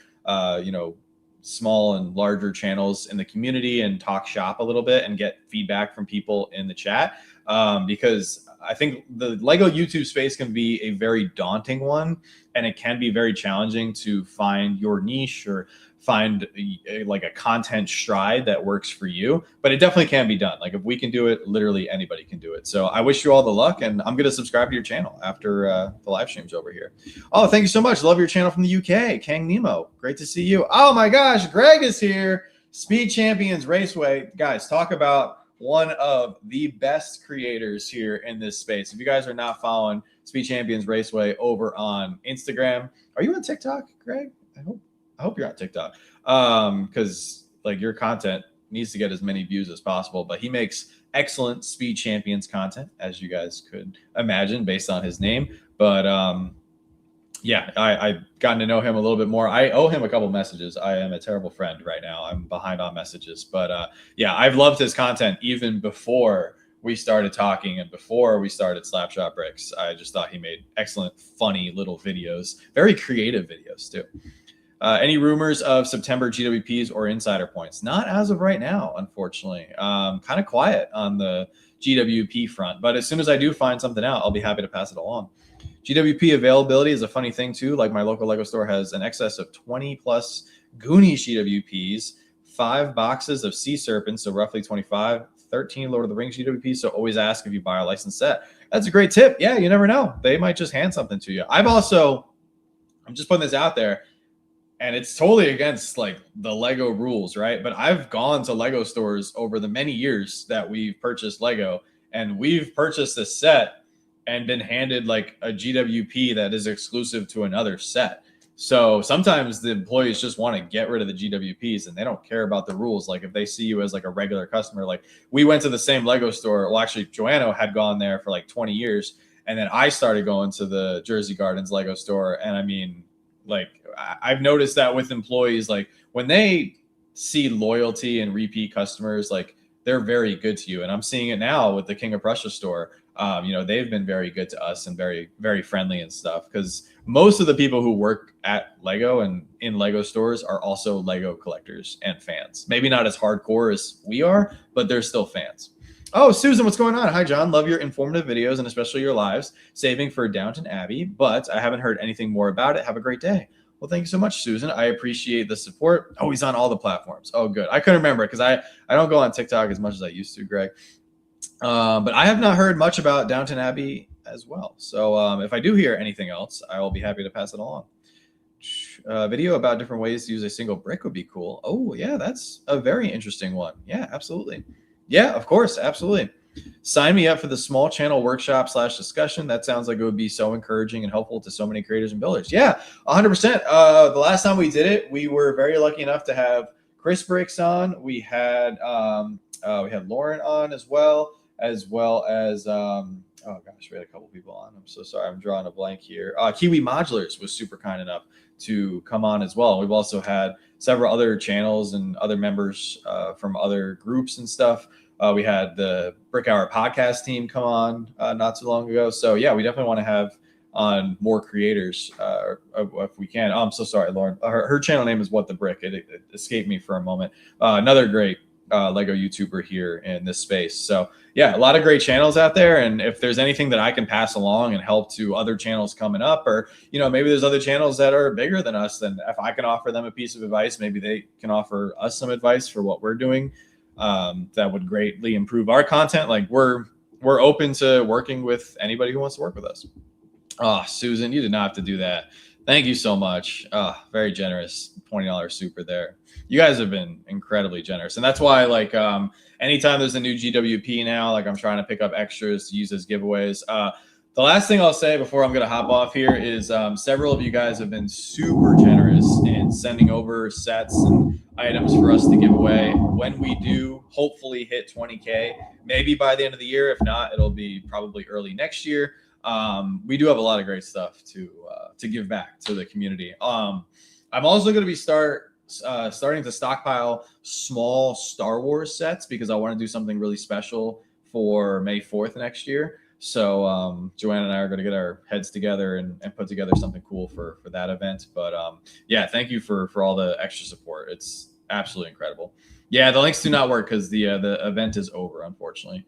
A: small and larger channels in the community and talk shop a little bit and get feedback from people in the chat. Because I think the Lego YouTube space can be a very daunting one, and it can be very challenging to find your niche or find like a content stride that works for you, but it definitely can be done. Like if we can do it, literally anybody can do it. So I wish you all the luck, and I'm going to subscribe to your channel after the live stream's over here. Oh, thank you so much. Love your channel from the UK. Kang Nemo. Great to see you. Oh my gosh. Greg is here. Speed Champions Raceway. Guys, talk about one of the best creators here in this space. If you guys are not following Speed Champions Raceway over on Instagram, are you on TikTok, Greg? I hope you're on TikTok, because like your content needs to get as many views as possible. But he makes excellent Speed Champions content, as you guys could imagine based on his name. But yeah, I've gotten to know him a little bit more. I owe him a couple messages. I am a terrible friend right now. I'm behind on messages. But yeah, I've loved his content even before we started talking and before we started Slapshot Bricks. I just thought he made excellent, funny little videos, very creative videos too. Any rumors of September GWPs or insider points? Not as of right now, unfortunately. Kind of quiet on the GWP front, but as soon as I do find something out, I'll be happy to pass it along. GWP availability is a funny thing too. Like my local Lego store has an excess of 20 plus Goonies GWPs, 5 boxes of Sea Serpents, so roughly 25, 13 Lord of the Rings GWPs. So always ask if you buy a licensed set. That's a great tip. Yeah, you never know. They might just hand something to you. I'm just putting this out there, and it's totally against like the Lego rules, right? But I've gone to Lego stores over the many years that we've purchased Lego, and we've purchased a set and been handed like a GWP that is exclusive to another set. So sometimes the employees just want to get rid of the GWPs, and they don't care about the rules. Like if they see you as like a regular customer, like we went to the same Lego store. Well, actually Joanna had gone there for like 20 years. And then I started going to the Jersey Gardens Lego store. And I mean, like I've noticed that with employees, like when they see loyalty and repeat customers, like they're very good to you. And I'm seeing it now with the King of Prussia store. They've been very good to us and very, very friendly and stuff, because most of the people who work at Lego and in Lego stores are also Lego collectors and fans. Maybe not as hardcore as we are, but they're still fans. Oh, Susan, what's going on? Hi, John. Love your informative videos and especially your lives. Saving for Downton Abbey, but I haven't heard anything more about it. Have a great day. Well, thank you so much, Susan. I appreciate the support. Oh, he's on all the platforms. Oh, good. I couldn't remember because I don't go on TikTok as much as I used to, Greg. But I have not heard much about Downton Abbey as well. So if I do hear anything else, I will be happy to pass it along. Video about different ways to use a single brick would be cool. Oh, yeah, that's a very interesting one. Yeah, absolutely. Yeah, of course. Absolutely. Sign me up for the small channel workshop / discussion. That sounds like it would be so encouraging and helpful to so many creators and builders. Yeah, 100%. The last time we did it, we were very lucky enough to have Chris Bricks on. We had Lauren on as well as oh gosh, we had a couple people on. I'm so sorry. I'm drawing a blank here. Kiwi Modulars was super kind enough to come on as well. We've also had several other channels and other members from other groups and stuff. We had the Brick Hour podcast team come on not too long ago. So yeah, we definitely want to have on more creators if we can. Oh, I'm so sorry, Lauren. Her channel name is What the Brick. It escaped me for a moment. Another great Lego YouTuber here in this space. So yeah, a lot of great channels out there. And if there's anything that I can pass along and help to other channels coming up, or, maybe there's other channels that are bigger than us, then if I can offer them a piece of advice, maybe they can offer us some advice for what we're doing. That would greatly improve our content. Like we're open to working with anybody who wants to work with us. Oh, Susan, you did not have to do that. Thank you so much. Very generous. $20 super there. You guys have been incredibly generous. And that's why, like, anytime there's a new GWP now, like, I'm trying to pick up extras to use as giveaways. The last thing I'll say before I'm going to hop off here is several of you guys have been super generous in sending over sets and items for us to give away. When we do hopefully hit 20K, maybe by the end of the year. If not, it'll be probably early next year. We do have a lot of great stuff to give back to the community. I'm also going to be starting to stockpile small Star Wars sets because I want to do something really special for May 4th next year. So Joanna and I are going to get our heads together and put together something cool for that event. But yeah, thank you for all the extra support. It's absolutely incredible. Yeah, the links do not work because the event is over, unfortunately.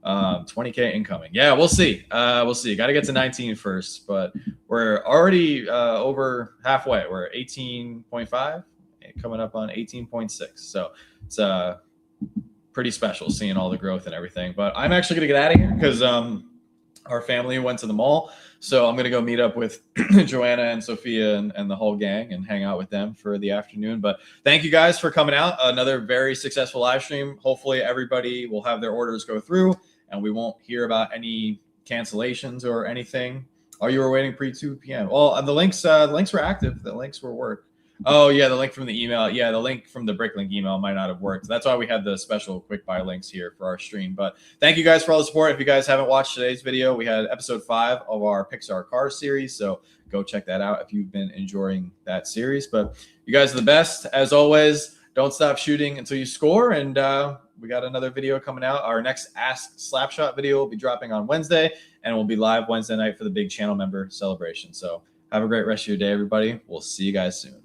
A: 20K incoming. Yeah, we'll see. We'll see. Got to get to 19 first, but we're already over halfway. We're 18.5, coming up on 18.6. So it's pretty special seeing all the growth and everything. But I'm actually going to get out of here because our family went to the mall. So I'm going to go meet up with Joanna and Sophia and the whole gang and hang out with them for the afternoon. But thank you guys for coming out. Another very successful live stream. Hopefully everybody will have their orders go through and we won't hear about any cancellations or anything. Oh, you were waiting pre 2 p.m. Well, the links were active. The links were worked. Oh, yeah, the link from the email. Yeah, the link from the Bricklink email might not have worked. That's why we had the special quick buy links here for our stream. But thank you guys for all the support. If you guys haven't watched today's video, we had episode 5 of our Pixar Cars series. So go check that out if you've been enjoying that series. But you guys are the best. As always, don't stop shooting until you score. And we got another video coming out. Our next Ask Slapshot video will be dropping on Wednesday. And we'll be live Wednesday night for the big channel member celebration. So have a great rest of your day, everybody. We'll see you guys soon.